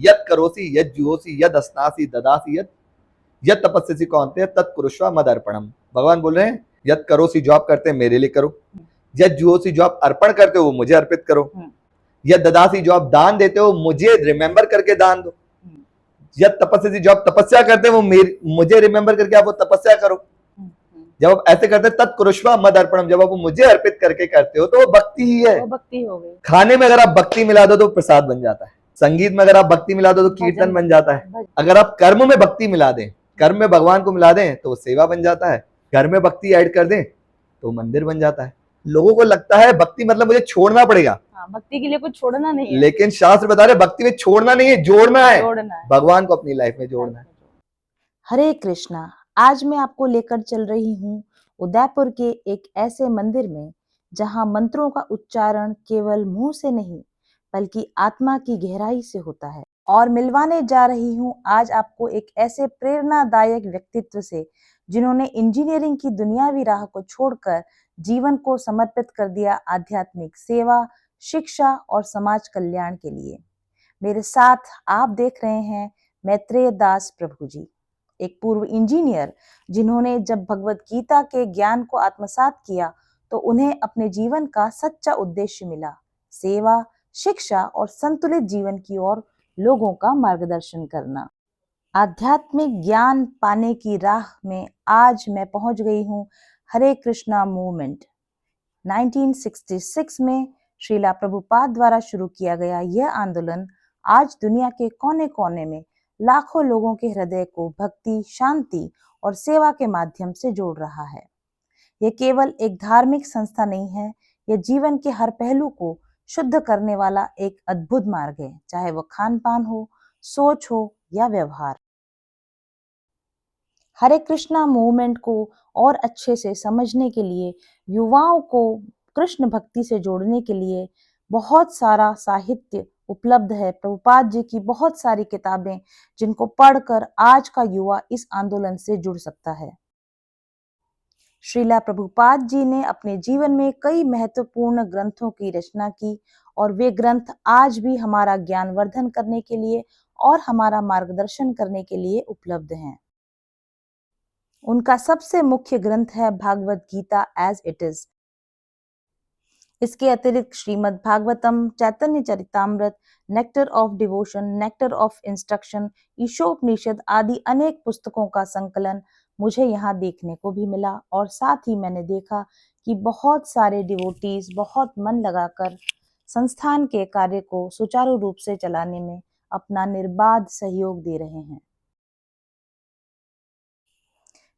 यत् करोसि यत् जुहोसि यद अस्नासि ददासि यत् यत् तपस्यसि कौन्तेय तत् कुरुष्व मद अर्पणम। भगवान बोल रहे हैं यत् करोसि जो आप करते हैं मेरे लिए करो, यत् जुहोसि जो आप अर्पण करते हो वो मुझे अर्पित करो, यत् ददासि जो आप दान देते हो मुझे रिमेंबर करके दान दो, यत् तपस्यसि जो आप तपस्या करते हो वो मुझे रिमेंबर करके आप वो तपस्या करो। जब आप ऐसे करते हैं तत्कुरुष्व मद अर्पणम, जब आप मुझे अर्पित करके करते हो तो वो भक्ति ही है। वो भक्ति हो गई। खाने में अगर आप भक्ति मिला दो तो प्रसाद बन जाता है, संगीत में अगर आप भक्ति मिला दो तो कीर्तन बन जाता है, अगर आप कर्म में भक्ति मिला दें, कर्म में भगवान को मिला दें तो वो सेवा बन जाता है, घर में भक्ति ऐड कर दें तो मंदिर बन जाता है। लोगों को लगता है भक्ति मतलब मुझे छोड़ना पड़ेगा, भक्ति के लिए कुछ छोड़ना नहीं है, लेकिन शास्त्र बता रहे भक्ति में छोड़ना नहीं है, जोड़ना है, भगवान को अपनी लाइफ में जोड़ना है। हरे कृष्णा। आज मैं आपको लेकर चल रही हूँ उदयपुर के एक ऐसे मंदिर में जहाँ मंत्रों का उच्चारण केवल मुंह से नहीं बल्कि आत्मा की गहराई से होता है। और मिलवाने जा रही हूँ आज आपको एक ऐसे प्रेरणादायक व्यक्तित्व से जिन्होंने इंजीनियरिंग की दुनियावी राह को छोड़कर जीवन को समर्पित कर दिया आध्यात्मिक सेवा, शिक्षा और समाज कल्याण के लिए। मेरे साथ आप देख रहे हैं मैत्रेय दास प्रभु जी, एक पूर्व इंजीनियर जिन्होंने जब भगवत गीता के ज्ञान को आत्मसात किया तो उन्हें अपने जीवन का सच्चा उद्देश्य मिला, सेवा, शिक्षा और संतुलित जीवन की ओर लोगों का मार्गदर्शन करना। आध्यात्मिक ज्ञान पाने की राह में आज मैं पहुंच गई हूं हरे कृष्णा मूवमेंट। 1966 में श्रीला प्रभुपाद द्वारा शुरू किया गया यह आंदोलन आज दुनिया के कोने कोने में लाखों लोगों के हृदय को भक्ति, शांति और सेवा के माध्यम से जोड़ रहा है। यह केवल एक धार्मिक संस्था नहीं है, यह जीवन के हर पहलू को शुद्ध करने वाला एक अद्भुत मार्ग है, चाहे वह खान पान हो, सोच हो या व्यवहार। हरे कृष्णा मूवमेंट को और अच्छे से समझने के लिए, युवाओं को कृष्ण भक्ति से जोड़ने के लिए बहुत सारा साहित्य उपलब्ध है। प्रभुपाद जी की बहुत सारी किताबें जिनको पढ़कर आज का युवा इस आंदोलन से जुड़ सकता है। श्रीला प्रभुपाद जी ने अपने जीवन में कई महत्वपूर्ण ग्रंथों की रचना की और वे ग्रंथ आज भी हमारा ज्ञानवर्धन करने के लिए और हमारा मार्गदर्शन करने के लिए उपलब्ध हैं। उनका सबसे मुख्य ग्रंथ है Bhagavad Gita as it is. इसके अतिरिक्त Srimad Bhagavatam, Chaitanya Charitamrita, nectar of devotion, nectar of instruction, Ishopanishad आदि अनेक पुस्तकों का संकलन मुझे यहाँ देखने को भी मिला। और साथ ही मैंने देखा कि बहुत सारे डिवोटीज बहुत मन लगाकर संस्थान के कार्य को सुचारू रूप से चलाने में अपना निर्बाध सहयोग दे रहे हैं।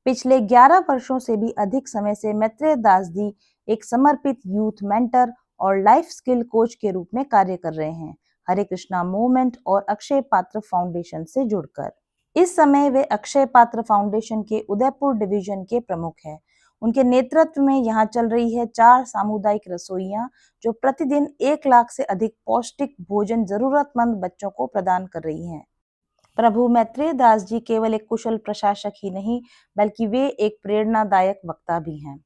पिछले 11 वर्षों से भी अधिक समय से मैत्रेय दास जी एक समर्पित यूथ मेंटर और लाइफ स्किल कोच के रूप में कार्य कर रहे हैं, हरे कृष्णा मूवमेंट और अक्षय पात्र फाउंडेशन से जुड़कर। इस समय वे अक्षय पात्र फाउंडेशन के उदयपुर डिवीजन के प्रमुख हैं। उनके नेतृत्व में यहाँ चल रही है 4 सामुदायिक रसोइयां जो प्रतिदिन 1 लाख से अधिक पौष्टिक भोजन जरूरतमंद बच्चों को प्रदान कर रही हैं। प्रभु मैत्रेय दास जी केवल एक कुशल प्रशासक ही नहीं बल्कि वे एक प्रेरणादायक वक्ता भी हैं।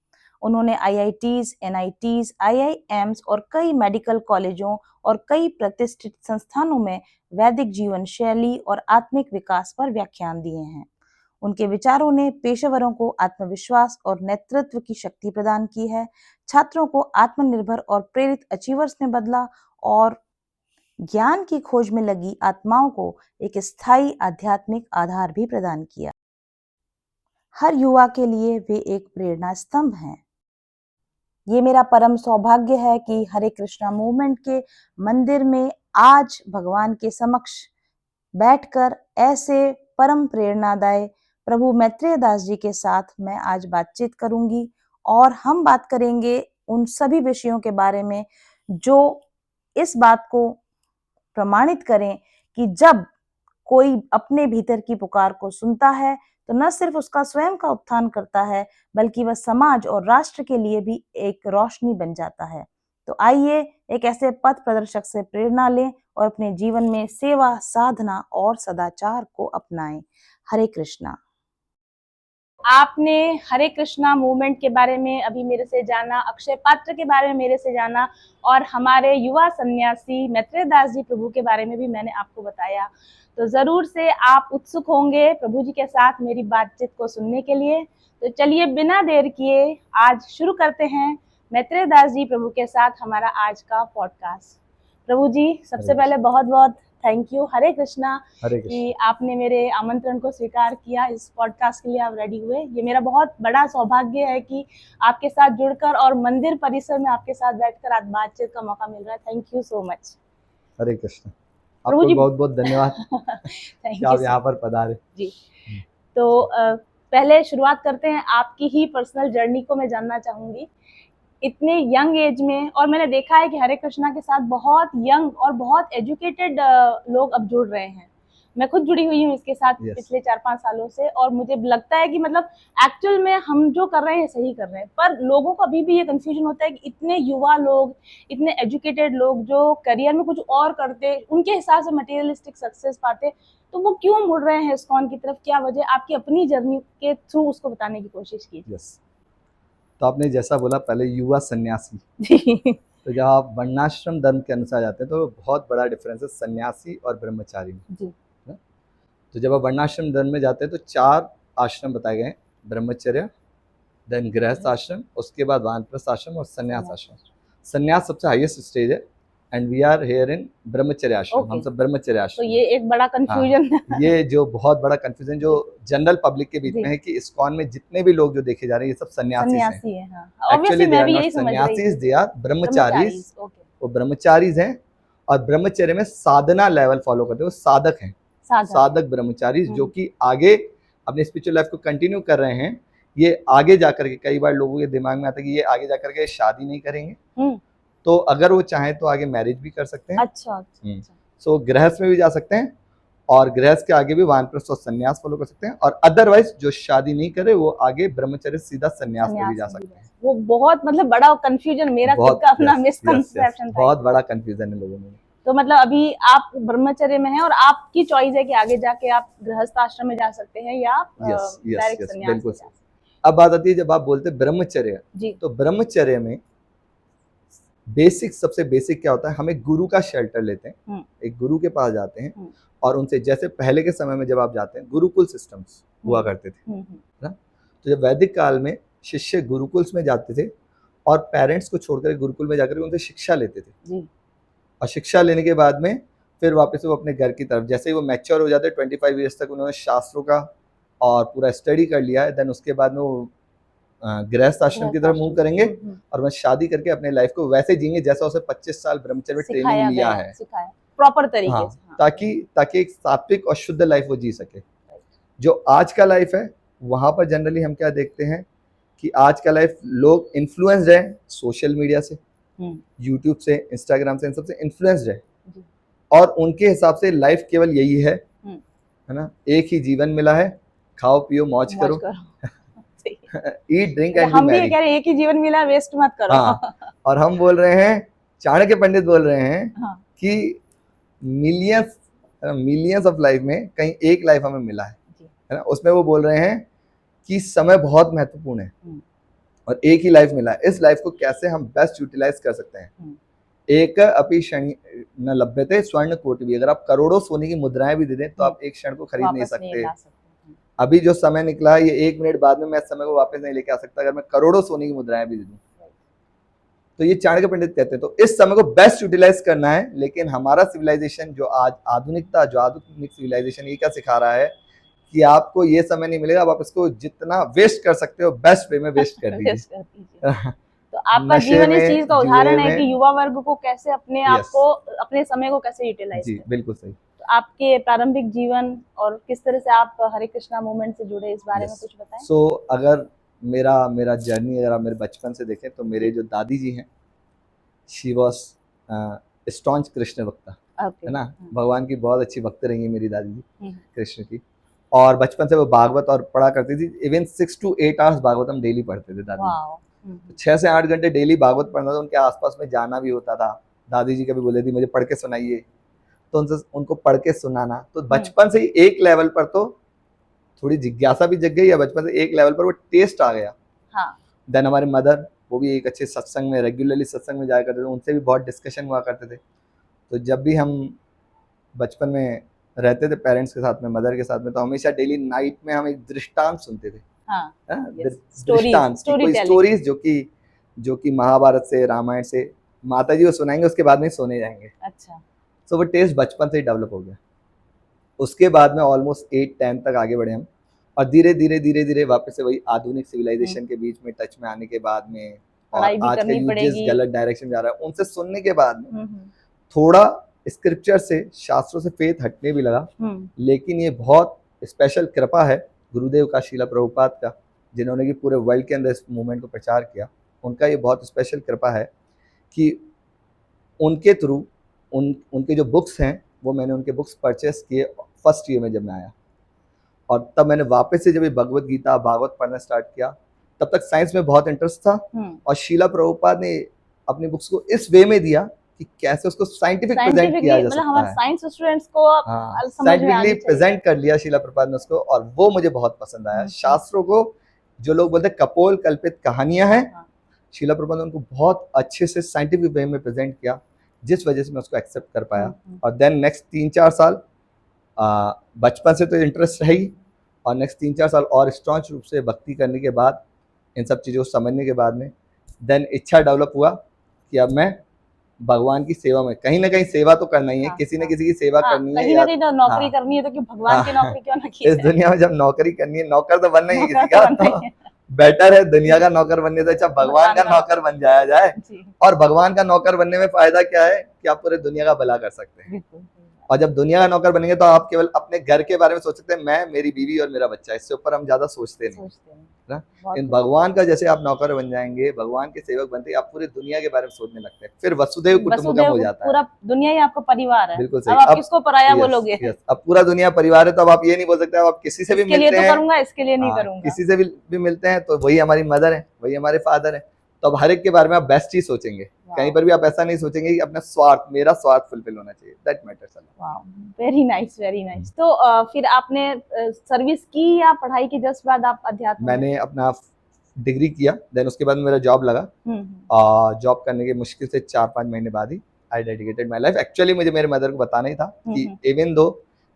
उन्होंने आईआईटीज, एनआईटीज, आईआईएम्स और कई मेडिकल कॉलेजों और कई प्रतिष्ठित संस्थानों में वैदिक जीवन शैली और आत्मिक विकास पर व्याख्यान दिए हैं। उनके विचारों ने पेशेवरों को आत्मविश्वास और नेतृत्व की शक्ति प्रदान की है, छात्रों को आत्मनिर्भर और प्रेरित अचीवर्स में बदला और ज्ञान की खोज में लगी आत्माओं को एक स्थायी आध्यात्मिक आधार भी प्रदान किया। हर युवा के लिए वे एक प्रेरणा स्तंभ हैं। ये मेरा परम सौभाग्य है कि हरे कृष्णा मूवमेंट के मंदिर में आज भगवान के समक्ष बैठकर ऐसे परम प्रेरणादायी प्रभु मैत्रेय दास जी के साथ मैं आज बातचीत करूंगी और हम बात करेंगे उन सभी विषयों के बारे में जो इस बात को प्रमाणित करें कि जब कोई अपने भीतर की पुकार को सुनता है तो न सिर्फ उसका स्वयं का उत्थान करता है बल्कि वह समाज और राष्ट्र के लिए भी एक रोशनी बन जाता है। तो आइए एक ऐसे पथ प्रदर्शक से प्रेरणा लें और अपने जीवन में सेवा, साधना और सदाचार को अपनाएं। हरे कृष्णा। आपने हरे कृष्णा मूवमेंट के बारे में अभी मेरे से जाना, अक्षय पात्र के बारे में मेरे से जाना, और हमारे युवा सन्यासी मैत्रेय दास जी प्रभु के बारे में भी मैंने आपको बताया। तो जरूर से आप उत्सुक होंगे प्रभु जी के साथ मेरी बातचीत को सुनने के लिए। तो चलिए बिना देर किए आज शुरू करते हैं मैत्रेय दास जी प्रभु के साथ हमारा आज का पॉडकास्ट। प्रभु जी सबसे हरे पहले बहुत बहुत थैंक यू, हरे कृष्णा, हरे कि कृष्ण। आपने मेरे आमंत्रण को स्वीकार किया, इस पॉडकास्ट के लिए आप रेडी हुए। ये मेरा बहुत बड़ा सौभाग्य है कि आपके साथ जुड़कर और मंदिर परिसर में आपके साथ बैठकर आज बातचीत का मौका मिल रहा है। Thank you so much Hare Krishna. प्रभु आपको जी। बहुत बहुत धन्यवाद थैंक कि यू आप यहाँ पर पधारे। जी। तो पहले शुरुआत करते हैं, आपकी ही पर्सनल जर्नी को मैं जानना चाहूंगी। इतने यंग एज में, और मैंने देखा है कि हरे कृष्णा के साथ बहुत यंग और बहुत एजुकेटेड लोग अब जुड़ रहे हैं। मैं खुद जुड़ी हुई हूँ इसके साथ Yes. पिछले 4-5 सालों से, और मुझे लगता है कि मतलब एक्चुअल में हम जो कर रहे हैं सही कर रहे हैं, पर लोगों को अभी भी ये कंफ्यूजन होता है कि इतने युवा लोग, इतने एजुकेटेड लोग जो करियर में कुछ और करते, उनके हिसाब से मटेरियलिस्टिक सक्सेस पाते, तो वो क्यों मुड़ रहे हैं इस्कॉन की तरफ? क्या वजह? आपकी अपनी जर्नी के थ्रू उसको बताने की कोशिश कीजिए। यस, तो आपने जैसा बोला पहले युवा सन्यासी, जी। तो जब आप वर्णाश्रम धर्म के अनुसार जाते हैं तो बहुत बड़ा डिफरेंस है सन्यासी और ब्रह्मचारी में। जी। तो जब आप वर्णाश्रम धर्म में जाते हैं तो 4 आश्रम बताए गए हैं, ब्रह्मचर्य, देन गृहस्थ आश्रम, उसके बाद वानप्रस्थ आश्रम और संन्यास आश्रम। संन्यास सबसे हाईएस्ट स्टेज है, and we are here in brahmacharya ashram. Okay. हम सब ब्रह्मचर्य तो आश्रम। ये एक बड़ा कंफ्यूजन है। ये जो बहुत बड़ा कंफ्यूजन जो जनरल पब्लिक के बीच जी। में है कि इस्कॉन में जितने भी लोग जो देखे जा रहे हैं ये सब सन्यासी हैं। सन्यासी है, हाँ। एक्चुअली ऑब्वियसली दे मैं आर भी नॉट यही समझ रही सन्यासीज, थी। They are brahmacharis. ओके। वो ब्रह्मचारीज हैं और ब्रह्मचर्य में साधना लेवल फॉलो करते हैं, वो साधक हैं। साधक ब्रह्मचारी जो कि आगे अपने स्पिरिचुअल लाइफ को कंटिन्यू कर रहे हैं। ये आगे जाकर के, कई बार लोगों के दिमाग में आता है कि ये आगे जाकर के शादी नहीं करेंगे, तो अगर वो चाहें तो आगे मैरिज भी कर सकते हैं। अच्छा। सो गृहस्थ में भी जा सकते हैं, और गृहस्थ के आगे भी वानप्रस्थ और संन्यास फॉलो कर सकते हैं, और अदरवाइज जो शादी नहीं करे वो आगे ब्रह्मचर्य सीधा संन्यास में भी जा सकते हैं। वो बहुत मतलब बड़ा कंफ्यूजन, मेरा खुद का अपना मिसकंसेप्शन था। बहुत बड़ा कंफ्यूजन है लोगों में। तो मतलब अभी आप ब्रह्मचर्य में हैं और आपकी चॉइस है कि आगे जाके आप गृहस्थ आश्रम में जा सकते हैं या आप डायरेक्ट संन्यास बिल्कुल में जा सकते हैं। अब बात आती है जब आप बोलते हैं ब्रह्मचर्य, तो ब्रह्मचर्य में बेसिक, सबसे बेसिक क्या होता है, हम एक गुरु का शेल्टर लेते हैं, एक गुरु के पास जाते हैं और उनसे, जैसे पहले के समय में जब आप जाते हैं गुरुकुल सिस्टम्स हुआ करते थे ना, तो जब वैदिक काल में शिष्य गुरुकुल्स में जाते थे और पेरेंट्स को छोड़कर गुरुकुल में जाकर उनसे शिक्षा लेते थे, और शिक्षा लेने के बाद में फिर वापस वो अपने घर की तरफ, जैसे ही वो मैच्योर हो जाते 25 ईयर्स तक उन्होंने शास्त्रों का और पूरा स्टडी कर लिया है, देन उसके बाद में वो गृहस्थ आश्रम की तरफ मूव करेंगे और वह शादी करके अपने लाइफ को वैसे जिएंगे जैसा उसे 25 साल ब्रह्मचर्य में ट्रेनिंग लिया है, प्रॉपर तरीके से, ताकि एक सात्विक और शुद्ध लाइफ वो जी सके। जो आज का लाइफ है वहां पर जनरली हम क्या देखते हैं कि आज का लाइफ लोग इन्फ्लुएंस्ड है सोशल मीडिया से, यूट्यूब से, इंस्टाग्राम से, इन सबसे इन्फ्लुएंस्ड है, और उनके हिसाब से लाइफ केवल यही है ना, एक ही जीवन मिला है, खाओ पियो मौज करो, ईट ड्रिंक एंड हम भी कह रहे हैं एक ही जीवन मिला, वेस्ट मत करो। और हम बोल रहे हैं, चाणक्य पंडित बोल रहे हैं कि मिलियंस ऑफ लाइफ में कहीं एक लाइफ हमें मिला है ना, उसमें वो बोल रहे हैं कि समय बहुत महत्वपूर्ण है और एक ही लाइफ मिला है, इस लाइफ को कैसे हम बेस्ट यूटिलाइज कर सकते हैं। एक अपि क्षण न लभ्यते स्वर्ण कोटि भी, अगर आप करोड़ों सोने की मुद्राएं भी दे दें तो आप एक क्षण को खरीद नहीं सकते। अभी जो समय निकला है ये 1 मिनट बाद में मैं समय को वापस नहीं लेके आ सकता, अगर मैं करोड़ों सोने की मुद्राएं भी दे दूं। तो ये चाणक्य पंडित कहते हैं, तो इस समय को बेस्ट यूटिलाइज करना है। लेकिन हमारा सिविलाइजेशन जो आज आधुनिक सिविलाइजेशन ये क्या सिखा रहा है कि आपको ये समय नहीं मिलेगा, अब आप इसको जितना वेस्ट कर सकते हो बेस्ट वे में वेस्ट कर दीजिए। तो आपका जीवन इस चीज का उदाहरण है कि युवा वर्ग को कैसे अपने आप को, अपने समय को कैसे यूटिलाइज करें। बिल्कुल सही। तो आपके प्रारंभिक जीवन और किस तरह से आप हरे कृष्णा मूवमेंट से जुड़े, इस बारे में कुछ बताएं। सो अगर मेरा जर्नी अगर आप मेरे बचपन से देखें तो मेरे जो दादी जी हैं, शी वॉज स्टॉन्च कृष्ण भक्ता, है ना, भगवान की बहुत अच्छी भक्त रही है मेरी दादी जी कृष्ण की, और बचपन से वो भागवत और पढ़ा करती थी। इवन 6 to 8 आवर्स भागवत हम डेली पढ़ते थे दादी। 6 से 8 घंटे डेली भागवत पढ़ना था, उनके आसपास में जाना भी होता था। दादी जी कभी बोले थी मुझे पढ़ के सुनाइए, तो उनको पढ़ के सुनाना, तो बचपन से ही एक लेवल पर तो थोड़ी जिज्ञासा भी जग गई है बचपन से, एक लेवल पर वो टेस्ट आ गया। हाँ देन हमारे मदर, वो भी एक अच्छे सत्संग में, रेगुलरली सत्संग में जाया करते थे, उनसे भी बहुत डिस्कशन हुआ करते थे। तो जब भी हम बचपन में रहते थे पेरेंट्स के साथ में, मदर के साथ में, तो हमेशा डेली नाइट में हम एक दृष्टांत सुनते थे। हाँ हाँ, yes, दृष्टांत की कोई स्टोरीज जो कि महाभारत से, रामायण से माता जी को सुनाएंगे, उसके बाद में सोने जाएंगे। अच्छा तो वो टेस्ट बचपन से ही डेवलप हो गया। उसके बाद में ऑलमोस्ट 8-10 तक आगे बढ़े हम, और धीरे धीरे धीरे धीरे वापस से वही आधुनिक सिविलाइजेशन के बीच में टच में आने के बाद में, और पढ़ाई भी आज का करनी यूथ जिस पड़ेगी। गलत डायरेक्शन जा रहा है उनसे सुनने के बाद में थोड़ा स्क्रिप्चर से, शास्त्रों से फेथ हटने भी लगा। लेकिन ये बहुत स्पेशल कृपा है गुरुदेव का, शीला प्रभुपाद का, जिन्होंने कि पूरे वर्ल्ड के अंदर इस मूवमेंट को प्रचार किया। उनका ये बहुत स्पेशल कृपा है कि उनके थ्रू उनके जो बुक्स हैं वो मैंने उनके बुक्स परचेस किए फर्स्ट ईयर में जब मैं आया, और तब मैंने वापस से जब ये भगवत गीता, भागवत पढ़ना स्टार्ट किया, तब तक साइंस में बहुत इंटरेस्ट था, और शीला प्रभुपाद ने अपनी बुक्स को इस वे में दिया कि कैसे उसको साइंटिफिक प्रेजेंट किया जा सकता है। साइंस स्टूडेंट्स को हाँ, समझ में आनी साइंटिफिकली चाहिए। प्रेजेंट कर लिया शीला प्रभुपाद ने उसको, और वो मुझे बहुत पसंद आया। शास्त्रों को जो लोग बोलते हैं कपोल कल्पित कहानियां हैं, शीला प्रभुपाद ने उनको बहुत अच्छे से साइंटिफिक वे में प्रेजेंट किया, जिस वजह से मैं उसको एक्सेप्ट कर पाया। और देन नेक्स्ट 3-4 साल बचपन से तो इंटरेस्ट है ही, और नेक्स्ट 3-4 साल और स्ट्रॉन्ग रूप से भक्ति करने के बाद, इन सब चीज़ों को समझने के बाद में, देन इच्छा डेवलप हुआ कि अब मैं भगवान की सेवा में, कहीं ना कहीं सेवा तो करना ही है, किसी न किसी की सेवा करनी है, कहीं ना कहीं तो नौकरी करनी है, तो कि भगवान की नौकरी क्यों ना की इस दुनिया में जब नौकरी करनी है, नौकर तो बनना ही है किसी का, बेटर है दुनिया का नौकर बनने से अच्छा भगवान का नौकर बन जाया जाए। और भगवान का नौकर बनने में फायदा क्या है कि आप पूरे दुनिया का भला कर सकते हैं। और जब दुनिया का नौकर बनेंगे तो आप केवल अपने घर के बारे में सोच सकते हैं, मैं, मेरी बीवी और मेरा बच्चा, इससे ऊपर हम ज्यादा सोचते नहीं ना। इन भगवान का जैसे आप नौकर बन जाएंगे, भगवान के सेवक बनते हैं, आप पूरे दुनिया के बारे में सोचने लगते हैं, फिर वसुदेव कुटुंबकम हो जाता है। पूरा दुनिया ही आपका परिवार है। बिल्कुल सही। अब आप किसको पराया बोलोगे? अब पूरा दुनिया परिवार है, तो अब आप ये नहीं बोल सकते आप किसी से भी मिलते हैं, करूंगा इसके लिए नहीं करूंगा, किसी से भी मिलते हैं तो वही हमारी मदर है, वही हमारे फादर है। तो अब हर एक के बारे में आप बेस्ट ही सोचेंगे, कहीं पर भी आप ऐसा नहीं सोचेंगे कि अपना स्वार्थ, मेरा स्वार्थ फुलफिल होना चाहिए। That matters. Very nice, very nice. तो फिर आपने सर्विस की या पढ़ाई के जस्ट बाद आप अध्यात्म? मैंने अपना डिग्री किया, देन उसके बाद मेरा जॉब लगा, जॉब करने के मुश्किल से 4-5 महीने बाद ही I dedicated my life. Actually मुझे मेरे मदर को बताना ही था कि इवन दो,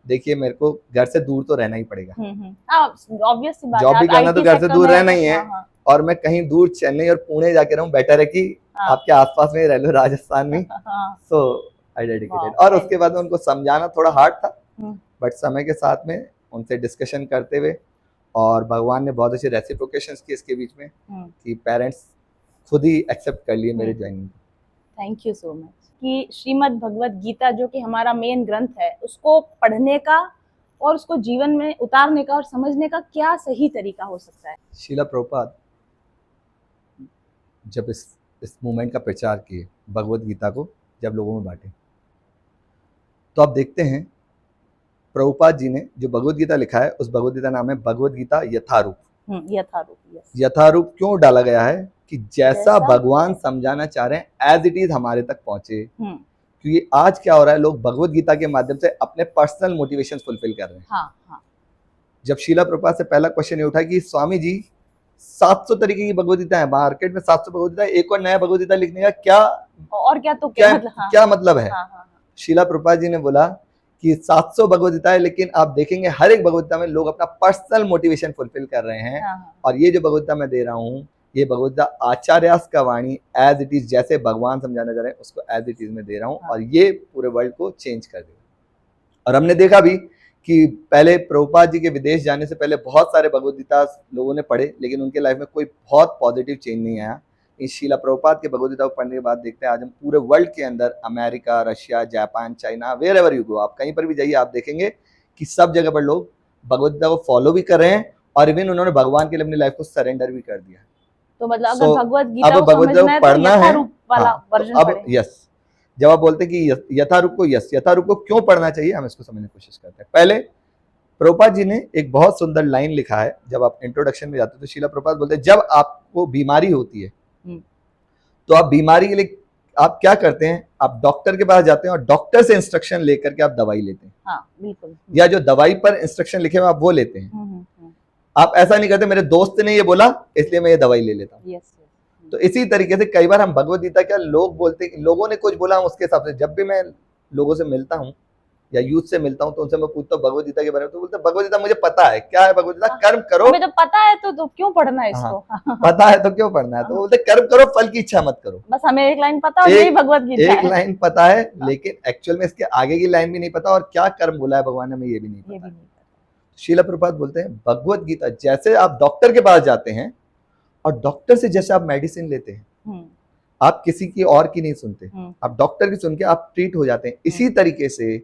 देखिए मेरे को घर से दूर तो रहना ही पड़ेगा, ऑब्वियस सी बात है, जॉब भी करना तो घर से दूर रहना ही है, और मैं कहीं दूर चेन्नई और पुणे जाके रहूं, बेटर है कि आपके आसपास में रह लो, राजस्थान में। सो आई डेडिकेटेड। और उसके बाद में उनको समझाना थोड़ा हार्ड था, बट समय के साथ में उनसे डिस्कशन करते हुए, और भगवान ने बहुत अच्छे रेसिप्रोकेशंस किए इसके बीच में, कि पेरेंट्स खुद ही एक्सेप्ट कर लिए मेरे joining. Thank you so much. कि श्रीमद् भगवत गीता जो कि हमारा मेन ग्रंथ है, उसको पढ़ने का और उसको जीवन में उतारने का और समझने का क्या सही तरीका हो सकता है? शीला प्रभुपाद जब इस मूवमेंट का प्रचार किए, भगवत गीता को जब लोगों में बांटे, तो आप देखते हैं प्रभुपाद जी ने जो भगवत गीता लिखा है, उस भगवत गीता नाम है भगवत गीता यथारूप। यथारूप क्यों डाला गया है कि जैसा भगवान समझाना चाह रहे हैं एज इट इज हमारे तक पहुंचे। क्योंकि आज क्या हो रहा है, लोग भगवत गीता के माध्यम से अपने पर्सनल मोटिवेशन फुलफिल कर रहे हैं। जब शीला प्रभुपाद से पहला क्वेश्चन ये उठा कि स्वामी जी 700 तरीके की भगवत गीता है, मार्केट में 700 भगवत गीता है, एक और नया भगवत गीता लिखने का क्या मतलब है? शीला प्रभुपाद जी ने बोला कि 700 भगवत गीता है, लेकिन आप देखेंगे हर एक भगवत गीता में लोग अपना पर्सनल मोटिवेशन फुलफिल कर रहे हैं। और ये जो भगवत गीता मैं दे रहा हूँ, ये भगवत गीता आचार्यास का वाणी एज इट इज, जैसे भगवान समझाना चाह रहे हैं उसको एज इट इज में दे रहा हूँ, और ये पूरे वर्ल्ड को चेंज कर देगा। और हमने देखा भी कि पहले प्रभुपाद जी के विदेश जाने से पहले बहुत सारे भगवत गीता लोगों ने पढ़े, लेकिन उनके लाइफ में कोई बहुत पॉजिटिव चेंज नहीं आया। इस शीला प्रभुपाद के भगवत गीता को पढ़ने के बाद देखते हैं आज हम पूरे वर्ल्ड के अंदर, America, Russia, Japan, China, wherever you go, आप कहीं पर भी जाइए आप देखेंगे कि सब जगह पर लोग भगवत गीता को फॉलो भी कर रहे हैं, और इवन उन्होंने भगवान के लिए अपनी लाइफ को सरेंडर भी कर दिया। तो मतलब अगर भगवत गीता को समझना है तो यथारूप वाला वर्जन पढ़ें। यस, जब आप बोलते हैं कि यथारूप को, यथारूप को क्यों पढ़ना चाहिए, हम इसको समझने की कोशिश करते हैं। पहले प्रभुपाद जी ने एक बहुत सुंदर लाइन लिखा है, जब आप इंट्रोडक्शन में जाते हैं तो शीला प्रभुपाद बोलते हैं जब आपको बीमारी होती है तो आप बीमारी के लिए आप क्या करते हैं, आप डॉक्टर के पास जाते हैं और डॉक्टर से इंस्ट्रक्शन लेकर के आप दवाई लेते हैं। बिल्कुल। या जो दवाई पर इंस्ट्रक्शन लिखे हुए आप वो लेते हैं। आप ऐसा नहीं करते मेरे दोस्त ने ये बोला इसलिए मैं ये दवाई ले लेता हूँ। यस। तो इसी तरीके से कई बार हम भगवत गीता क्या लोग बोलते हैं, लोगों ने कुछ बोला हम उसके हिसाब से, जब भी मैं लोगों से मिलता हूँ या यूथ से मिलता हूँ तो उनसे मैं पूछता हूँ भगवत गीता के बारे में, तो बोलते हैं भगवत गीता मुझे पता है। क्या है भगवत गीता? कर्म करो। हमें तो पता है तो क्यों पढ़ना है इसको? पता है तो क्यों पढ़ना है? तो बोलते कर्म करो, फल की इच्छा मत करो। बस हमें एक लाइन पता है, यही भगवत गीता एक लाइन पता है, लेकिन एक्चुअल में इसके आगे की लाइन भी नहीं पता, और क्या कर्म बोला है भगवान ने हमें ये भी नहीं पता। श्रील प्रभुपाद बोलते हैं भगवत गीता जैसे आप डॉक्टर के पास जाते हैं और डॉक्टर से जैसे आप मेडिसिन लेते हैं, आप किसी की और की नहीं सुनते, आप डॉक्टर की सुन के आप ट्रीट हो जाते हैं। इसी तरीके से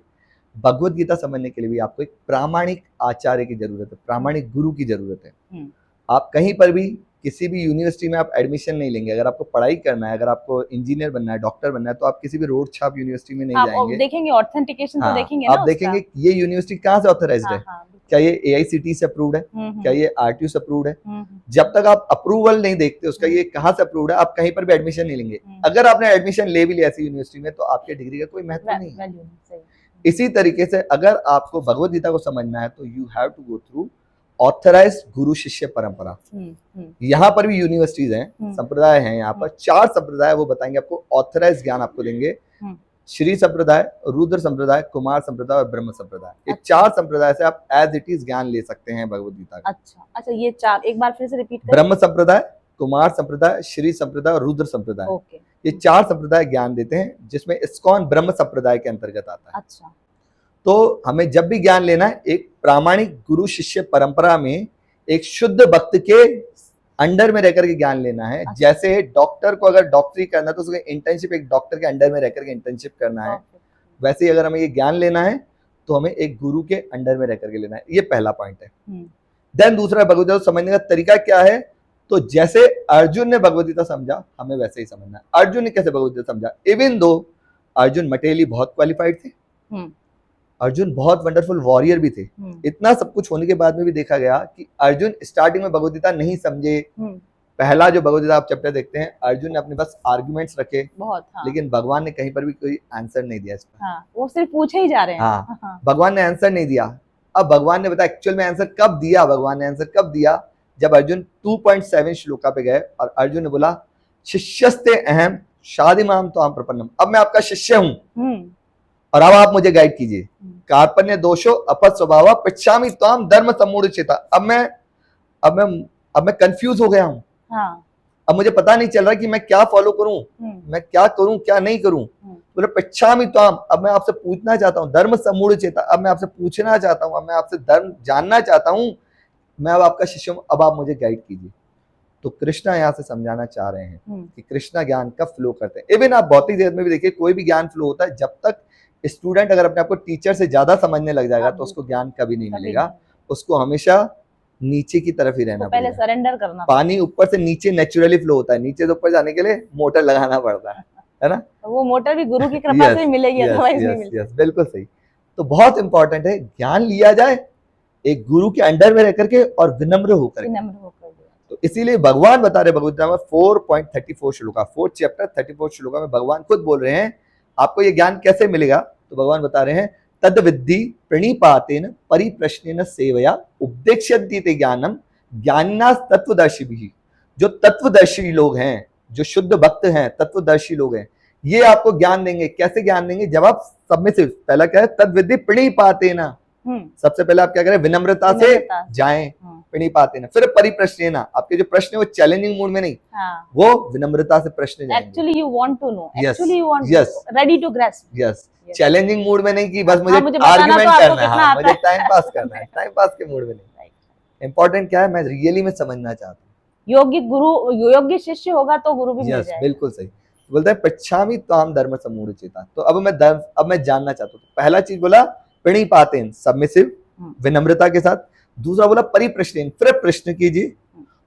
भगवत गीता समझने के लिए भी आपको एक प्रामाणिक आचार्य की जरूरत है, प्रामाणिक गुरु की जरूरत है। आप कहीं पर भी किसी भी यूनिवर्सिटी में आप एडमिशन नहीं लेंगे। अगर आपको पढ़ाई करना है, अगर आपको इंजीनियर बनना है, डॉक्टर बनना है, तो आप किसी भी रोड छाप यूनिवर्सिटी में नहीं जाएंगे। आप देखेंगे ऑथेंटिकेशन तो देखेंगे ना, आप देखेंगे ये यूनिवर्सिटी कहाँ से ऑथराइज्ड है, क्या ये AICTE से अप्रूव्ड है, क्या ये RTU से अप्रूव्ड है। जब तक आप अप्रूवल नहीं देखते उसका ये कहाँ से अप्रूव्ड है, आप कहीं पर भी एडमिशन नहीं लेंगे। अगर आपने एडमिशन ले भी लिया ऐसी यूनिवर्सिटी में तो आपके डिग्री का कोई महत्व नहीं है। इसी तरीके से अगर आपको भगवत गीता को समझना है तो you have to go through authorized guru shishya परंपरा। यहाँ पर भी यूनिवर्सिटीज हैं, संप्रदाय हैं, यहाँ पर 4 संप्रदाय वो बताएंगे आपको, ऑथराइज्ड ज्ञान आपको देंगे। श्री संप्रदाय, रुद्र संप्रदाय, कुमार संप्रदाय और ब्रह्म संप्रदाय। ये 4 संप्रदाय से आप एज इट इज ज्ञान ले सकते हैं भगवत गीता का। अच्छा, ये 4 एक बार फिर से रिपीट करें। ब्रह्म संप्रदाय, कुमार संप्रदाय, श्री संप्रदाय और रुद्र संप्रदाय। ये 4 संप्रदाय ज्ञान देते हैं, जिसमें इस्कॉन ब्रह्म संप्रदाय के अंतर्गत आता है। अच्छा, तो हमें जब भी ज्ञान लेना है एक प्रामाणिक गुरु शिष्य परंपरा में एक शुद्ध भक्त के अंडर में रहकर के ज्ञान लेना है। जैसे डॉक्टर को अगर डॉक्टरी करना है तो उसको इंटर्नशिप एक डॉक्टर के अंडर में रहकर के इंटर्नशिप करना है, वैसे ही अगर हमें ये ज्ञान लेना है तो हमें एक गुरु के अंडर में रहकर के लेना है। ये पहला पॉइंट है। देन दूसरा, भगवत गीता समझने का तरीका क्या है? तो जैसे अर्जुन ने भगवत गीता समझा हमें वैसे ही समझना है। अर्जुन ने कैसे भगवत गीता समझा? इवन दो अर्जुन मटेरियली बहुत क्वालिफाइड थे, अर्जुन बहुत वंडरफुल वॉरियर भी थे, इतना सब कुछ होने के बाद में भी देखा गया कि अर्जुन स्टार्टिंग में भगवत गीता नहीं समझे। पहला जो भगवत गीता आप चैप्टर देखते हैं, अर्जुन ने अपने पास आर्गुमेंट्स रखे बहुत, लेकिन भगवान ने कहीं पर भी कोई आंसर नहीं दिया इस पर। वो सिर्फ पूछे ही जा रहे हैं। भगवान ने आंसर नहीं दिया। अब भगवान ने बताया एक्चुअल में आंसर कब दिया। भगवान ने आंसर कब दिया? जब अर्जुन 2.7 श्लोका पे गए और अर्जुन ने बोला शिष्यस्ते अहम शादिमाम त्वाम प्रपन्नम, अब मैं आपका शिष्य हूं और अब आप मुझे गाइड कीजिए। कार्पण्य दोषो अपद स्वभाव पृच्छामि त्वाम धर्म सम्मूढ़ चेता। अब मैं कंफ्यूज हो गया हूँ। अब मुझे पता नहीं चल रहा कि मैं क्या फॉलो करूं, मैं क्या करूं क्या नहीं करूं। बोले पृच्छामि त्वाम, अब मैं आपसे पूछना चाहता हूँ। धर्म सम्मूढ़ चेता, अब मैं आपसे पूछना चाहता हूँ, अब मैं आपसे धर्म जानना चाहता हूँ। मैं अब आपका शिष्य हूं, अब आप मुझे गाइड कीजिए। तो कृष्णा यहाँ से समझाना चाह रहे हैं कि कृष्णा ज्ञान कब फ्लो करते हैं। इवन आप भौतिक जगत में भी देखिए, कोई भी ज्ञान फ्लो होता है, जब तक स्टूडेंट अगर अपने आप को टीचर से ज्यादा समझने लग जाएगा तो उसको ज्ञान कभी नहीं मिलेगा। उसको हमेशा नीचे की तरफ ही रहना पहले सरेंडर करना। पानी ऊपर से नीचे नेचुरली फ्लो होता है, नीचे से ऊपर जाने के लिए मोटर लगाना पड़ता है ना। वो मोटर भी गुरु की कृपा से मिलेगी, अदरवाइज नहीं मिलेगी। बिल्कुल सही। तो बहुत इंपॉर्टेंट है ज्ञान लिया जाए एक गुरु के अंडर में रहकर के और विनम्र होकर। तो इसीलिए भगवान बता रहे भगवत गीता में 4.34 श्लोका, 4th चैप्टर 34 श्लोका में भगवान खुद बोल रहे हैं आपको ये ज्ञान कैसे मिलेगा। तो भगवान बता रहे हैं तद विद्धि प्रणिपातेन परिप्रश्नेन सेवया उपदेक्ष्यन्ति ते ज्ञानम ज्ञानिना तत्वदर्शी भी। जो तत्वदर्शी लोग हैं, जो शुद्ध भक्त हैं, तत्वदर्शी लोग हैं, ये आपको ज्ञान देंगे। कैसे ज्ञान देंगे? जब आप सब में से पहला क्या है? तद विद्धि प्रणिपातेन, सबसे पहले आप क्या करें? विनम्रता से जाएं। प्रणिपातेन, फिर परिप्रश्नेन, आपके जो प्रश्न है वो चैलेंजिंग मूड में नहीं, वो विनम्रता से प्रश्न जाएंगे। Actually you want to know, actually you want ready to grasp. Yes, challenging mood में नहीं कि बस मुझे आर्गुमेंट करना है, मुझे टाइम पास करना है, टाइम पास के मूड में नहीं। इंपॉर्टेंट क्या है? मैं रियली में समझना चाहता हूँ। योग्य गुरु, योग्य शिष्य होगा तो गुरु भी मिल जाएगा। बिल्कुल सही। बोलता है पृच्छामि त्वाम धर्म सम्मूढ़ चेता। तो अब मैं जानना चाहता हूँ। पहला चीज बोला प्रणिपातेन, सबमिसिव, विनम्रता के साथ। दूसरा बोला परिप्रश्नेन, फिर प्रश्न कीजिए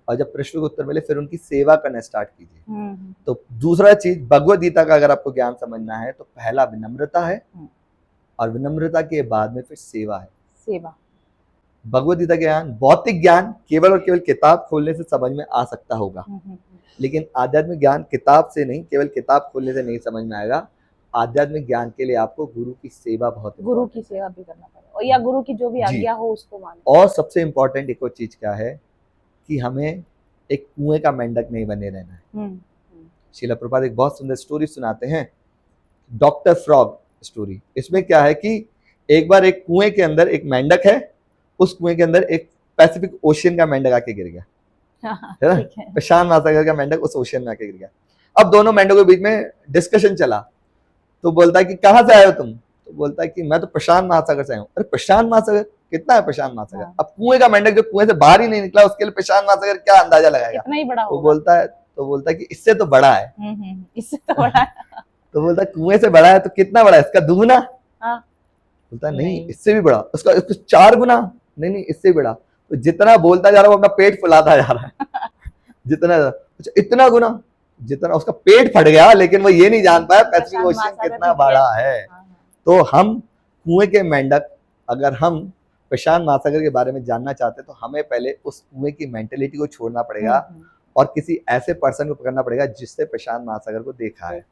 और जब प्रश्न को उत्तर मिले फिर उनकी सेवा करना स्टार्ट कीजिए। तो दूसरा चीज भगवत गीता का अगर आपको ज्ञान समझना है तो पहला विनम्रता है और विनम्रता के बाद में फिर सेवा है। सेवा। भगवत गीता ज्ञान, भौतिक ज्ञान केवल और केवल किताब खोलने से समझ में आ सकता होगा, लेकिन आध्यात्मिक ज्ञान किताब से नहीं, केवल किताब खोलने से नहीं समझ में आएगा। आध्यात्मिक ज्ञान के लिए आपको गुरु की सेवा बहुत गुरु की सेवा भी करना पड़ेगा, और या गुरु की जो भी जी। आज्ञा हो उसको मानना। और सबसे इम्पोर्टेंट एक और चीज क्या है कि हमें एक कुएं का मेंढक नहीं बने रहना है। श्रील प्रभुपाद एक बहुत सुंदर स्टोरी सुनाते हैं, डॉक्टर फ्रॉग स्टोरी। इसमें क्या है कि एक बार एक कुएं के अंदर एक मेंढक है, उस कुएं के अंदर एक पैसिफिक ओशियन का मेंढक आके गिर गया, है ना, ठीक है। प्रशांत महासागर का मेंढक उस ओशियन में आके गिर गया। अब दोनों मेंढकों के बीच में डिस्कशन चला, तो बोलता है कि कहाँ से आए हो तुम, तो बोलता है कि मैं तो प्रशांत महासागर से आया हूँ। अरे प्रशांत महासागर कितना है प्रशांत महासागर? हाँ। अब कुएं का मेंढक जो कुएं से बाहर ही नहीं निकला, उसके लिए प्रशांत महासागर क्या अंदाजा लगाएगा? इतना ही बड़ा वो होगा। बोलता है कि इससे तो बड़ा है। इससे तो बड़ा है। तो बोलता है कुएं से बड़ा है तो कितना बड़ा है, इसका दुगुना? हाँ। बोलता है नहीं, नहीं। इससे भी बड़ा, उसका 4 गुना, नहीं इससे भी बड़ा। तो जितना बोलता जा रहा है वो अपना पेट फुलाता जा रहा है जितना, अच्छा इतना गुना, जितना उसका पेट फट गया, लेकिन वो ये नहीं जान पाया पैसिफिक ओशियन कितना बड़ा है। तो हम कुएं के मेंढक, अगर हम प्रशांत महासागर के बारे में जानना चाहते हैं तो हमें पहले उस कुएं की मेंटेलिटी को छोड़ना पड़ेगा और किसी ऐसे पर्सन को पकड़ना पड़ेगा जिससे प्रशांत महासागर को देखा है।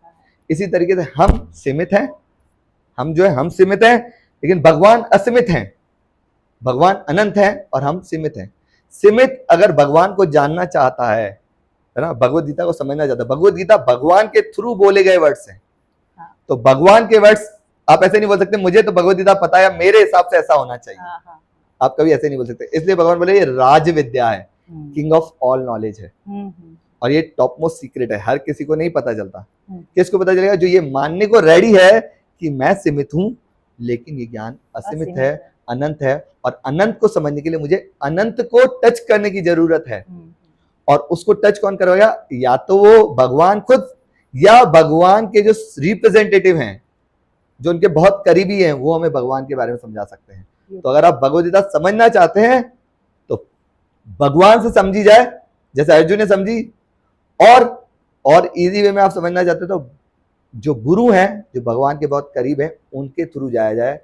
इसी तरीके से हम सीमित हैं, हम जो है हम सीमित हैं, लेकिन भगवान असीमित हैं, भगवान अनंत हैं और हम सीमित हैं। सीमित अगर भगवान को जानना चाहता है ना, भगवत गीता को समझना चाहता है, भगवत गीता भगवान के थ्रू बोले गए वर्ड्स हैं। तो भगवान के वर्ड्स आप ऐसे नहीं बोल सकते मुझे तो भगवत गीता पता है, मेरे हिसाब से ऐसा होना चाहिए। आप कभी ऐसे नहीं बोल सकते। इसलिए भगवान बोले ये राज विद्या है, किंग ऑफ ऑल नॉलेज है, और ये टॉप मोस्ट सीक्रेट है, हर किसी को नहीं पता चलता। किसको पता चलेगा? जो ये मानने को रेडी है कि मैं सीमित हूं, लेकिन ये ज्ञान असीमित है, अनंत है, और अनंत को समझने के लिए मुझे अनंत को टच करने की जरूरत है। और उसको टच कौन करवाएगा? या तो वो भगवान खुद, या भगवान के जो रिप्रेजेंटेटिव हैं, जो उनके बहुत करीबी हैं, वो हमें भगवान के बारे में समझा सकते हैं। तो अगर आप भगवत गीता समझना चाहते हैं तो भगवान से समझी जाए, जैसे अर्जुन ने समझी, और इजी वे में आप समझना चाहते हैं तो जो गुरु हैं, जो भगवान के बहुत करीब हैं, उनके थ्रू जाया जाए।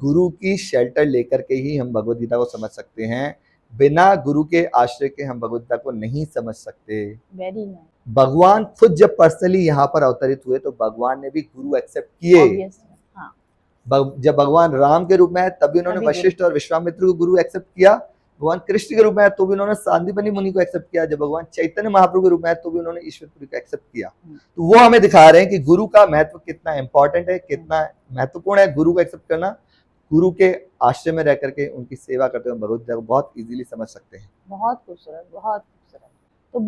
गुरु की शेल्टर लेकर के ही हम भगवत गीता को समझ सकते हैं, बिना गुरु के आश्रय के हम भगवत गीता को नहीं समझ सकते। भगवान खुद जब पर्सनली यहाँ पर अवतरित हुए तो भगवान ने भी गुरु एक्सेप्ट किए। जब भगवान राम के रूप में है तब भी उन्होंने वशिष्ठ और विश्वामित्र को गुरु एक्सेप्ट किया। भगवान कृष्ण के रूप में है तो भी उन्होंने सांदीपनि मुनि को एक्सेप्ट किया। जब भगवान चैतन्य महाप्रभु के रूप में है तो भी उन्होंने ईश्वरपुरी को एक्सेप्ट किया। तो वो हमें दिखा रहे हैं कि गुरु का महत्व कितना इंपॉर्टेंट है, कितना महत्वपूर्ण है गुरु को एक्सेप्ट करना। गुरु के आश्रय में रह करके उनकी सेवा करते हुए भगवत गीता को बहुत इजीली समझ सकते हैं। बहुत खूबसूरत, बहुत खूबसूरत। तो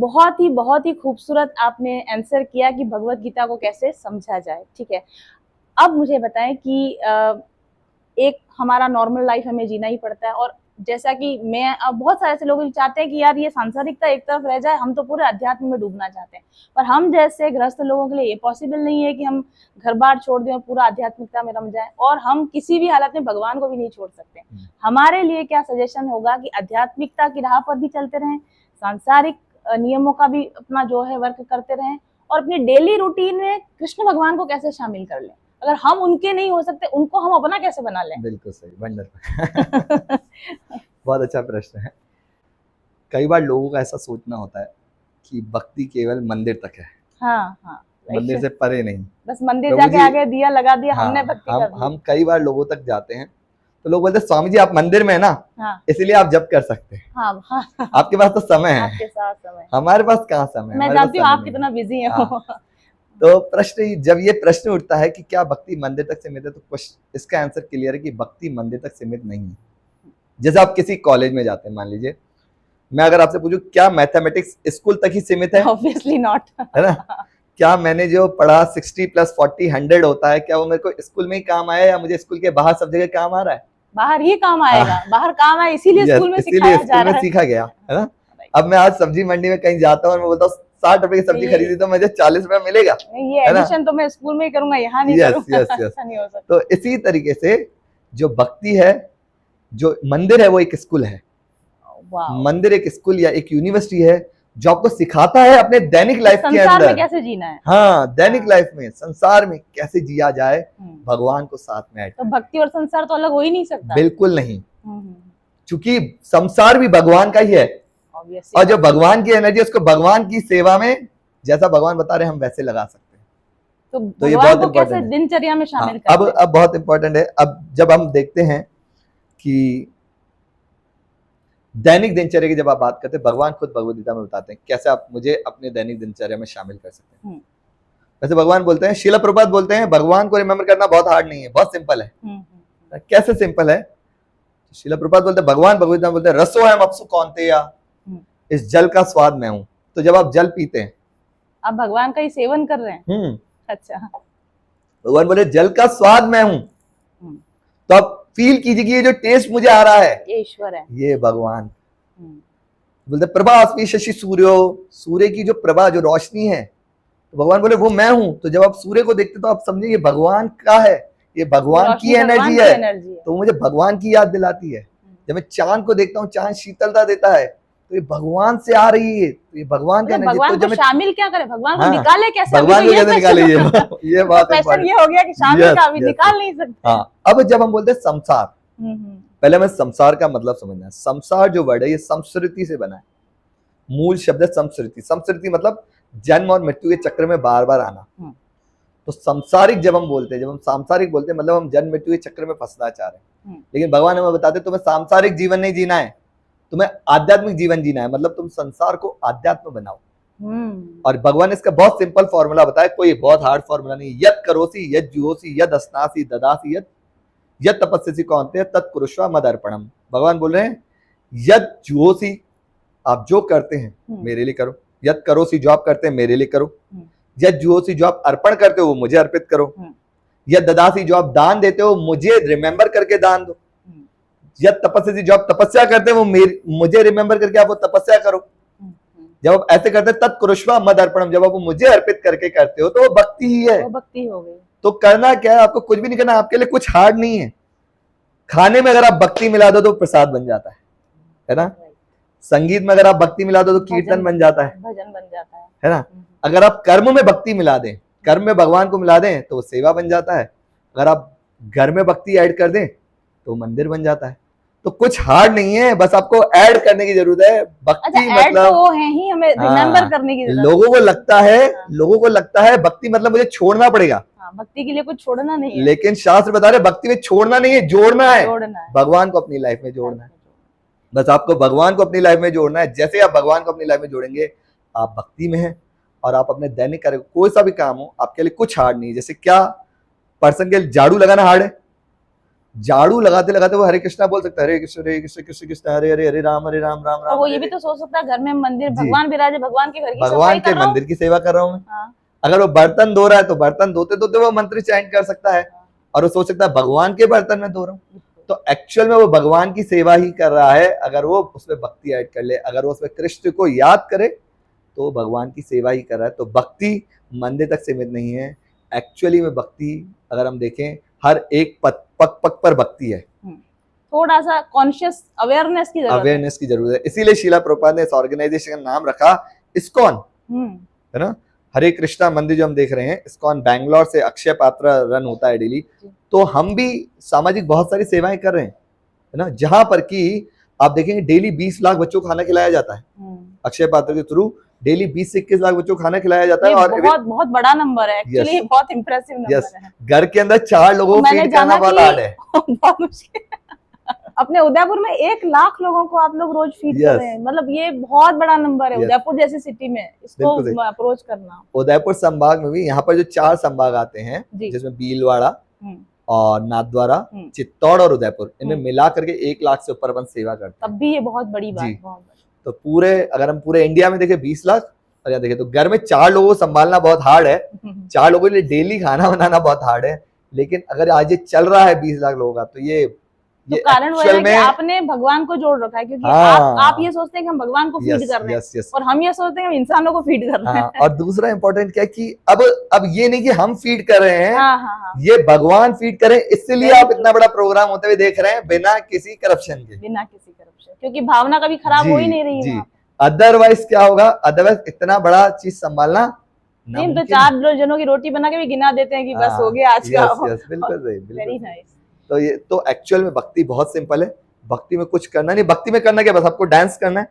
बहुत ही खूबसूरत आपने आंसर किया कि भगवत गीता को कैसे समझा जाए। ठीक है, अब मुझे बताएं कि एक हमारा नॉर्मल लाइफ हमें जीना ही पड़ता है, और जैसा कि मैं, अब बहुत सारे ऐसे लोग चाहते हैं कि यार ये सांसारिकता एक तरफ रह जाए, हम तो पूरे अध्यात्म में डूबना चाहते हैं, पर हम जैसे गृहस्थ लोगों के लिए ये पॉसिबल नहीं है कि हम घर बार छोड़ दें और पूरा आध्यात्मिकता में रम जाए, और हम किसी भी हालत में भगवान को भी नहीं छोड़ सकते। हमारे लिए क्या सजेशन होगा कि आध्यात्मिकता की राह पर भी चलते रहें, सांसारिक नियमों का भी अपना जो है वर्क करते रहें, और अपनी डेली रूटीन में कृष्ण भगवान को कैसे शामिल कर लें? अगर हम उनके नहीं हो सकते, उनको हम अपना कैसे बना लें? बिल्कुल सही, वंडरफुल। बहुत अच्छा प्रश्न है। कई बार लोगों का ऐसा सोचना होता है कि भक्ति केवल मंदिर तक है। हाँ, मंदिर से परे नहीं, बस मंदिर जाके आगे दिया लगा दिया, हमने भक्ति कर ली। हम कई बार लोगों तक जाते हैं तो लोग बोलते हैं स्वामी जी आप मंदिर में है ना, इसलिए आप जप कर सकते हैं। आपके पास तो समय है, आपके साथ समय, हमारे पास कहाँ समय है। मैं जानती हूँ आप कितना बिजी हो। तो प्रश्न, जब ये प्रश्न उठता है कि क्या भक्ति मंदिर तक सीमित है, तो इसका आंसर क्लियर है कि भक्ति मंदिर तक सीमित नहीं है। जैसे आप किसी कॉलेज में जाते हैं, मान लीजिए मैं अगर आपसे पूछूं क्या मैथमेटिक्स स्कूल तक ही सीमित है? ऑब्वियसली नॉट, है ना। क्या मैंने जो पढ़ा 60 + 40 100 होता है, क्या वो मेरे को स्कूल में ही काम आया या मुझे स्कूल के बाहर सब जगह काम आ रहा है? बाहर ही काम आएगा, बाहर काम आए इसीलिए स्कूल में सिखाया जा रहा है, सीखा गया है ना। अब मैं आज सब्जी मंडी में कहीं जाता हूँ और मैं बोलता हूँ 60 रुपए की सब्जी खरीदी तो मुझे 40 रुपए मिलेगा। ये एडिशन तो मैं स्कूल में ही करूंगा, यहाँ नहीं करूंगा। ऐसा नहीं हो सकता। तो इसी तरीके से जो भक्ति है, जो मंदिर है, वो एक स्कूल है। मंदिर एक स्कूल या एक यूनिवर्सिटी है जो आपको सिखाता है अपने दैनिक लाइफ के अंदर संसार में कैसे जीना है। हाँ, दैनिक लाइफ में, संसार में कैसे जिया जाए, भगवान को साथ में ऐड। तो भक्ति और संसार तो अलग हो ही नहीं सकता। बिल्कुल नहीं, क्योंकि संसार भी भगवान का ही है, और जो भगवान की एनर्जी उसको भगवान की सेवा में, जैसा भगवान बता रहे हैं हम वैसे लगा सकते हैं। तो ये भगवान बहुत को कैसे important है। दिनचर्या में हाँ, शामिल करते हैं? अब बहुत इंपॉर्टेंट है। अब जब हम देखते हैं कि दैनिक दिनचर्या की जब आप बात करते हैं, भगवान खुद भगवद गीता में बताते हैं कैसे आप मुझे अपने दैनिक दिनचर्या में शामिल कर सकते हैं। वैसे भगवान बोलते हैं, श्रील प्रभुपाद बोलते हैं, भगवान को रिमेम्बर करना बहुत हार्ड नहीं है, बहुत सिंपल है। कैसे सिंपल है? श्रील प्रभुपाद बोलते हैं, भगवान भगवद गीता में बोलते हैं, रसो है अपसु कौन्तेय, इस जल का स्वाद मैं हूं। तो जब आप जल पीते हैं, आप भगवान का ही सेवन कर रहे हैं। अच्छा, भगवान बोले जल का स्वाद मैं हूं, तो आप फील कीजिए कि ये जो टेस्ट मुझे आ रहा है ये ईश्वर है, ये भगवान। बोलते प्रभा अस्मि शशि सूर्यो, सूर्य की जो प्रभा जो रोशनी है, तो भगवान बोले वो मैं हूं। तो जब आप सूर्य को देखते तो आप समझे ये भगवान का है, ये भगवान की एनर्जी है, तो मुझे भगवान की याद दिलाती है। जब मैं चांद को देखता हूँ, चांद शीतलता देता है, तो ये भगवान से आ रही है, तो ये भगवान का एनर्जी। भगवान तो को शामिल क्या करें, भगवान को हाँ, निकाले कैसे? भगवान को कैसे निकाले, ये बात क्वेश्चन ये हो गया कि शामिल का अभी निकाल नहीं सकते। हाँ, अब जब हम बोलते हैं संसार, पहले हमें संसार का मतलब समझना है। संसार जो वर्ड है ये संस्कृति से बना है, मूल शब्द है संस्कृति। संस्कृति मतलब जन्म और मृत्यु के चक्र में बार बार आना। तो संसारिक जब हम बोलते हैं, जब हम सांसारिक बोलते हैं, मतलब हम जन्म मृत्यु के चक्र में फंसना चाह रहे हैं। लेकिन भगवान हमें बताते तुम्हें सांसारिक जीवन नहीं जीना है, तुम्हें आध्यात्मिक जीवन जीना है, मतलब तुम संसार को आध्यात्म बनाओ। और भगवान ने इसका बहुत सिंपल फॉर्मूला बताया, कोई बहुत हार्ड फॉर्मूला नहीं। यत् करोसि यत् जुहोसि यद् अस्नासि ददासि यत् तपस्यसि कौन्तेय तत् कुरुष्व मदर्पणम। भगवान बोल रहे हैं यत् जुहोसि, आप जो करते हैं मेरे लिए करो। यत् करोसि, जो आप करते हैं मेरे लिए करो। यत् जुहोसि, जो आप अर्पण करते हो वो मुझे अर्पित करो। यत् ददासि, जो आप दान देते हो मुझे रिमेम्बर करके दान दो। यत् तपस्यसि, जो आप तपस्या करते हैं वो मुझे रिमेम्बर करके आप वो तपस्या करो। जब आप ऐसे करते हैं तत् कुरुष्व मदर्पणम, जब आप मुझे अर्पित करके करते हो तो वो भक्ति ही है, वो भक्ति हो गई। तो करना क्या है, आपको कुछ भी नहीं करना, आपके लिए कुछ हार्ड नहीं है। खाने में अगर आप भक्ति मिला दो तो प्रसाद बन जाता है ना। संगीत में अगर आप भक्ति मिला दो तो कीर्तन बन जाता है, भजन बन जाता है ना। अगर आप कर्म में भक्ति मिला दें, कर्म में भगवान को मिला दें तो सेवा बन जाता है। अगर आप घर में भक्ति ऐड कर दें तो मंदिर बन जाता है। तो कुछ हार्ड नहीं है, बस आपको ऐड करने की जरूरत है। भक्ति मतलब तो वो है ही, हमें रिमेम्बर करने की जरूरत। लोगों को लगता है भक्ति मतलब मुझे छोड़ना पड़ेगा। भक्ति के लिए कुछ छोड़ना नहीं है, लेकिन शास्त्र बता रहे भक्ति में छोड़ना नहीं है, जोड़ना है। भगवान को अपनी लाइफ में जोड़ना है। बस आपको भगवान को अपनी लाइफ में जोड़ना है। जैसे आप भगवान को अपनी लाइफ में जोड़ेंगे, आप भक्ति में हैं और आप अपने दैनिक कार्य, कोई सा भी काम हो आपके लिए कुछ हार्ड नहीं है। जैसे क्या पर्सन के झाड़ू लगाना हार्ड है? झाड़ू लगाते लगाते वो हरे कृष्णा बोल सकता है, हरे कृष्ण कृष्ण कृष्ण हरे हरे, हरे राम राम राम। वो ये भी तो सोच सकता है घर में मंदिर भगवान विराजे, भगवान के घर की भगवान के मंदिर की सेवा कर रहा हूँ मैं। अगर वो बर्तन धो रहा है तो बर्तन धोते धोते वो मंत्र चैंट कर सकता है, और वो सोच सकता है भगवान के बर्तन में धो रहा हूँ। तो एक्चुअल में वो भगवान की सेवा ही कर रहा है। अगर वो उसमें भक्ति ऐड कर ले, अगर वो उसमें कृष्ण को याद करे तो भगवान की सेवा ही कर रहा है। तो भक्ति मंदिर तक सीमित नहीं है। एक्चुअली में भक्ति अगर हम देखें, हर एक पग पग पर भक्ति है। थोड़ा सा कॉन्शियस अवेयरनेस की जरूरत है। इसीलिए शीला प्रभुपाद ने इस ऑर्गेनाइजेशन का नाम रखा इस्कॉन, है ना। हरे कृष्णा मंदिर जो हम देख रहे हैं, इस्कॉन बैंगलोर से अक्षय पात्रा रन होता है डेली। तो हम भी सामाजिक बहुत सारी सेवाएं कर रहे हैं, है ना, जहां पर कि आप देखेंगे डेली 20 लाख बच्चों को खाना खिलाया जाता है। अक्षय पात्र के थ्रू डेली 20 से 21 लाख बच्चों को खाना खिलाया जाता है। और बहुत बड़ा नंबर है एक्चुअली, बहुत इंप्रेसिव नंबर है। घर के अंदर 4 लोगों को फीड करना बहुत हार्ड है, बहुत मुश्किल। अपने उदयपुर में 1 लाख लोगों को आप लोग रोज फीड कर रहे हैं, मतलब ये बहुत बड़ा नंबर है। उदयपुर जैसी सिटी में इसको अप्रोच करना। उदयपुर संभाग में भी यहाँ पर जो 4 संभाग आते हैं, जिसमें भीलवाड़ा और नाथद्वारा, चित्तौड़ और उदयपुर, इनमें मिला करके 1 लाख से ऊपर अपन सेवा करते हैं। तब भी ये बहुत बड़ी बात है। तो पूरे अगर हम पूरे इंडिया में देखें 20 लाख, और यहाँ देखें तो घर में 4 लोगों को संभालना बहुत हार्ड है। 4 लोगों के लिए डेली खाना बनाना बहुत हार्ड है। लेकिन अगर आज ये चल रहा है 20 लाख लोगों का, तो ये कारण वो है कि आपने भगवान को जोड़ रखा है, क्योंकि आप ये सोचते हैं कि हम भगवान को फीड कर रहे हैं, और हम ये सोचते हैं हम इंसानों को फीड कर रहे हैं। और दूसरा इंपॉर्टेंट क्या है कि अब ये नहीं कि हम फीड कर रहे हैं, ये भगवान फीड करें। इसलिए आप इतना बड़ा प्रोग्राम होते हुए देख रहे हैं बिना किसी करप्शन के, क्योंकि भावना कभी खराब हो ही नहीं रही है। अदरवाइज क्या होगा, अदरवाइज इतना बड़ा चीज संभालना नहीं, तो 4 जनों की रोटी बना के भी गिना देते हैं कि बस हो गया आज का। बिल्कुल सही, वेरी नाइस। तो ये तो एक्चुअल में भक्ति बहुत सिंपल है। भक्ति में कुछ करना नहीं, भक्ति में करना क्या, बस आपको डांस करना है।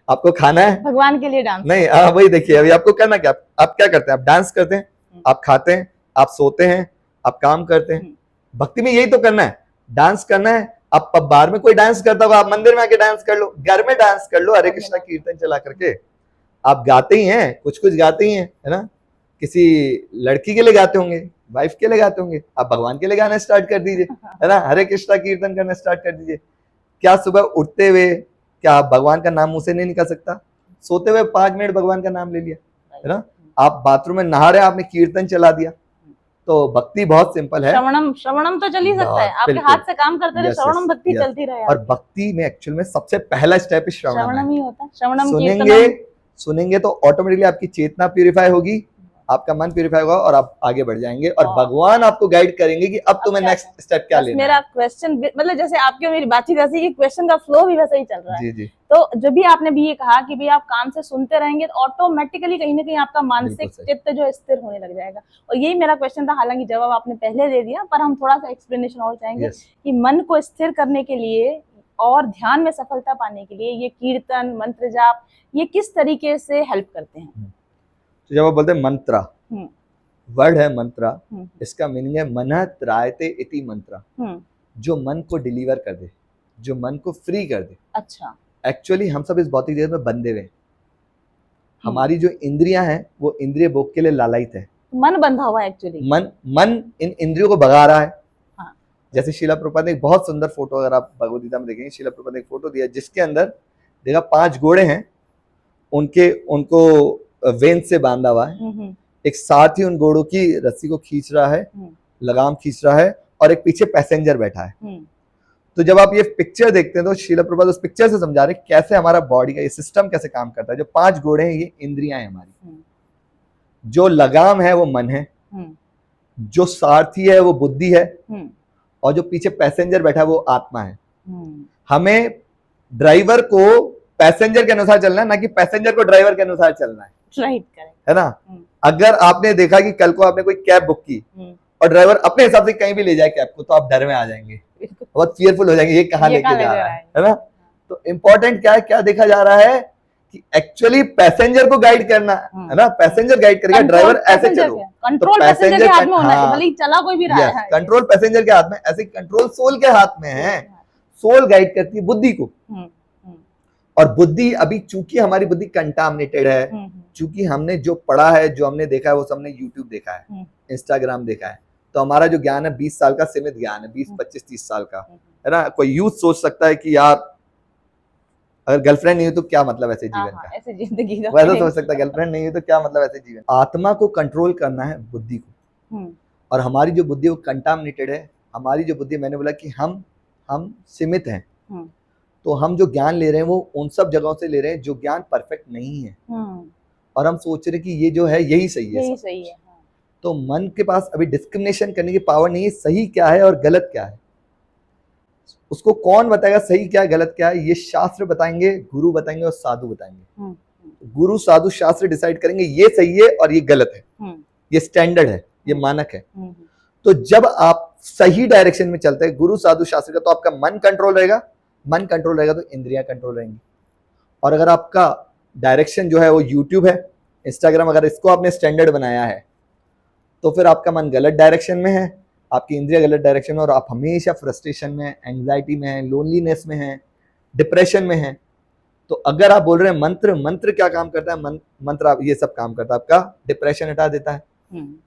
आपको खाना है, भगवान के लिए डांस नहीं वही देखिए, अभी आपको करना क्या, आप क्या करते हैं, आप डांस करते हैं, आप खाते हैं, आप सोते हैं, आप काम करते हैं। भक्ति में यही तो करना है, डांस करना है। आप बाहर में कोई डांस करता होगा, आप मंदिर में आके डांस कर लो, घर में डांस कर लो, हरे कृष्णा कीर्तन चला करके। आप गाते ही हैं, कुछ कुछ गाते ही हैं, है ना। किसी लड़की के लिए गाते होंगे, वाइफ के लिए गाते होंगे, आप भगवान के लिए गाना स्टार्ट कर दीजिए, है ना, हरे कृष्णा कीर्तन करना स्टार्ट कर दीजिए। क्या सुबह उठते हुए क्या आप भगवान का नाम मुंह से नहीं निकल सकता? सोते हुए 5 मिनट भगवान का नाम ले लिया, है ना। आप बाथरूम में नहा रहे, आपने कीर्तन चला दिया। तो भक्ति बहुत सिंपल है। श्रवणम तो चल ही सकता है, आपके हाथ से काम करते रहे, श्रवणम भक्ति चलती रहे। और भक्ति में एक्चुअल में सबसे पहला स्टेप श्रवणम ही होता है। श्रवणम सुनेंगे तो ऑटोमेटिकली आपकी चेतना प्यूरिफाई होगी, आपका मन प्यूरिफाई होगा और आप आगे बढ़ जाएंगे, और भगवान आपको गाइड करेंगे कि अब तुम्हें नेक्स्ट स्टेप क्या लेना है। मेरा क्वेश्चन मतलब जैसे आपकी और मेरी बातचीत ऐसी कि क्वेश्चन का फ्लो भी वैसा ही चल रहा है। जी जी। तो जब भी आपने भी ये कहा कि भी आप काम से सुनते रहेंगे तो ऑटोमेटिकली कहीं ना कहीं आपका मानसिक चित्त जो स्थिर होने लग जाएगा। और यही मेरा क्वेश्चन था, हालांकि जवाब आपने पहले दे दिया, पर हम थोड़ा सा एक्सप्लेनेशन और चाहेंगे कि मन को स्थिर करने के लिए और ध्यान में सफलता पाने के लिए ये कीर्तन, मंत्र जाप, ये किस तरीके से हेल्प करते हैं? तो जब आप बोलते हैं मंत्रा, वर्ड है मंत्रा, इसका मीनिंग है मनः त्रायते इति मंत्रा, जो मन को डिलीवर कर दे, जो मन को फ्री कर दे। अच्छा। एक्चुअली हम सब इस भौतिक जगत में बंधे हुए हैं। हमारी जो इंद्रियां हैं वो इंद्रिय भोग के लिए लालायित है। मन बंधा हुआ है एक्चुअली। मन इन इंद्रियों को भगा रहा है। हाँ। जैसे शीला प्रभुपाद ने एक बहुत सुंदर फोटो, अगर आप भगवद गीता में देखेंगे, शीला प्रभुपाद ने एक फोटो दिया जिसके अंदर देखा 5 घोड़े हैं, उनको वेन से बांधा हुआ है। एक साथ ही उन घोड़ों की रस्सी को खींच रहा है, लगाम खींच रहा है, और एक पीछे पैसेंजर बैठा है। तो जब आप ये पिक्चर देखते हैं तो शीला प्रभुपाद उस पिक्चर से समझा रहे कैसे हमारा बॉडी का ये सिस्टम कैसे काम करता है। जो 5 घोड़े हैं ये इंद्रियां हैं हमारी, जो लगाम है वो मन है, जो सारथी है वो बुद्धि है, और जो पीछे पैसेंजर बैठा है वो आत्मा है। हमें ड्राइवर को पैसेंजर के अनुसार चलना है, ना कि पैसेंजर को ड्राइवर के अनुसार चलना है। राइट, है ना। अगर आपने देखा कि कल को आपने कोई कैब बुक की और ड्राइवर अपने हिसाब से कहीं भी ले जाए कैब को, तो आप डर में आ जाएंगे, बहुत फियरफुल हो जाएंगे, ये कहाँ लेके जा रहा है ना। तो इम्पोर्टेंट क्या है, क्या देखा जा रहा है कि एक्चुअली पैसेंजर को गाइड करना है ना। पैसेंजर गाइड करेगा, ड्राइवर ऐसे चलो। कंट्रोल पैसेंजर के हाथ में होना है, भले ही चला कोई भी रहा है। कंट्रोल पैसेंजर के हाथ में, ऐसे कंट्रोल सोल के हाथ में है। सोल गाइड करती है बुद्धि को, और बुद्धि अभी चूंकि हमारी बुद्धि कंटामिनेटेड है, चूंकि हमने जो पढ़ा है, जो हमने देखा है, वो सबने यूट्यूब देखा है, इंस्टाग्राम देखा है, तो हमारा जो ज्ञान है 20 साल का सीमित ज्ञान है, 20, 25, 30 साल का, है ना। कोई यूथ सोच सकता है कि यार अगर गर्लफ्रेंड नहीं हो तो क्या मतलब ऐसे जीवन का, ऐसे जिंदगी का वैसा सोच सकता है। गर्लफ्रेंड नहीं हो तो क्या मतलब ऐसे जीवन। आत्मा को कंट्रोल करना है बुद्धि को, और हमारी जो बुद्धि वो कंटामिनेटेड है। हमारी जो बुद्धि, मैंने बोला कि हम सीमित हैं, तो हम जो ज्ञान ले रहे हैं वो उन सब जगहों से ले रहे हैं जो ज्ञान परफेक्ट नहीं है, और हम सोच रहे हैं कि ये जो है यही सही है, सही है। तो मन के पास अभी डिस्क्रिमिनेशन करने की पावर नहीं है, सही क्या है और गलत क्या है। उसको कौन बताएगा सही क्या है गलत क्या है? ये शास्त्र बताएंगे, गुरु बताएंगे और साधु बताएंगे। गुरु साधु शास्त्र डिसाइड करेंगे ये सही है और ये गलत है, ये स्टैंडर्ड है, ये मानक है। तो जब आप सही डायरेक्शन में चलते हैं गुरु साधु शास्त्र का, तो आपका मन कंट्रोल रहेगा। मन कंट्रोल रहेगा तो इंद्रियां कंट्रोल रहेंगी। और अगर आपका डायरेक्शन जो है वो यूट्यूब है, इंस्टाग्राम, अगर इसको आपने स्टैंडर्ड बनाया है, तो फिर आपका मन गलत डायरेक्शन में है, आपकी इंद्रिया गलत डायरेक्शन में, और आप हमेशा फ्रस्ट्रेशन में, एंग्जाइटी में है, लोनलीनेस में है, डिप्रेशन में है। तो अगर आप बोल रहे हैं मंत्र क्या काम करता है? मंत्र आप ये सब काम करता है, आपका डिप्रेशन हटा देता है,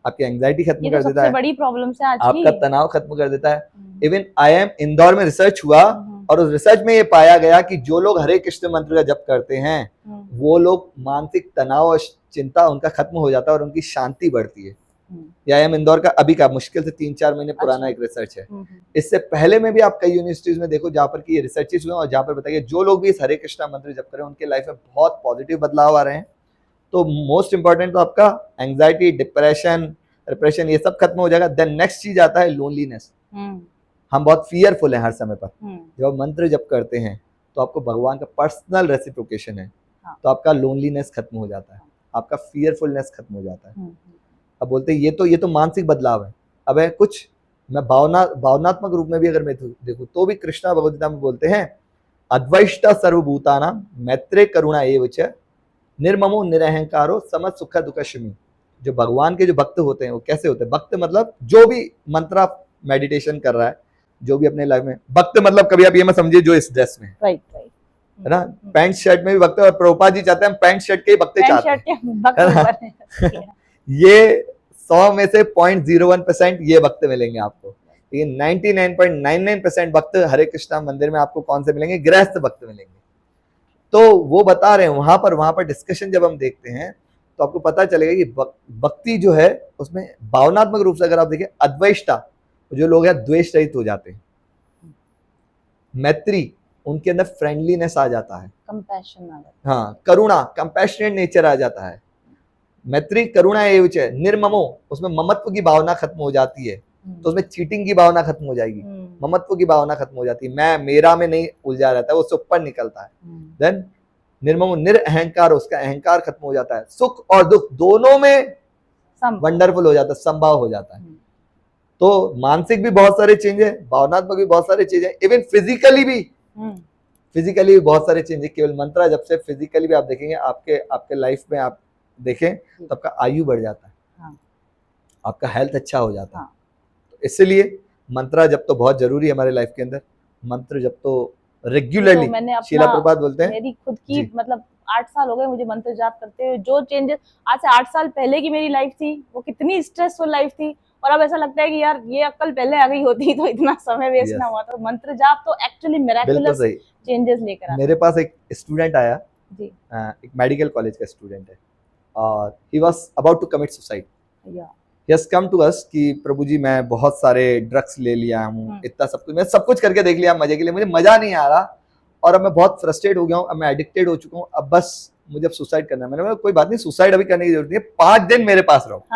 आपकी एंग्जाइटी खत्म कर देता है, बड़ी प्रॉब्लम से आज आपका तनाव खत्म कर देता है। इवन IIM इंदौर में रिसर्च हुआ, और उस रिसर्च में ये पाया गया कि जो लोग हरे कृष्ण मंत्र का जप करते हैं वो लोग मानसिक तनाव और चिंता उनका खत्म हो जाता है और उनकी शांति बढ़ती है। ये IIM इंदौर का अभी का मुश्किल से 3-4 महीने पुराना एक रिसर्च है। इससे पहले में भी आप कई यूनिवर्सिटीज में देखो जहाँ पर कि ये रिसर्चेस हुए और जहाँ पर बताइए जो लोग भी इस हरे कृष्णा मंत्र जप करें उनके लाइफ में बहुत पॉजिटिव बदलाव आ रहे हैं। तो मोस्ट इंपॉर्टेंट तो आपका एंग्जाइटी, डिप्रेशन ये सब खत्म हो जाएगा। देन नेक्स्ट चीज आता है लोनलीनेस। हम बहुत फियरफुल हैं हर समय पर। जब आप मंत्र जप करते हैं तो आपको भगवान का पर्सनल रेसिप्रोकेशन है, तो आपका लोनलीनेस खत्म हो जाता है, आपका फियरफुलनेस खत्म हो जाता है। अब बोलते हैं ये तो मानसिक बदलाव है। अब है कुछ मैं भावनात्मक रूप में भी अगर मैं देखूं तो भी कृष्णा भगवद गीता में बोलते हैं अद्वैष्ट सर्वभूतानां मैत्रे करुणा एव च निर्ममो निरहंकारो सम सुख दुख शमी। जो भगवान के जो भक्त होते हैं वो कैसे होते हैं? भक्त मतलब जो भी मंत्र मेडिटेशन कर रहा है, जो भी अपने लाइफ में भक्त मतलब, कभी आप ये मत समझिए जो इस ड्रेस में है, राइट राइट, है ना, पैंट शर्ट में भी भक्त है, और प्रभुपाद जी चाहते हैं हम पैंट शर्ट के ही भक्त चाहते हैं। ये 100 में से 0.01% ये भक्त मिलेंगे आपको, लेकिन 99.99% भक्त हरे कृष्णा मंदिर में आपको कौन से मिलेंगे? गृहस्थ भक्त मिलेंगे। तो वो बता रहे हैं वहां पर डिस्कशन जब हम देखते हैं तो आपको पता चलेगा कि भक्ति जो है उसमें भावनात्मक रूप से अगर आप देखें, अद्वैष्टा जो लोग हैं द्वेष रहित हो जाते हैं, मैत्री उनके अंदर फ्रेंडलीनेस आ जाता है, कंपैशन आ जाता है, हाँ, करुणा कंपैशनेट नेचर आ जाता है, मैत्री करुणा एवं च निर्ममो उसमें ममत्व की भावना खत्म हो जाती है, तो उसमें चीटिंग की भावना खत्म हो जाएगी, ममत्व की भावना खत्म हो जाती है, मैं मेरा में नहीं उलझा रहता है, वो उससे ऊपर निकलता है। देन निर्ममो निरअहंकार, उसका अहंकार खत्म हो जाता है, सुख और दुख दोनों में वंडरफुल हो जाता है, संभव हो जाता है। तो मानसिक भी बहुत सारे चेंज है, भावनात्मक भी बहुत सारे चेंज है, इवन फिजिकली भी बहुत सारे चेंज है। केवल मंत्रा जब से फिजिकली भी आप देखेंगे, आपके लाइफ में आप देखें तो आपका आयु बढ़ जाता है, हाँ। आपका हेल्थ अच्छा हो जाता है। हाँ। तो इसलिए मंत्रा जब तो बहुत जरूरी है हमारे लाइफ के अंदर, मंत्र जब तो रेगुलरली, शीला प्रभात बोलते हैं, मेरी खुद की मतलब 8 साल हो गए मुझे मंत्र जाप करते हुए। जो चेंजेस आज से 8 साल पहले की मेरी लाइफ थी वो कितनी स्ट्रेसफुल लाइफ थी, और अब ऐसा लगता है कि यार ये अक्ल पहले आ गई होती तो इतना समय वेस्ट ना हुआ। तो मंत्र जाप तो एक्चुअली मिरेकुलस चेंजेस लेकर आता है। मेरे पास एक स्टूडेंट आया जी, एक मेडिकल कॉलेज का स्टूडेंट है, और he was about to commit suicide. He has come to us कि प्रभु जी मैं बहुत सारे ड्रग्स ले लिया हूँ, इतना सब कुछ, मैं सब कुछ करके देख लिया मजे के लिए, मुझे मजा नहीं आ रहा, और अब मैं बहुत फ्रस्ट्रेट हो गया हूँ, अब मैं एडिक्टेड हो चुका हूँ, अब बस मुझे अब सुसाइड करना है। मैंने बोला कोई बात नहीं, सुसाइड अभी करने की जरूरत नहीं है, 5 दिन मेरे पास रहो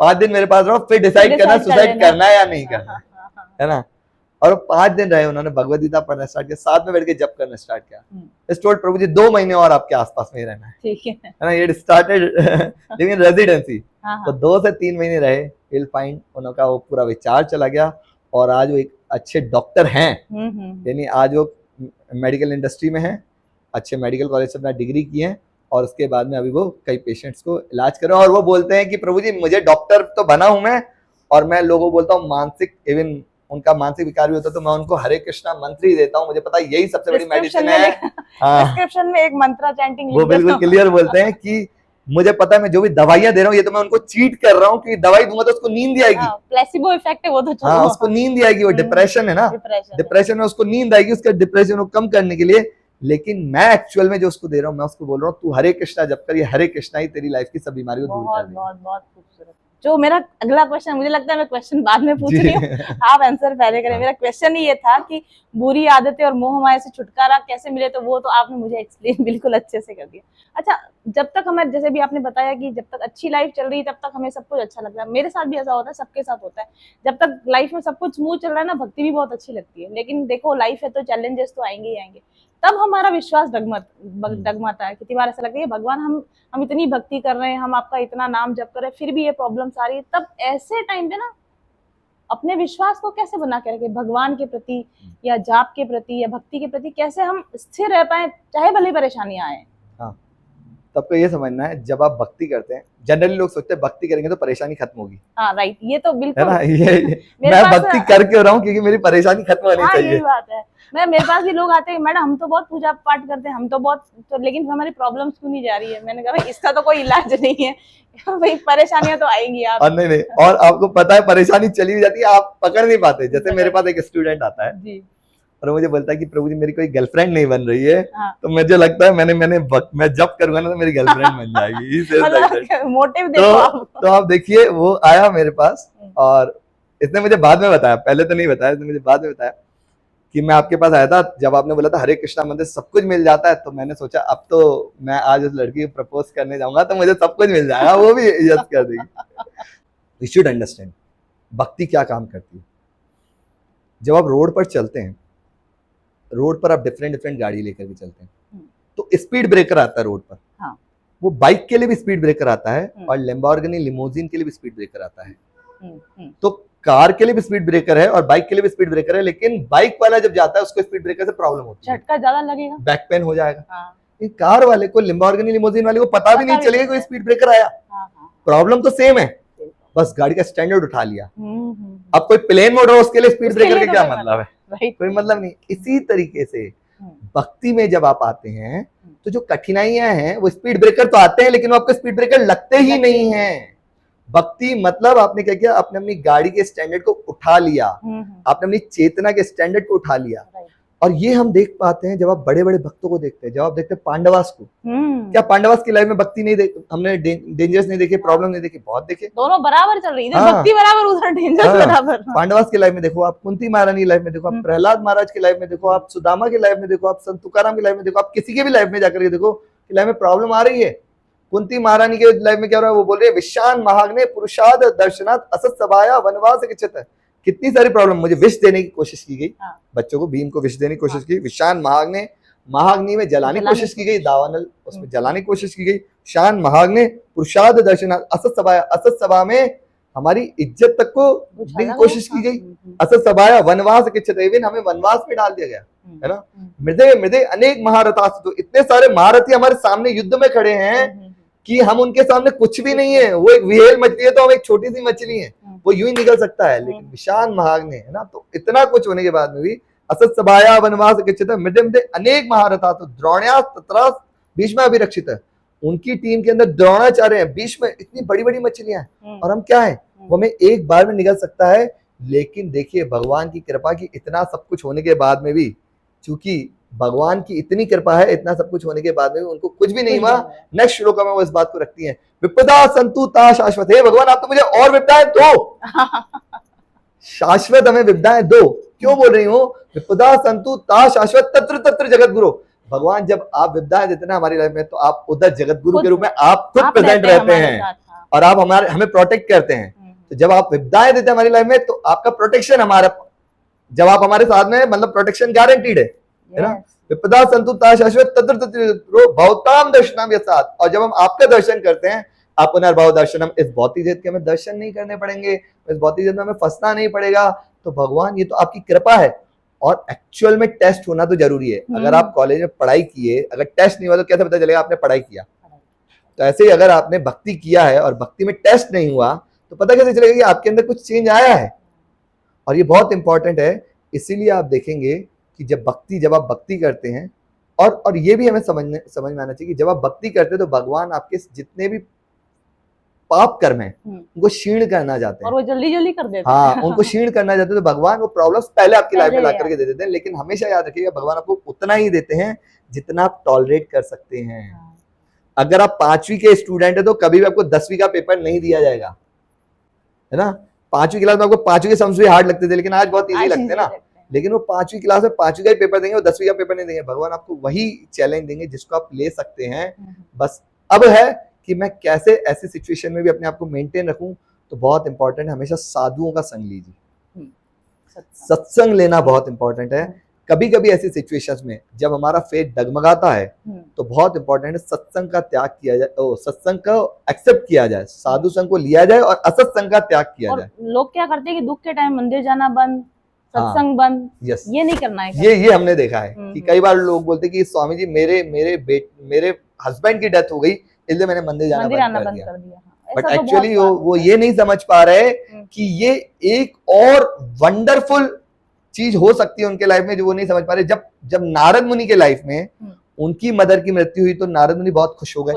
5 दिन मेरे पास रहो, फिर डिसाइड करना सुसाइड करना है या नहीं करना है ना। और 5 दिन रहे, उन्होंने भगवद गीता पढ़ना स्टार्ट किया, साथ में बैठ के जप करना स्टार्ट किया। इस टोल्ड प्रभु जी 2 महीने और आपके आसपास में ही रहना है, ठीक है ना। ये स्टार्टेड लिविंग रेजिडेंसी, तो 2 से 3 महीने रहे, विल फाइंड उनका वो पूरा विचार चला गया, और आज वो एक अच्छे डॉक्टर हैं, यानी आज वो मेडिकल इंडस्ट्री में है, अच्छे मेडिकल कॉलेज से अपना डिग्री की है, और उसके बाद में अभी वो कई पेशेंट्स को इलाज कर रहे हैं। और वो बोलते हैं कि प्रभु जी मुझे डॉक्टर तो बना हूं मैं, और मैं लोगों को बोलता हूँ मानसिक, इवन उनका मानसिक विकार भी होता है तो मैं उनको हरे कृष्णा मंत्र ही देता हूँ, मुझे पता है यही सबसे बड़ी मेडिसिन है। प्रिस्क्रिप्शन में एक मंत्र चैंटिंग वो बिल्कुल क्लियर बोलते हैं कि मुझे पता है मैं जो भी दवाइयां दे रहा हूँ ये तो मैं उनको चीट कर रहा हूँ, कि दवाई दूंगा तो उसको नींद आएगी, प्लेसिबो इफेक्ट है वो तो, हाँ उसको नींद आएगी, वो डिप्रेशन है ना, डिप्रेशन में उसको नींद आएगी, उसका डिप्रेशन को कम करने के लिए। लेकिन मैं एक्चुअल में जो उसको दे रहा हूँ, मैं उसको बोल रहा हूँ तू हरे कृष्णा जप कर, ये हरे कृष्णा ही तेरी लाइफ की सब बीमारियों को दूर कर देगा। बहुत खूबसूरत। जो मेरा अगला क्वेश्चन, मुझे लगता है मैं क्वेश्चन बाद में पूछ रही हूँ, आप आंसर पहले करें। मेरा क्वेश्चन ही ये था कि बुरी आदतें और मोह माया से छुटकारा कैसे मिले, तो वो तो आपने मुझे एक्सप्लेन बिल्कुल अच्छे से कर दिया। अच्छा, जब तक हमें, जैसे भी आपने बताया कि जब तक अच्छी लाइफ चल रही है तब तक हमें सब कुछ अच्छा लगता है, मेरे साथ भी ऐसा होता है, सबके साथ होता है। जब तक लाइफ में सब कुछ स्मूथ चल रहा है ना, भक्ति भी बहुत अच्छी लगती है, लेकिन देखो लाइफ है तो चैलेंजेस तो आएंगे ही आएंगे, तब हमारा विश्वास डगमगाता है। कितनी बार ऐसा लगता है भगवान हम इतनी भक्ति कर रहे हैं, हम आपका इतना नाम जप कर रहे हैं, फिर भी ये प्रॉब्लम्स आ रही है। तब ऐसे टाइम पे ना अपने विश्वास को कैसे बना के रखें भगवान के प्रति, या जाप के प्रति, या भक्ति के प्रति, कैसे हम स्थिर रह पाए चाहे भले परेशानियां आए। हाँ, सबको ये समझना है जब आप भक्ति करते हैं, जनरली लोग सोचते हैं भक्ति करेंगे तो परेशानी खत्म होगी। हाँ राइट, ये तो बिल्कुल है ना, ये मैं भक्ति कर क्यों रहा हूँ, क्योंकि मेरी परेशानी खत्म होनी चाहिए। यही बात है। मेरे पास भी लोग आते हैं, मैडम हम तो बहुत पूजा पाठ करते हैं, हम तो बहुत, तो लेकिन हमारी प्रॉब्लम्स क्यों नहीं जा रही है। मैंने कहा भाई इसका तो कोई इलाज नहीं है भाई, परेशानियां तो आएंगी आप। और नहीं, और आपको पता है परेशानी चली भी जाती है, आप पकड़ नहीं पाते। जैसे मेरे पास एक स्टूडेंट आता है जी, और मुझे बोलता है कि प्रभु जी मेरी कोई गर्लफ्रेंड नहीं बन रही है। हाँ। तो मुझे लगता है मैं जब करूंगा ना तो मेरी गर्लफ्रेंड बन जाएगी। मोटिव देखो तो आप देखिए, वो आया मेरे पास, और इसने मुझे बाद में बताया, पहले तो नहीं बताया, इसने मुझे बाद में बताया कि मैं आपके पास आया था जब आपने बोला था हरे कृष्णा मंदिर सब कुछ मिल जाता है, तो मैंने सोचा अब तो मैं आज उस लड़की को प्रपोज करने जाऊंगा तो मुझे सब कुछ मिल जाएगा, वो भी यस कर देगी। वी शुड अंडरस्टैंड भक्ति क्या काम करती है। जब आप रोड पर चलते हैं, रोड पर आप डिफरेंट गाड़ी लेकर के चलते हैं, तो स्पीड ब्रेकर आता है रोड पर। हाँ। वो बाइक के लिए भी स्पीड ब्रेकर आता है, और लैम्बोर्गिनी लिमोजिन के लिए भी स्पीड ब्रेकर आता है। तो कार के लिए भी स्पीड ब्रेकर है और बाइक के लिए भी स्पीड ब्रेकर है, लेकिन बाइक वाला जब जाता है उसको स्पीड ब्रेकर से प्रॉब्लम होती है, झटका ज्यादा लगेगा, बैक पेन हो जाएगा। हाँ, इन कार वाले को, लिम्बोर्गिनी लिमोजिन वाले को पता भी नहीं चलेगा कोई स्पीड ब्रेकर आया, हाँ, हाँ, प्रॉब्लम तो सेम है, बस गाड़ी का स्टैंडर्ड उठा लिया। हम्म, अब कोई प्लेन मोड हो उसके लिए स्पीड उसके ब्रेकर लिए का तो क्या कोई मतलब है, राइट, कोई मतलब नहीं। इसी तरीके से भक्ति में जब आप आते हैं तो जो कठिनाइयां हैं वो स्पीड ब्रेकर तो आते हैं, लेकिन वो आपको स्पीड ब्रेकर लगते ही नहीं है। भक्ति मतलब आपने क्या किया, आपने अपनी गाड़ी के स्टैंडर्ड को उठा लिया, आपने अपनी चेतना के स्टैंडर्ड को उठा लिया। और ये हम देख पाते हैं जब आप बड़े बड़े भक्तों को देखते हैं, जब आप देखते हैं पांडवास को, क्या पांडवास की लाइफ में भक्ति नहीं देख, हमने डेंजर्स नहीं देखे, प्रॉब्लम नहीं देखी, बहुत देखे, दोनों बराबर चल रही है, हाँ, भक्ति बराबर उधर डेंजर बराबर। पांडवास की लाइफ में देखो, आप कुंती महारानी की लाइफ में देखो, आप प्रहलाद महाराज की लाइफ में देखो, आप सुदामा की लाइफ में देखो, आप संत तुकाराम की लाइफ में देखो, आप किसी के भी लाइफ में जाकर के देखो कि लाइफ में प्रॉब्लम आ रही है। कुंती महारानी के लाइफ में क्या हो रहा है, वो बोल रही है विशान महाग्ने पुरुषाद दर्शनात् असत सभाया वनवास गच्छत। कितनी सारी प्रॉब्लम, मुझे विष देने की कोशिश की गई, बच्चों को भीम को विष देने की कोशिश की, विशान महाग्ने, महाग्नि में जलाने की कोशिश की गई, दावानल उसमें जलाने की कोशिश की गई, शान महाग्ने पुरुषाद दर्शनात् असत सभाया, असत सभा में हमारी इज्जत तक को देने की कोशिश की गई, असत सभाया वनवास गच्छत, इवन हमें वनवास में डाल दिया गया, है ना। मृदे मृदे अनेक महारथास्तु, तो इतने सारे महारथी हमारे सामने युद्ध में खड़े हैं कि हम उनके सामने कुछ भी नहीं है। वो एक विहेल मछली है तो हम एक छोटी सी मछली है, वो यूं ही निकल सकता है, लेकिन विशान महाग्ने, है ना। तो इतना कुछ होने के बाद में भी असत सभाया वनवास गच्छत मृदे मृदे अनेक महारथा, तो द्रोण्यास तत्रास भीष्म अभिरक्षित है, उनकी टीम के अंदर द्रोणाचार्य है, भीष्म, इतनी बड़ी बड़ी मछलियां हैं और हम क्या है, वो हमें एक बार में निकल सकता है। लेकिन देखिए भगवान की कृपा की, इतना सब कुछ होने के बाद में भी, चूंकि भगवान की इतनी कृपा है, इतना सब कुछ होने के बाद में भी उनको कुछ भी नहीं हुआ। नेक्स्ट श्लोक में वो इस बात को रखती है, विपदा संतु ता शाश्वत, हे भगवान आप तो मुझे और विपदाएं दो, शाश्वत हमें विपदाएं दो। क्यों बोल रही हूँ, विपदा संतु ता शाश्वत तत्र तत्र जगत गुरु, भगवान जब आप विपदाएं देते ना हमारी लाइफ में, तो आप उधर जगत गुरु के रूप में आप खुद प्रेजेंट रहते हैं और आप हमें प्रोटेक्ट करते हैं। तो जब आप विपदाएं देते हैं हमारी लाइफ में, तो आपका प्रोटेक्शन हमारा, जब आप हमारे साथ में, मतलब प्रोटेक्शन गारंटीड है ना। विपदा संतु ता शाश्वत तत्र तत्र भवताम दर्शनम यसात, और जब हम आपका दर्शन करते हैं, आप पुनर्भव दर्शनम, इस भौतिक जगत के हमें दर्शन नहीं करने पड़ेंगे, इस भौतिक जगत में हमें फंसना नहीं पड़ेगा। तो भगवान ये तो आपकी कृपा है, और एक्चुअल में टेस्ट होना तो जरूरी है। अगर आप कॉलेज में पढ़ाई किए, अगर टेस्ट नहीं हुआ तो कैसे पता चलेगा आपने पढ़ाई किया। तो ऐसे ही अगर आपने भक्ति किया है और भक्ति में टेस्ट नहीं हुआ, तो पता कैसे चलेगा कि आपके अंदर कुछ चेंज आया है। और ये बहुत इंपॉर्टेंट है, इसीलिए आप देखेंगे कि जब आप भक्ति करते हैं, और ये भी हमें समझ में आना चाहिए कि जब आप भक्ति करते हैं तो भगवान आपके जितने भी पाप कर्म है उनको क्षीण करना चाहते हैं, और वो जल्दी जल्दी कर देते हैं। हाँ, उनको क्षीण करना चाहते हैं। तो भगवान वो प्रॉब्लम्स पहले आपकी लाइफ में ला करके दे देते हैं, लेकिन हमेशा याद रखिएगा भगवान आपको उतना ही देते हैं जितना आप टॉलरेट कर सकते हैं। अगर आप 5वीं के स्टूडेंट है तो कभी भी आपको 10वीं का पेपर नहीं दिया जाएगा, है ना। 5वीं क्लास में आपको 5वीं के सम्स भी हार्ड लगते थे, लेकिन आज बहुत इजी लगते हैं ना। लेकिन वो 5वीं क्लास में 5वीं का ही पेपर देंगे, वो 10वीं का पेपर नहीं देंगे। भगवान आपको वही चैलेंज देंगे जिसको आप ले सकते हैं। बस अब है कि मैं कैसे ऐसी सिचुएशन में भी अपने आप को मेंटेन रखूं। तो बहुत इंपॉर्टेंट है, हमेशा साधुओं का संग लीजिए, सत्संग लेना बहुत इंपॉर्टेंट है। कभी कभी ऐसी सिचुएशंस में जब हमारा फेथ डगमगाता है, तो बहुत इंपॉर्टेंट है सत्संग का त्याग किया जाए, सत्संग का एक्सेप्ट किया जाए, साधु संग को लिया जाए और असत्संग का त्याग किया जाए। लोग क्या करते हैं कि दुख के टाइम मंदिर जाना बंद, सत्संग बंद, ये नहीं करना है। ये हमने देखा है कि कई बार लोग बोलते हैं कि स्वामी जी मेरे हस्बैंड की डेथ हो गई, इसलिए मैंने मंदिर जाना बंद कर दिया। बट एक्चुअली वो ये नहीं समझ पा रहे कि ये एक और वंडरफुल चीज हो सकती है उनके लाइफ में, जो वो नहीं समझ पा रहे। जब नारद मुनि के लाइफ में उनकी मदर की मृत्यु हुई तो नारद मुनि बहुत खुश हो गए।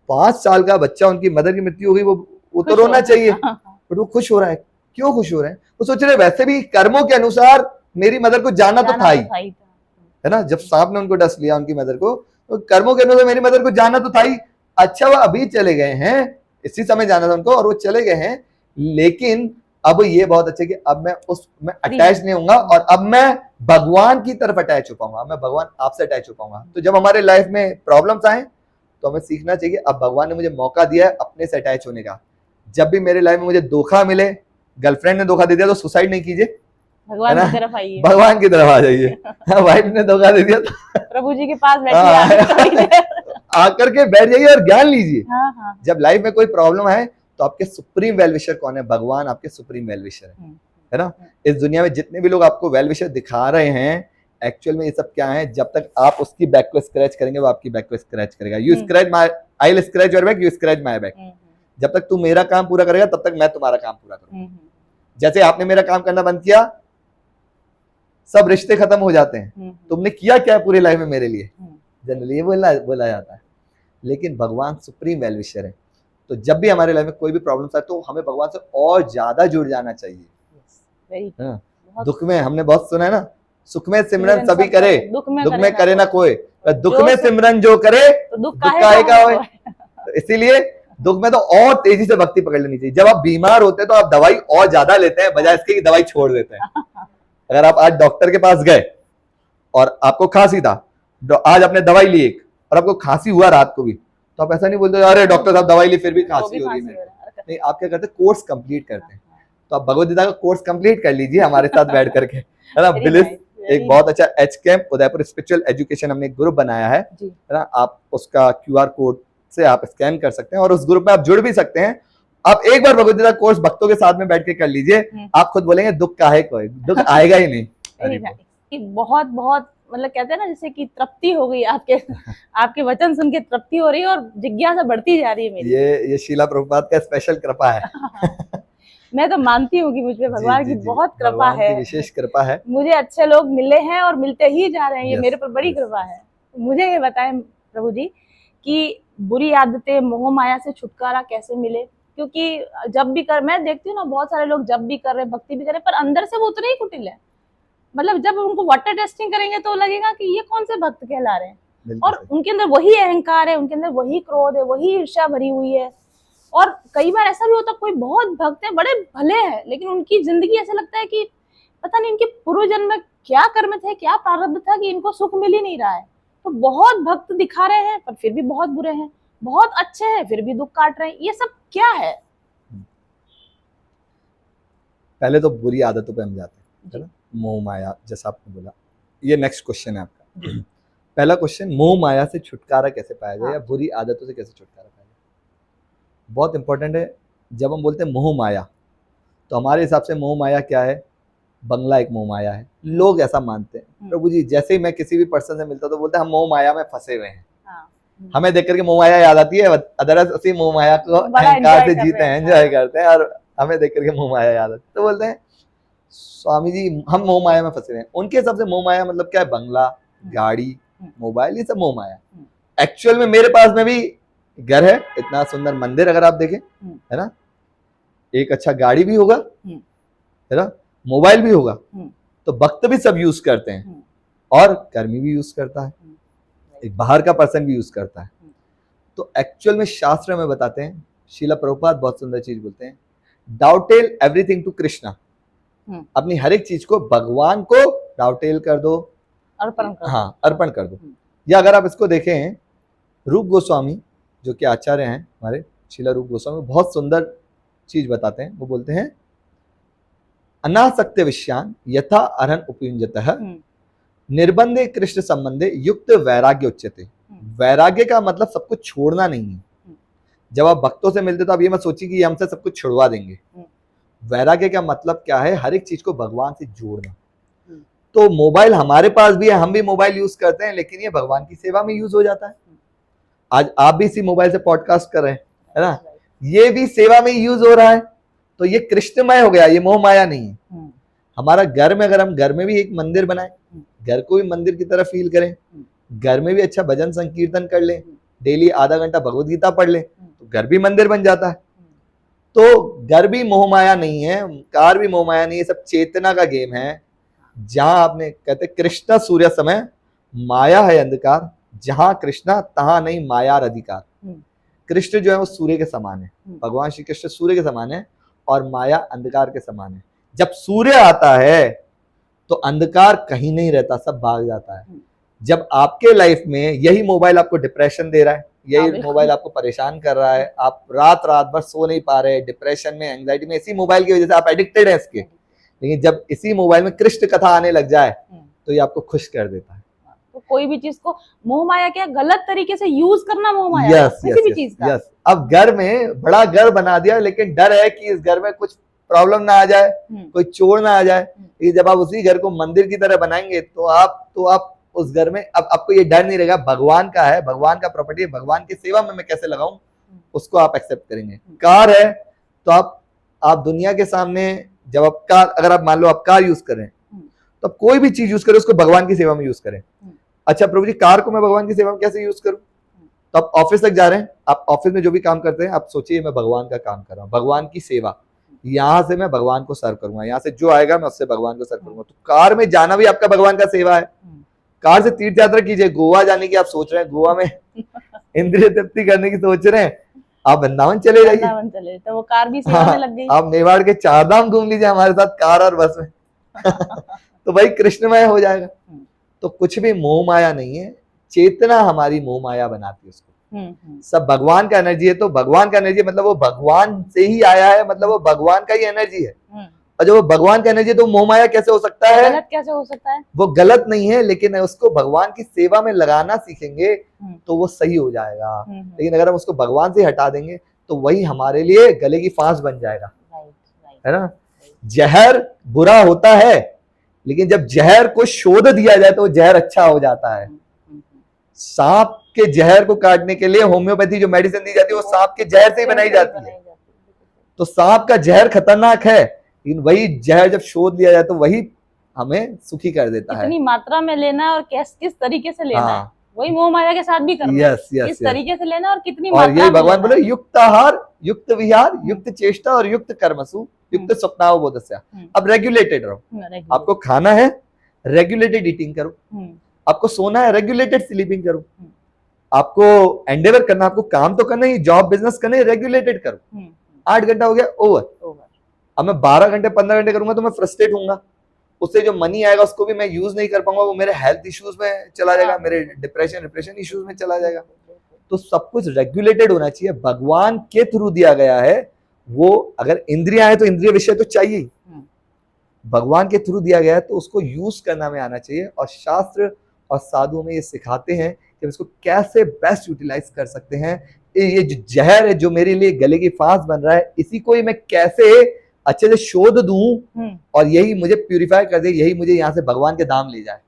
5 साल का बच्चा, उनकी मदर की मृत्यु हो गई, वो तो रोना चाहिए, बट वो खुश हो रहा है। क्यों खुश हो रहे हैं? वो सोच रहे वैसे भी कर्मों के अनुसार मेरी मदर को जाना तो था ही, है ना। जब सांप ने उनको डस लिया उनकी मदर को, तो कर्मों के अनुसार मेरी मदर को जाना तो था ही। अच्छा, वो अभी चले गए हैं, इसी समय जाना था उनको और वो चले गए हैं, लेकिन अब ये बहुत अच्छा कि अब मैं उसमें अटैच नहीं होऊंगा और अब मैं भगवान की तरफ अटैच हो पाऊंगा, मैं भगवान आपसे अटैच हो पाऊंगा। तो जब हमारे लाइफ में प्रॉब्लम्स आए तो हमें सीखना चाहिए, अब भगवान ने मुझे मौका दिया है अपने से अटैच होने का। जब भी मेरे लाइफ में मुझे धोखा मिले, गर्लफ्रेंड ने धोखा दे दिया तो सुसाइड नहीं कीजिए, भगवान की तरफ आइए, भगवान की तरफ आ जाइए। वाइफ ने धोखा दे दिया तो प्रभु जी के पास बैठिए, आकर के बैठ जाइए और ज्ञान लीजिए। जब लाइफ में कोई प्रॉब्लम है तो आपके सुप्रीम वेलविशर कौन है? भगवान आपके सुप्रीम वेलविशर है ना। हम्म। इस दुनिया में जितने भी लोग आपको वेलविशर दिखा रहे हैं, एक्चुअल में ये सब क्या है? जब तक आप उसकी बैक को स्क्रैच करेंगे, वो आपकी बैक को स्क्रैच करेगा। You scratch my, I will scratch your back, you scratch my back. जब तक तू मेरा काम पूरा करेगा, तब तक मैं तुम्हारा काम पूरा करूंगा। जैसे आपने मेरा काम करना बंद किया, सब रिश्ते खत्म हो जाते हैं। तुमने किया क्या है पूरी लाइफ में मेरे लिए? जनरली ये बोला जाता है। लेकिन भगवान सुप्रीम वेलविशर है, तो जब भी हमारे लाइफ में कोई भी प्रॉब्लम आए, तो हमें भगवान से और ज्यादा जुड़ जाना चाहिए। हाँ। दुख में हमने बहुत सुना है ना, सुख में सिमरन सभी करे, दुख में करे ना कोई। दुख में सिमरन जो करे, दुख काहे का होए। तो इसीलिए दुख में तो और तेजी से भक्ति पकड़ लेनी चाहिए। जब आप बीमार होते हैं तो आप दवाई और ज्यादा लेते हैं, बजाय इसके कि दवाई छोड़ देते हैं। अगर आप आज डॉक्टर के पास गए और आपको खांसी था, आज आपने दवाई ली एक, और आपको खांसी हुआ रात को भी, तो आप ऐसा नहीं बोलते अरे डॉक्टर साहब दवाई ली फिर भी खांसी हो रही है। नहीं, आप क्या करते हैं? कोर्स कंप्लीट करते हैं। तो आप भगवद गीता का कोर्स कंप्लीट कर लीजिए हमारे साथ बैठ करके, है ना। ब्लिस एक बहुत अच्छा H camp Udaipur spiritual education हमने एक ग्रुप बनाया है ना। आप उसका QR कोड से आप स्कैन कर सकते हैं और उस ग्रुप में आप जुड़ भी सकते हैं। आप एक बार भगवद गीता कोर्स भक्तों के साथ में बैठ के कर लीजिए, आप खुद बोलेंगे दुख काहे को, दुख आएगा ही नहीं। बहुत बहुत मतलब कहते हैं ना, जैसे कि तृप्ति हो गई आपके वचन सुन के तृप्ति हो रही है और जिज्ञासा बढ़ती जा रही है मेरी। ये शीला प्रभुपाद का स्पेशल कृपा है। मैं तो मानती हूँ कि मुझ पे भगवान की बहुत कृपा है, विशेष कृपा है। मुझे अच्छे लोग मिले हैं और मिलते ही जा रहे हैं, ये मेरे पर बड़ी कृपा है। मुझे ये बताएं प्रभु जी कि बुरी आदतें, मोह माया से छुटकारा कैसे मिले? क्योंकि जब भी मैं देखती हूँ ना, बहुत सारे लोग जब भी कर रहे, भक्ति भी कर रहे, पर अंदर से वो उतने ही कुटिल है। मतलब जब उनको वाटर टेस्टिंग करेंगे तो लगेगा कि ये कौन से भक्त कहला रहे हैं, और उनके अंदर वही अहंकार है, उनके अंदर वही क्रोध है, वही ईर्ष्या भरी हुई है। और कई बार ऐसा भी होता है, कोई बहुत भक्त है, बड़े भले हैं, लेकिन उनकी जिंदगी ऐसा लगता है कि पता नहीं इनके पूर्व जन्म में क्या कर्म थे, क्या प्रारब्ध था कि इनको सुख मिल ही नहीं रहा है। तो बहुत भक्त दिखा रहे हैं पर फिर भी बहुत बुरे हैं, बहुत अच्छे हैं फिर भी दुख काट रहे हैं, ये सब क्या है? पहले तो बुरी आदतों पे हम जाते हैं, मोह माया, जैसा आपने बोला। ये नेक्स्ट क्वेश्चन है आपका। पहला क्वेश्चन, मोह माया से छुटकारा कैसे पाया जाए, या बुरी आदतों से कैसे छुटकारा पाया जाए? बहुत इंपॉर्टेंट है। जब हम बोलते हैं मोह माया, तो हमारे हिसाब से मोह माया क्या है? बंगला एक मोह माया है। लोग ऐसा मानते हैं। प्रभु जी, जैसे ही मैं किसी भी पर्सन से मिलता हूं तो बोलते हैं हम मोह माया में फंसे हुए हैं। हमें देख करके मोह माया याद आती है, अदरवाइज उसी मोह माया को अहंकार से जीते हैं, एंजॉय करते हैं, और हमें देख करके मोह माया याद आती है। तो बोलते हैं स्वामी जी हम मोह माया में फंसे हुए हैं। उनके हिसाब से मोह माया मतलब क्या है? बंगला, गाड़ी, मोबाइल, ये सब मोह माया। एक्चुअल में मेरे पास में भी घर है, इतना सुंदर मंदिर अगर आप देखें, है ना, एक अच्छा गाड़ी भी होगा, है ना, मोबाइल भी होगा, तो भक्त भी सब यूज करते हैं, और कर्मी भी यूज करता है, एक बाहर का पर्सन भी यूज करता है। तो एक्चुअल में शास्त्र में बताते हैं, शीला प्रभुपाद बहुत सुंदर चीज बोलते हैं, डाउटेल एवरीथिंग टू कृष्णा। अपनी हर एक चीज को भगवान को डाउटेल कर दो, अर्पण कर दो। हाँ, अर्पण कर दो। या अगर आप इसको देखें, रूप गोस्वामी जो कि आचार्य हैं हमारे, शीला रूप गोस्वामी बहुत सुंदर चीज बताते हैं। वो बोलते हैं अनासक्ति विषयान यथा अरहन उपयुंजतः निर्बंधे कृष्ण संबंधे युक्त वैराग्य उच्यते। वैराग्य का मतलब सब कुछ छोड़ना नहीं है। जब आप भक्तों से मिलते तो आप ये मत सोचिए कि ये हमसे सब कुछ छुड़वा देंगे। वैराग्य का मतलब क्या है? हर एक चीज को भगवान से जोड़ना। तो मोबाइल हमारे पास भी है, हम भी मोबाइल यूज करते हैं, लेकिन ये भगवान की सेवा में यूज हो जाता है। आज आप भी इसी मोबाइल से पॉडकास्ट कर रहे हैं, है ना, ये भी सेवा में यूज हो रहा है। तो ये कृष्णमय हो गया, ये मोह माया नहीं है। हमारा घर में, अगर हम घर में भी एक मंदिर बनाए, घर को भी मंदिर की तरह फील करें, घर में भी अच्छा भजन संकीर्तन कर लें, डेली आधा घंटा भगवद गीता पढ़ लें, तो घर भी मंदिर बन जाता है। तो घर भी मोह माया नहीं है, कार भी मोह माया नहीं है, सब चेतना का गेम है। जहां आपने कहते कृष्णा सूर्य समय, माया है अंधकार, जहां कृष्णा तहां नहीं मायार अधिकार। कृष्ण जो है वो सूर्य के समान है, भगवान श्री कृष्ण सूर्य के समान है, और माया अंधकार के समान है। जब सूर्य आता है तो अंधकार कहीं नहीं रहता, सब भाग जाता है। जब आपके लाइफ में यही मोबाइल आपको डिप्रेशन दे रहा है, यही मोबाइल आपको परेशान कर रहा है, आप रात रात भर सो नहीं पा रहे, डिप्रेशन में, एंग्जाइटी में, इसी मोबाइल की वजह से आप एडिक्टेड है इसके। लेकिन जब इसी मोबाइल में कृष्ण कथा आने लग जाए तो ये आपको खुश कर देता है। तो कोई भी चीज को मोह माया क्या गलत तरीके से यूज करना मोह माया है, यस किसी भी यस चीज का। यस। अब घर में बड़ा घर बना दिया, लेकिन डर है कि इस घर में कुछ प्रॉब्लम ना आ जाए, कोई चोर ना आ जाए। ये जब आप उसी घर को मंदिर की तरह बनाएंगे तो आप उस घर में अब आपको ये डर नहीं रहेगा, भगवान का है, भगवान का प्रॉपर्टी है, भगवान की सेवा में मैं कैसे लगाऊं, उसको आप एक्सेप्ट करेंगे। कार है तो आप दुनिया के सामने जब आप कार, अगर आप मान लो आप कार यूज कर रहे हैं तो आप कोई भी चीज यूज करें उसको भगवान की सेवा में यूज करें। अच्छा प्रभु जी, कार को मैं भगवान की सेवा में कैसे यूज करूं? तो आप ऑफिस तक जा रहे हैं, आप ऑफिस में जो भी काम करते हैं आप सोचिए मैं भगवान का काम कर रहा हूँ, भगवान की सेवा, यहां से मैं भगवान को सर्व करूंगा, यहाँ से जो आएगा मैं उससे भगवान को सर्व करूंगा। तो कार में जाना भी आपका भगवान का सेवा है। कार से तीर्थ यात्रा कीजिए, गोवा जाने की आप सोच रहे हैं, गोवा में इंद्रिय तृप्ति करने की सोच रहे हैं, आप वृंदावन चले जाइए, तो वो कार भी सेवा में लग गई। आप मेवाड़ के 4 धाम घूम लीजिए हमारे साथ कार और बस में तो भाई कृष्णमय हो जाएगा। तो कुछ भी मोह माया नहीं है, चेतना हमारी मोह माया बनाती है उसको। सब भगवान का एनर्जी है, तो भगवान का एनर्जी मतलब वो भगवान से ही आया है, मतलब वो भगवान का ही एनर्जी है। और जब वो भगवान का एनर्जी है तो मोह माया कैसे हो सकता है? गलत कैसे हो सकता है? वो गलत नहीं है, लेकिन उसको भगवान की सेवा में लगाना सीखेंगे तो वो सही हो जाएगा। लेकिन अगर हम उसको भगवान से हटा देंगे तो वही हमारे लिए गले की फांस बन जाएगा, है ना। जहर बुरा होता है, लेकिन जब जहर को शोध दिया जाए तो जहर अच्छा हो जाता है। सांप के जहर को काटने के लिए होम्योपैथी जो मेडिसिन दी जाती है वो सांप के जहर से ही बनाई जाती है। तो सांप का जहर खतरनाक है, लेकिन वही जहर जब शोध लिया जाए तो वही हमें सुखी कर देता है। कितनी मात्रा में लेना है और किस तरीके से लेना है, वही मोह माया के साथ भी करना है। किस तरीके से लेना और कितनी मात्रा में। और यही भगवान बोले युक्त आहार, युक्त विहार, युक्त चेष्टा और युक्त कर्मसु, युक्त स्वप्नावबोधस्या। अब रेगुलेटेड रहो, आपको खाना है रेगुलेटेड ईटिंग करो, आपको सोना है रेगुलेटेड स्लीपिंग करो, आपको एंडेवर करना, आपको काम तो करना ही, जॉब बिजनेस करना ही, रेगुलेटेड करो। 8 घंटा हो गया, ओवर। अब मैं 12 घंटे 15 घंटे करूंगा तो मैं फ्रस्ट्रेट होऊंगा, उससे जो मनी आएगा उसको भी मैं यूज नहीं कर पाऊंगा, वो मेरे हेल्थ इश्यूज में चला जाएगा, मेरे डिप्रेशन इश्यूज में चला जाएगा। तो सब कुछ रेगुलेटेड होना चाहिए, भगवान के थ्रू दिया गया है वो। अगर इंद्रियां है तो इंद्रिय विषय तो चाहिए, भगवान के थ्रू दिया गया है तो उसको यूज करना में आना चाहिए। और शास्त्र और साधुओं में ये सिखाते हैं कि इसको कैसे बेस्ट यूटिलाइज कर सकते हैं। ये जो जहर है जो मेरे लिए गले की फांस बन रहा है, इसी को ही मैं कैसे अच्छे से शोध दूं और यही मुझे प्यूरिफाई कर दे, यही मुझे यहाँ से भगवान के धाम ले जाए।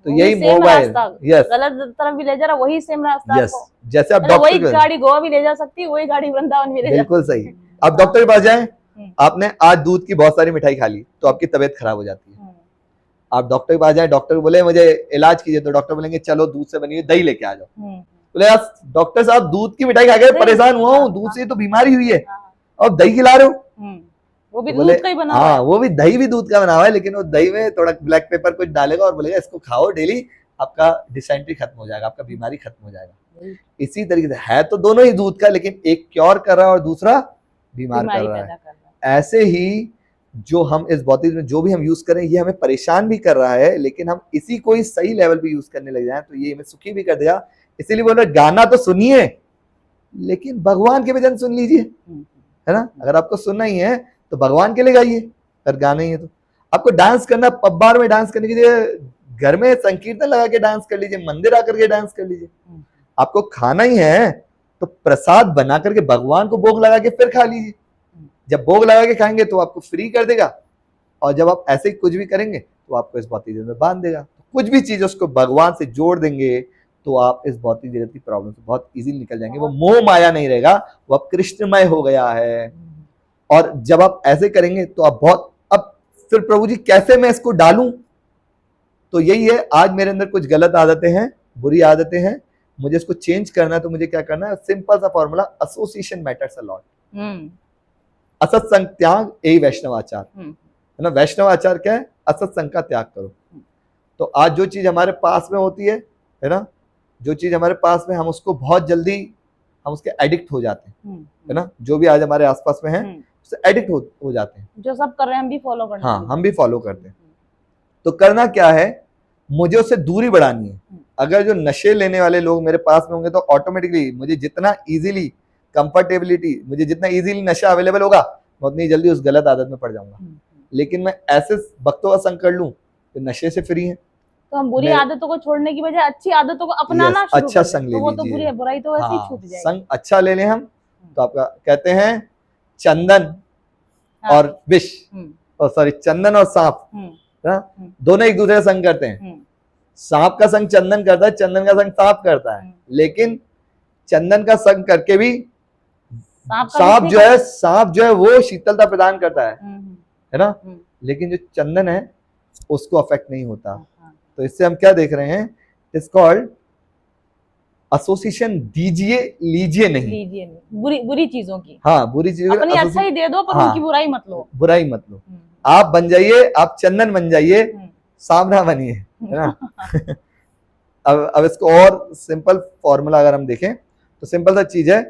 तो यही मोबाइल, यस, गलत तरफ भी ले जा रहा, वही सेम रास्ता, यस। जैसे आप वही गाड़ी गोवा भी ले जा सकती है, वही गाड़ी वृंदावन भी ले जा सकती है। बिल्कुल सही। आप डॉक्टर के पास जाएं, आपने आज दूध की बहुत सारी मिठाई खा ली तो आपकी तबीयत खराब हो जाती है। आप डॉक्टर के पास जाए, डॉक्टर बोले मुझे इलाज कीजिए, तो डॉक्टर बोलेंगे चलो दूध से बनी हुई दही लेके आ जाओ। बोले यार डॉक्टर साहब दूध की मिठाई खा के परेशान हुआ हूँ, दूध से तो बीमारी हुई है और दही खिला रहे हो। वो भी दूध का ही बना हुआ है। वो भी दही भी दूध का बना हुआ है, लेकिन वो दही में थोड़ा ब्लैक पेपर कुछ डालेगा और बोलेगा इसको खाओ डेली, आपका डिसेंट्री खत्म हो जाएगा, आपका बीमारी खत्म हो जाएगा। इसी तरीके से है तो दोनों ही दूध का, लेकिन एक क्योर कर रहा है और दूसरा बीमार कर रहा है। ऐसे ही जो हम इस भौतिक में जो भी हम यूज करें ये हमें परेशान भी कर रहा है, लेकिन हम इसी को ही सही लेवल पे यूज करने लग जाए तो ये हमें सुखी भी कर देगा। इसीलिए बोल रहे गाना तो सुनिए लेकिन भगवान के भजन सुन लीजिए, है ना। अगर आपको सुनना ही है तो भगवान के लिए गाइए, अगर गाना ही है तो। आपको डांस करना, पब बार में डांस करने के लिए घर में संकीर्तन लगा के डांस कर लीजिए, मंदिर आकर के डांस कर लीजिए। आपको खाना ही है तो प्रसाद बना करके भगवान को भोग लगा के फिर खा लीजिए। जब भोग लगा के खाएंगे तो आपको फ्री कर देगा, और जब आप ऐसे ही कुछ भी करेंगे तो आपको इस भौतिक जगत में बांध देगा। तो कुछ भी चीज उसको भगवान से जोड़ देंगे तो आप इस भौतिक जगत की प्रॉब्लम से बहुत इजीली निकल जाएंगे। वो मोह माया नहीं रहेगा, वो अब कृष्णमय हो गया है। और जब आप ऐसे करेंगे तो आप बहुत, अब फिर प्रभु जी कैसे मैं इसको डालूं? तो यही है, आज मेरे अंदर कुछ गलत आदतें हैं, बुरी आदतें हैं, मुझे इसको चेंज करना है। तो मुझे क्या करना है? सिंपल सा formula, association matters a lot. असत्संग त्याग यही वैष्णव आचार है ना। वैष्णव आचार क्या है? असत्संग का त्याग करो। तो आज जो चीज हमारे पास में होती है ना, जो चीज हमारे पास में, हम उसको बहुत जल्दी हम उसके एडिक्ट हो जाते हैं, है ना। जो भी आज हमारे आसपास में है उससे एडिक्ट हो जाते हैं। जो सब कर रहे हैं हम भी फॉलो करते हैं। हाँ, हम भी फॉलो करते हैं। तो करना क्या है? मुझे उससे दूरी बढ़ानी है। अगर जो नशे लेने वाले लोग मेरे पास में होंगे तो ऑटोमेटिकली मुझे जितना इजीली कंफर्टेबिलिटी, मुझे जितना इजीली नशा अवेलेबल होगा मैं उतनी जल्दी उस गलत आदत में पड़ जाऊंगा। लेकिन मैं ऐसे भक्तों का संग कर लूं तो नशे से फ्री है। तो हम बुरी मैं- आदतों को छोड़ने की बजाय अच्छी आदतों को अपनाना Yes, शुरू अच्छा कर दें, संग ले तो वो तो लीजिए। बुराई तो वैसे ही हाँ, छूट जाएगी। संग अच्छा ले लें हम तो आपका कहते हैं चंदन हाँ, और विष, और सॉरी चंदन और सांप ना, दोनों एक दूसरे का संग करते हैं। सांप का संग चंदन करता है, चंदन का संग सांप करता है, लेकिन चंदन का संग करके भी सांप जो है वो शीतलता प्रदान करता है ना, लेकिन जो चंदन है उसको अफेक्ट नहीं होता। तो इससे हम क्या देख रहे हैं, इट्स कॉल्ड एसोसिएशन, दीजिए लीजिए नहीं, बुरी चीजों की, हाँ बुरी चीजों अपनी अच्छा ही दे दो पर हाँ, उनकी बुराई मत लो, बुराई मत लो। आप बन जाइए, आप चंदन बन जाइए, सांप ना बनिए, है ना। अब इसको और सिंपल फॉर्मूला अगर हम देखें तो सिंपल सा चीज है,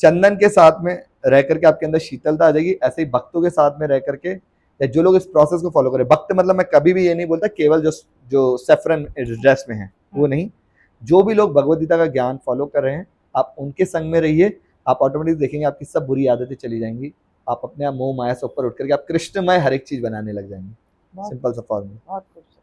चंदन के साथ में रह करके आपके अंदर शीतलता आ जाएगी। ऐसे ही भक्तों के साथ में रह करके, या जो लोग इस प्रोसेस को फॉलो करें, भक्त मतलब मैं कभी भी ये नहीं बोलता केवल जो सेफरन ड्रेस में है वो नहीं, जो भी लोग भगवद गीता का ज्ञान फॉलो कर रहे हैं, आप उनके संग में रहिए, आप ऑटोमेटिक देखेंगे आपकी सब बुरी आदतें चली जाएंगी, आप अपने आप मोह माया से ऊपर उठ करके आप कृष्णमय हर एक चीज बनाने लग जाएंगे। सिंपल सा फॉर्मूला। बहुत खूबसूरत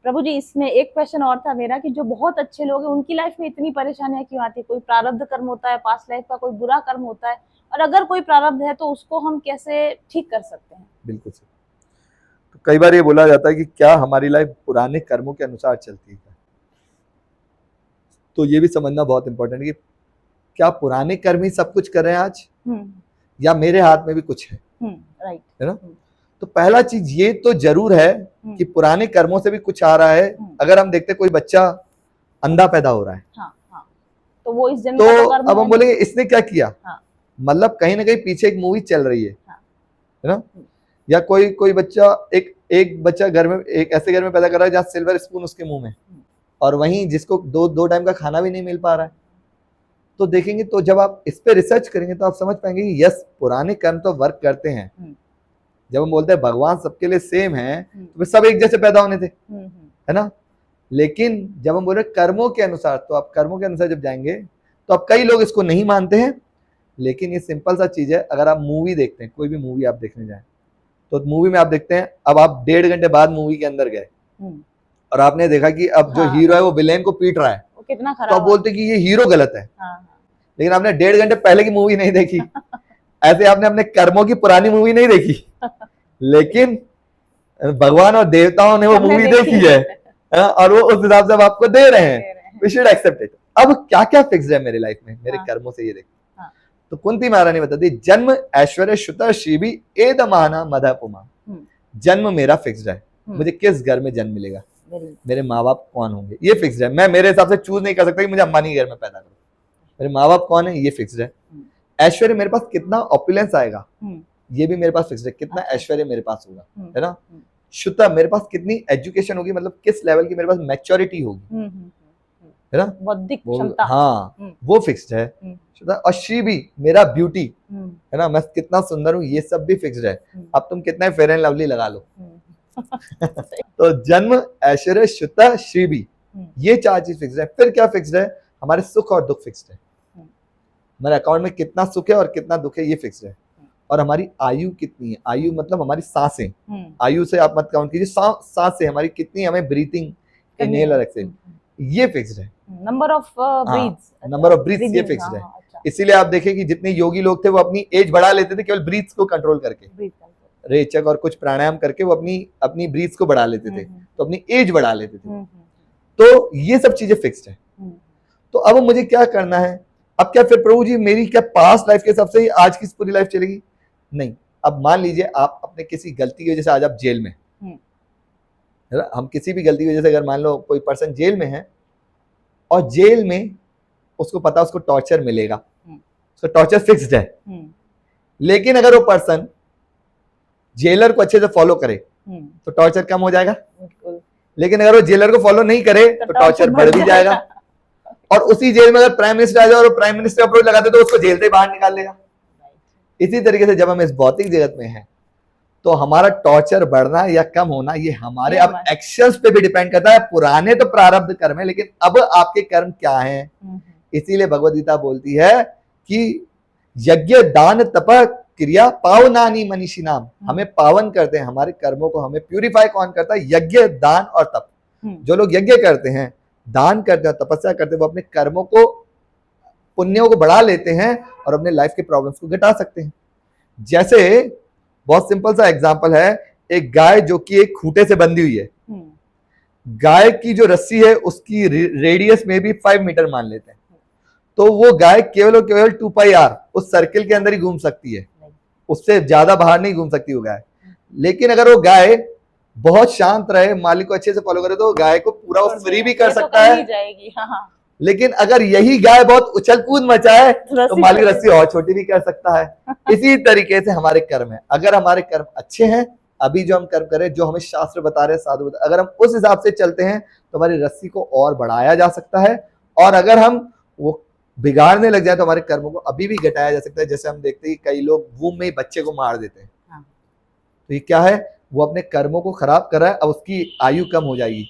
प्रभु जी। इसमें एक क्वेश्चन और था मेरा कि जो बहुत अच्छे लोग हैं उनकी लाइफ में इतनी परेशानियां क्यों आती है? कोई प्रारब्ध कर्म होता है, पास्ट लाइफ का कोई बुरा कर्म होता है, और अगर कोई प्रारब्ध है तो उसको हम कैसे ठीक कर सकते हैं? बिल्कुल सही। तो कई बार ये बोला जाता है कि क्या हमारी लाइफ पुराने कर्मों के अनुसार चलती है? तो ये भी समझना बहुत इंपॉर्टेंट है कि क्या पुराने कर्म ही सब कुछ कर रहे हैं आज, या मेरे हाथ में भी कुछ है, राइट, है ना। तो पहला चीज ये तो जरूर है कि पुराने कर्मों से भी कुछ आ रहा है। अगर हम देखते कोई बच्चा अंधा पैदा हो रहा है, तो वो इस जन्म तो का तो कर्म अब है हम बोलेंगे इसने क्या किया, हाँ। मतलब कहीं ना कहीं पीछे एक मूवी चल रही है ना। या कोई बच्चा एक बच्चा घर में, एक ऐसे घर में पैदा कर रहा है जहाँ सिल्वर स्पून उसके मुंह में, और वहीं जिसको दो टाइम का खाना भी नहीं मिल पा रहा है। तो देखेंगे, तो जब आप इस पे रिसर्च करेंगे तो आप समझ पाएंगे कि यस, पुराने कर्म तो वर्क करते हैं। जब हम बोलते हैं भगवान सबके लिए सेम है, तो वे सब एक जैसे पैदा होने थे, है ना। लेकिन जब हम बोल रहे कर्मों के अनुसार, तो आप कर्मों के अनुसार जब जाएंगे तो अब कई लोग इसको नहीं मानते हैं, लेकिन ये सिंपल सा चीज है। अगर आप मूवी देखते हैं, कोई भी मूवी आप देखने जाए, तो मूवी में आप देखते हैं, अब आप 1.5 घंटे बाद मूवी के अंदर गए और आपने देखा कि अब जो हीरो है वो विलेन को पीट रहा है, कितना खराब, तो आप बोलते कि ये हीरो गलत है। लेकिन आपने 1.5 घंटे पहले की मूवी नहीं देखी। ऐसे आपने अपने कर्मों की पुरानी मूवी नहीं देखी, लेकिन भगवान और देवताओं ने वो मूवी देखी है, और वो उस हिसाब से आपको दे रहे हैं। We should accept it. अब क्या क्या फिक्स है मेरे लाइफ में, मेरे कर्मों से, ये देखो। तो कुंती महारानी बताती, जन्म ऐश्वर्य श्रुता श्रीभी एदमाना मधपुमा। जन्म मेरा फिक्स्ड है, मुझे किस घर में जन्म मिलेगा, मेरे माँ बाप कौन होंगे, ये फिक्स्ड है। मैं मेरे हिसाब से चूज नहीं कर सकता कि मुझे अंबानी घर में पैदा करूं, मेरे माँ बाप कौन है ये फिक्स्ड है। ऐश्वर्य मेरे पास कितना ऑपुलेंस आएगा, ये भी मेरे पास फिक्स्ड है, कितना ऐश्वर्य मेरे पास होगा, है ना। शुद्ध मेरे पास कितनी एजुकेशन होगी, मतलब किस लेवल की मेरे पास मैच्योरिटी होगी, है ना, बौद्धिक क्षमता, हाँ वो फिक्स्ड है। और श्री भी मेरा ब्यूटी, है ना, मैं कितना सुंदर हूँ, ये सब भी फिक्स्ड है। अब तुम कितना फेयर एंड लवली लगा लो। तो जन्म ऐश्वर्य शुद्ध श्री भी, ये 4 चीज फिक्स्ड है। फिर क्या फिक्स्ड है, हमारे सुख और दुख फिक्स्ड है। हमारे अकाउंट में कितना सुख है और कितना दुख है, ये फिक्स्ड है। और हमारी आयु कितनी है, आयु मतलब हमारी सांसें, आयु से आप मत काउंट कीजिए, सांसें हमारी कितनी, हमें ब्रीथिंग, इनहेल और एक्सहेल, ये फिक्स्ड है। नंबर ऑफ ब्रीथ्स ये फिक्स्ड है। इसीलिए आप देखें कि जितने योगी लोग थे वो अपनी एज बढ़ा लेते थे केवल ब्रीथ्स को कंट्रोल करके, रेचक और कुछ प्राणायाम करके वो अपनी ब्रीथ्स को बढ़ा लेते थे, तो अपनी एज बढ़ा लेते थे। तो ये सब चीजें फिक्स्ड है। तो अब मुझे क्या करना है, अब क्या फिर प्रभु जी मेरी क्या पास्ट लाइफ के हिसाब से ही आज की पूरी लाइफ चलेगी? नहीं। अब मान लीजिए आप अपने किसी गलती की वजह से आज आप जेल में, है ना, हम किसी भी गलती की वजह से अगर मान लो कोई पर्सन जेल में है और जेल में उसको पता उसको टॉर्चर मिलेगा, उसका टॉर्चर फिक्स्ड है, लेकिन अगर वो पर्सन जेलर को अच्छे से फॉलो करे तो टॉर्चर कम हो जाएगा, लेकिन अगर वो जेलर को फॉलो नहीं करे तो टॉर्चर बढ़ भी जाएगा। और उसी जेल में अगर प्राइम मिनिस्टर आ जाए और प्राइम मिनिस्टर अप्रोच लगाते तो उसको जेल से बाहर निकाल देगा। इसी तरीके से जब हम इस भौतिक जगत में हैं तो हमारा टॉर्चर बढ़ना या कम होना ये हमारे अब एक्शंस पे भी डिपेंड करता है। पुराने तो प्रारब्ध कर्म है, लेकिन अब आपके कर्म क्या हैं। इसीलिए भगवद गीता बोलती है कि यज्ञ दान तप क्रिया पावनानी मनीषी नाम, हमें पावन करते हैं, हमारे कर्मों को हमें प्यूरिफाई कौन करता है, यज्ञ दान और तप। जो लोग यज्ञ करते हैं, दान करते हैं, तपस्या करते हैं, वो अपने कर्मों को, पुण्यों को बढ़ा लेते हैं और अपने लाइफ के प्रॉब्लम्स को घटा सकते हैं। जैसे बहुत सिंपल सा एग्जांपल है, एक गाय जो कि एक खूंटे से बंधी हुई है। गाय की जो रस्सी है उसकी रेडियस में भी 5 मीटर मान लेते हैं, तो वो गाय केवल और केवल 2πr उस सर्किल के अंदर ही घूम सकती है, उससे ज्यादा बाहर नहीं घूम सकती वो गाय। लेकिन अगर वो गाय बहुत शांत रहे, मालिक को अच्छे से फॉलो करे, तो गाय को पूरा फ्री भी कर सकता है। लेकिन अगर यही गाय बहुत उछल कूद मचाए तो मालिक रस्सी और छोटी भी कर सकता है। इसी तरीके से हमारे कर्म है, अगर हमारे कर्म अच्छे हैं, अभी जो हम कर्म करें, जो हमें शास्त्र बता रहे हैं, साधु बता, अगर हम उस हिसाब से चलते हैं तो हमारी रस्सी को और बढ़ाया जा सकता है। और अगर हम वो बिगाड़ने लग जाए तो हमारे कर्मों को अभी भी घटाया जा सकता है। जैसे हम देखते हैं कई लोग वूम में ही बच्चे को मार देते हैं, तो ये क्या है, वो अपने कर्मों को खराब कर रहा है। अब उसकी आयु कम हो जाएगी,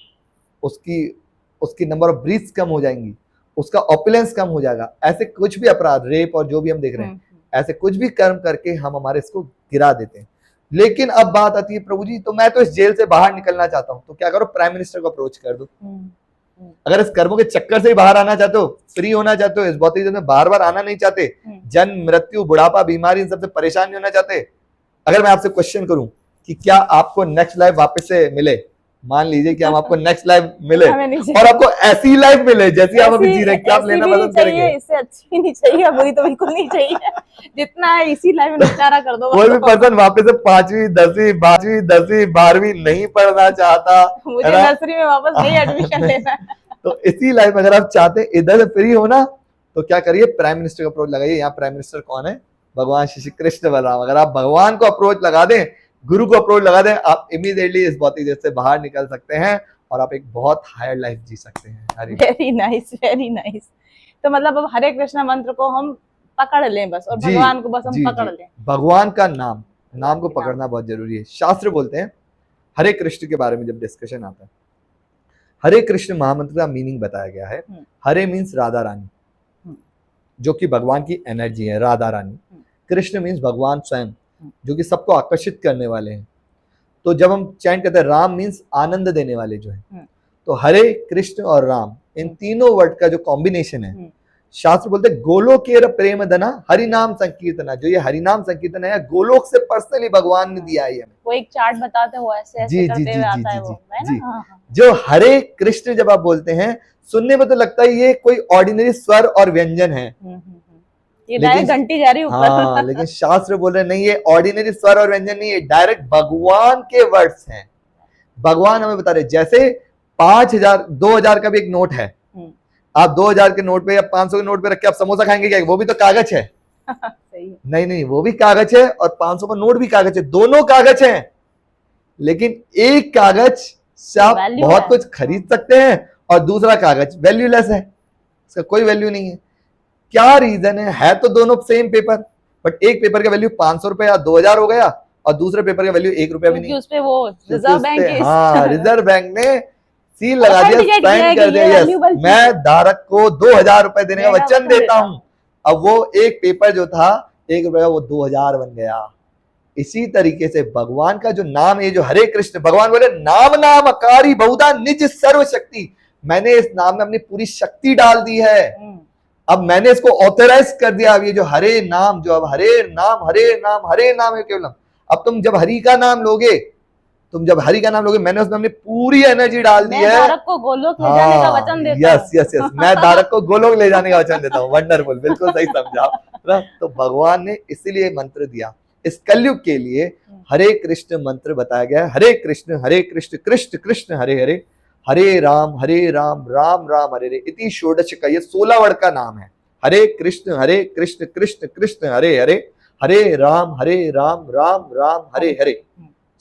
उसकी नंबर ऑफ ब्रीथ्स कम हो जाएंगी, उसका ऑपुलेंस कम हो जाएगा। ऐसे कुछ भी अपराध, रेप और जो भी हम देख रहे हैं, ऐसे कुछ भी कर्म करके हम हमारे इसको गिरा देते हैं। लेकिन अब बात आती है, प्रभु जी तो मैं तो इस जेल से बाहर निकलना चाहता हूं, तो क्या करो, प्राइम मिनिस्टर को अप्रोच कर दो। अगर इस कर्मों के चक्कर से ही बाहर आना चाहते हो, फ्री होना चाहते हो, इस भौतिक जगत में बार बार आना नहीं चाहते, जन्म मृत्यु बुढ़ापा बीमारी इन सबसे परेशान नहीं होना चाहते, अगर मैं आपसे क्वेश्चन करूं कि क्या आपको नेक्स्ट लाइफ वापस से मिले, मान लीजिए कि हम आपको नेक्स्ट लाइफ मिले और आपको ऐसी लाइफ मिले जैसी आप अभी जी रहे, क्या आप लेना पसंद करेंगे? इससे अच्छी भी नहीं चाहिए, बुरी तो बिल्कुल नहीं चाहिए, जितना है इसी लाइफ में निपटारा कर दो। कोई भी पर्सन वापस से 5वीं 10वीं 12वीं नहीं पढ़ना चाहता, मुझे नर्सरी में वापस नहीं एडमिशन लेना है। तो इसी लाइफ में अगर आप चाहते हैं इधर से फ्री होना, तो क्या करिए, प्राइम मिनिस्टर का अप्रोच लगाइए। यहाँ प्राइम मिनिस्टर कौन है? भगवान श्री कृष्ण बलराम। अगर आप भगवान को अप्रोच लगा दें, गुरु को अप्रोच लगा दें, आप इमीडिएटली इस भौतिक जगत से बाहर निकल सकते हैं और आप एक बहुत हायर लाइफ जी सकते हैं। Very nice, very nice. तो मतलब अब हरे कृष्णा मंत्र को हम पकड़ लें बस, और भगवान को बस हम पकड़ लें। भगवान का नाम को पकड़ना बहुत जरूरी है। शास्त्र बोलते हैं, हरे कृष्ण के बारे में जब डिस्कशन आता है, हरे कृष्ण महामंत्र का मीनिंग बताया गया है। हरे मीन्स राधा रानी, जो कि भगवान की एनर्जी है, राधा रानी। कृष्ण मीन्स भगवान स्वयं, जो कि सबको आकर्षित करने वाले हैं। तो जब हम चैंट करते हैं, राम मीन्स आनंद देने वाले जो है, तो हरे कृष्ण और राम, इन तीनों वर्ड का जो कॉम्बिनेशन है, शास्त्र बोलते हैं गोलोकेर प्रेम धना हरि नाम संकीर्तना। जो ये हरि नाम संकीर्तन है, गोलोक से पर्सनली भगवान ने दिया है हमें। वो एक चार्ट बताते हो ऐसे जी करते जी हुए आता है जी वो, जी। जो हरे कृष्ण जब आप बोलते हैं, सुनने में तो लगता है ये कोई ऑर्डिनरी स्वर और व्यंजन है, ये डायरेक्ट घंटी जा रही है ऊपर। हाँ, लेकिन शास्त्र बोल रहे नहीं, ये ऑर्डिनरी स्वर और व्यंजन नहीं है, डायरेक्ट भगवान के वर्ड्स हैं। भगवान हमें बता रहे, जैसे 5000 2000 का भी एक नोट है, आप 2000 के नोट पे या 500 के नोट पे रख के आप समोसा खाएंगे क्या? वो भी तो कागज है। सही। नहीं, वो भी कागज है और 500 का नोट भी कागज है, दोनों कागज हैं। लेकिन एक कागज से आप बहुत कुछ खरीद सकते हैं और दूसरा कागज वैल्यूलेस है, इसका कोई वैल्यू नहीं है। क्या रीजन है तो दोनों सेम पेपर, बट एक पेपर का वैल्यू 500 रुपए या 2000 हो गया और दूसरे पेपर का वैल्यू 1 रुपया भी नहीं। उस पे वो रिजर्व बैंक, हाँ, रिजर्व बैंक ने सील लगा दिया, साइन कर दिया, यस मैं धारक को 2000 रुपए देने का वचन देता हूं। अब वो एक पेपर जो था 1 रुपए का, वो 2000 बन गया। इसी तरीके से भगवान का जो नाम है, जो हरे कृष्ण, भगवान बोले नाम नाम अकारी बहुधा निज सर्व शक्ति, मैंने इस नाम में अपनी पूरी शक्ति डाल दी है। अब मैंने इसको ऑथराइज कर दिया। अब ये जो हरे नाम, जो अब हरे नाम है केवलम। अब तुम जब हरि का नाम लोगे, मैंने उसमें अपनी पूरी एनर्जी डाल दी है। धारक को गोलोक ले जाने का वचन देता हूं। यस, मैं धारक को गोलोक ले जाने का वचन देता हूँ। वंडरफुल, बिल्कुल सही समझा ना। तो भगवान ने इसीलिए मंत्र दिया इस कलयुग के लिए, हरे कृष्ण मंत्र बताया गया है। हरे कृष्ण कृष्ण कृष्ण हरे हरे, हरे राम राम राम हरे हरे। इति षोडश का ये 16 वर्ड का नाम है। हरे कृष्ण कृष्ण कृष्ण हरे हरे, हरे राम राम राम हरे हरे।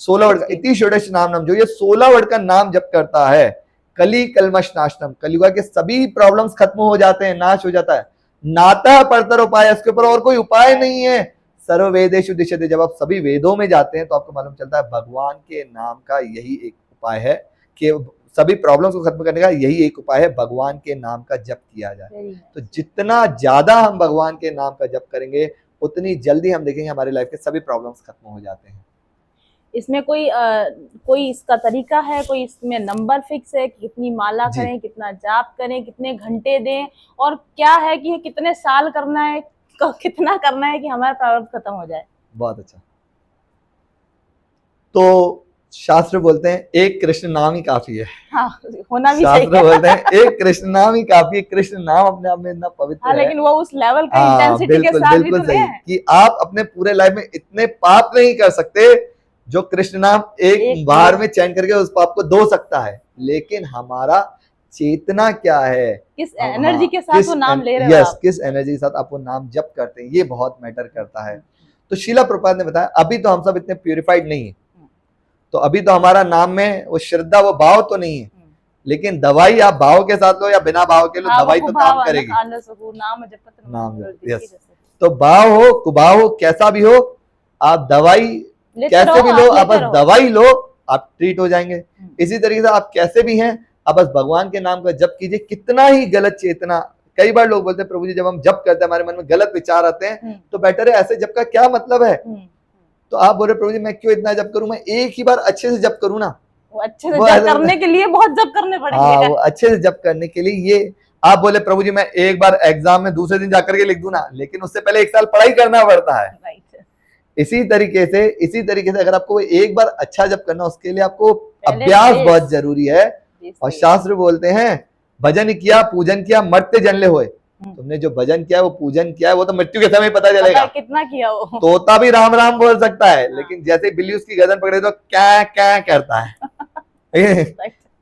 16 वर्ड का इति षोडश नाम, जो ये 16 वर्ड का नाम जप करता है, कली कलमश नाशनम, कलियुगा के सभी प्रॉब्लम्स खत्म हो जाते हैं, नाश हो जाता है। नाता परतर उपाय, इसके ऊपर और कोई उपाय नहीं है। सर्व वेदेषु दिश्यते, जब आप सभी वेदों में जाते हैं तो आपको मालूम चलता है भगवान के नाम का यही एक उपाय है, कि सभी प्रॉब्लम्स को खत्म करने का यही एक उपाय है, भगवान के नाम का जप किया जाए। तो जितना ज्यादा हम भगवान के नाम का जप करेंगे, उतनी जल्दी हम देखेंगे हमारे लाइफ के सभी प्रॉब्लम्स खत्म हो जाते हैं। इसमें कोई इसका तरीका है, कोई इसमें नंबर फिक्स है कि कितनी माला जी। करें, कितना जाप करें, कितने घंटे दें, और क्या है कि कितने साल करना है, कितना करना है कि हमारा प्रारब्ध खत्म हो जाए? बहुत अच्छा। तो शास्त्र बोलते हैं एक कृष्ण नाम ही काफी है। हाँ, होना भी शास्त्र चाहिए। बोलते हैं एक कृष्ण नाम ही काफी है। कृष्ण नाम अपने आप में इतना पवित्र हाँ, है। लेकिन वो उस लेवल का हाँ, इंटेंसिटी के बिल्कुल साथ भी बिल्कुल तो सही नहीं है। कि आप अपने पूरे लाइफ में इतने पाप नहीं कर सकते जो कृष्ण नाम एक बार में चैन करके उस पाप को धो सकता है। लेकिन हमारा चेतना क्या है, किस हम एनर्जी के साथ वो नाम ले रहे हो यस आप? किस एनर्जी के साथ आप वो नाम जप करते हैं, ये बहुत मैटर करता है। तो शीला प्रभुपाद ने बताया अभी तो हम सब इतने प्यूरिफाइड नहीं है, तो अभी तो हमारा नाम में वो श्रद्धा वो भाव तो नहीं है, लेकिन दवाई आप भाव के साथ लो या बिना भाव के लो, दवाई तो काम करेगी। नाम यस, तो भाव हो कुभाव हो कैसा भी हो, आप दवाई कैसे भी लो, आप बस दवाई लो, आप ट्रीट हो जाएंगे। इसी तरीके से आप कैसे भी हैं, आप बस भगवान के नाम का जप कीजिए। कितना ही गलत चेतना, कई बार लोग बोलते हैं प्रभु जी जब हम जप करते हैं हमारे मन में गलत विचार आते हैं तो बेटर है ऐसे जप का क्या मतलब है। तो आप बोले प्रभु जी मैं क्यों इतना जप करूं, मैं एक ही बार अच्छे से जप करूं ना। वो अच्छे से जप करने के लिए बहुत जप करने पड़ेंगे। हाँ, वो अच्छे से जप करने के लिए ये आप बोले प्रभु जी मैं एक बार एग्जाम में दूसरे दिन जाकर के लिख दूं ना, लेकिन उससे पहले एक साल पढ़ाई करना पड़ता है। इसी तरीके से अगर आपको एक बार अच्छा जप करना, उसके लिए आपको अभ्यास बहुत जरूरी है। और शास्त्र बोलते हैं भजन किया पूजन किया मरते जनले होए। तुमने जो भजन किया है वो पूजन किया है वो तो मृत्यु के समय पता चलेगा कितना किया वो। तोता भी राम राम बोल सकता है, लेकिन जैसे बिल्ली उसकी गर्दन पकड़े तो क्या क्या करता है।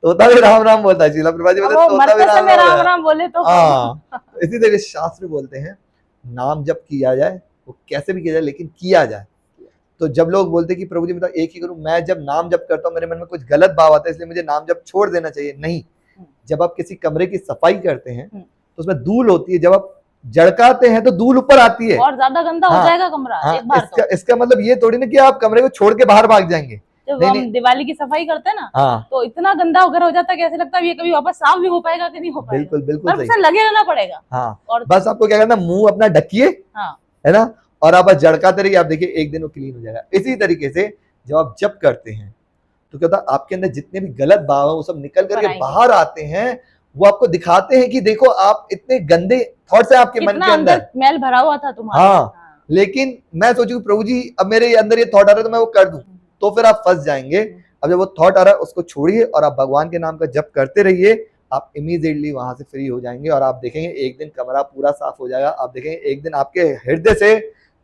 तोता भी राम राम बोलता है। शीला प्रभुपाद जी बोलते तोता भी राम राम बोले तो। हाँ, इसी तरीके शास्त्र बोलते हैं नाम जब किया जाए वो कैसे भी किया जाए लेकिन किया जाए। तो जब लोग बोलते कि प्रभु जी मतलब एक ही करूं, मैं जब नाम जप करता हूं मेरे मन में कुछ गलत भाव आता है इसलिए मुझे नाम जप छोड़ देना चाहिए, नहीं। जब आप किसी कमरे की सफाई करते हैं तो उसमें धूल होती है, जब आप जड़काते हैं तो धूल ऊपर आती है और ज्यादा गंदा हो जाएगा कमरा। एक बार इसका मतलब ये थोड़ी ना कि आप कमरे को छोड़ के बाहर भाग जाएंगे। जब हम दिवाली की सफाई करते हैं ना तो इतना गंदा वगैरह हो जाता है कि ऐसे लगता है ये कभी वापस साफ भी हो पाएगा कि नहीं हो पाएगा। बिल्कुल बिल्कुल सही, लगे रहना पड़ेगा। हाँ, और बस आपको क्या करना, मुंह अपना ढकिए, है ना, और आप बस जड़काते रहिए, आप देखिए एक दिन वो क्लीन हो जाएगा। इसी तरीके से जब आप जप करते हैं तो क्या होता है आपके अंदर जितने भी गलत भाव है वो सब निकल करके बाहर आते हैं। वो आपको दिखाते हैं कि देखो आप इतने गंदे थॉट्स है आपके मन के अंदर मैल भरा हुआ था तुम्हारा। हाँ, लेकिन मैं सोचू प्रभु जी अब मेरे अंदर ये थॉट आ रहा है तो मैं वो कर दूं, तो फिर आप फंस जाएंगे। अब जब वो थॉट आ रहा है उसको छोड़िए और आप भगवान के नाम का जप करते रहिए, आप इमीडिएटली वहां से फ्री हो जाएंगे और आप देखेंगे एक दिन कमरा पूरा साफ हो जाएगा। आप देखेंगे एक दिन आपके हृदय से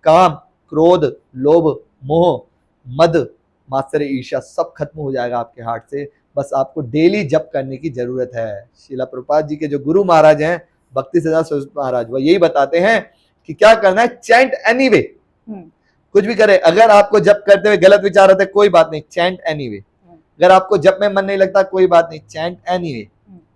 काम क्रोध लोभ मोह मद मात्सर्य ईर्ष्या सब खत्म हो जाएगा आपके हार्ट से। बस आपको डेली जप करने की जरूरत है। शीला प्रभुपाद जी के जो गुरु महाराज हैं भक्ति सिद्धांत सरस्वती महाराज, वो यही बताते हैं कि क्या करना है, चैंट एनीवे। कुछ भी करे, अगर आपको जप करते हुए गलत विचार आते कोई बात नहीं, चैंट एनीवे। अगर आपको जप में मन नहीं लगता कोई बात नहीं, चैंट एनीवे।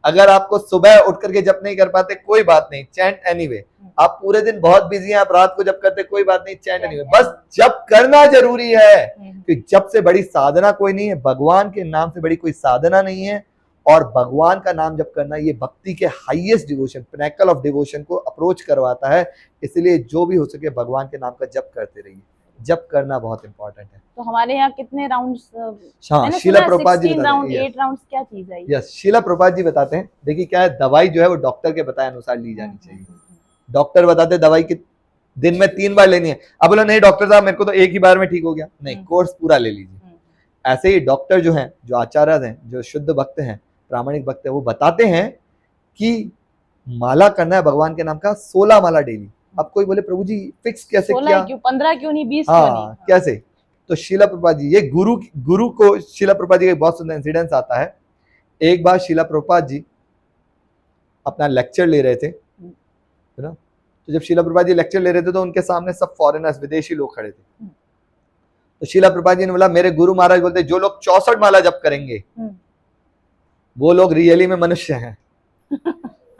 अगर आपको सुबह उठ करके जप नहीं कर पाते कोई बात नहीं, चैंट एनीवे। आप पूरे दिन बहुत बिजी हैं, आप रात को जप करते कोई बात नहीं, चैंट एनीवे। बस जप करना जरूरी है कि जप से बड़ी साधना कोई नहीं है, भगवान के नाम से बड़ी कोई साधना नहीं है। और भगवान का नाम जप करना ये भक्ति के highest devotion, pinnacle of devotion को अप्रोच करवाता है। इसलिए जो भी हो सके भगवान के नाम का जप करते रहिए। जप करना बहुत इंपॉर्टेंट है। तो हमारे यहाँ कितने राउंड्स? हाँ, शीला प्रभुपाद जी बताते हैं 8 राउंड्स क्या चीज है? यस, शीला प्रभुपाद जी बताते हैं देखिए क्या है, दवाई जो है वो डॉक्टर के बताए अनुसार ली जानी चाहिए। डॉक्टर बताते हैं दवाई की दिन में 3 बार लेनी है। अब बोलो नहीं डॉक्टर साहब मेरे को तो एक ही बार में ठीक हो गया, नहीं, कोर्स पूरा ले लीजिए। ऐसे ही डॉक्टर जो हैं, जो आचार्य हैं, जो शुद्ध भक्त हैं, प्रामाणिक भक्त हैं, वो बताते हैं कि माला करना है भगवान के नाम का 16 माला डेली। अब कोई बोले प्रभु जी फिक्स कैसे किया, 15 क्यों नहीं 20 क्यों नहीं, कैसे? तो शीला प्रभुपाद जी, ये गुरु को शीला प्रभुपाद जी का बहुत सुंदर इंसिडेंस आता है। एक बार शीला प्रभुपाद जी अपना लेक्चर ले रहे थे, है ना, तो जब शीला प्रभुपाद जी लेक्चर ले रहे थे तो उनके सामने सब फॉरेनर्स विदेशी लोग खड़े थे। तो शीला प्रभुपाद जी ने बोला मेरे गुरु महाराज बोलते जो लोग 64 माला जप करेंगे वो लोग रियली में मनुष्य हैं।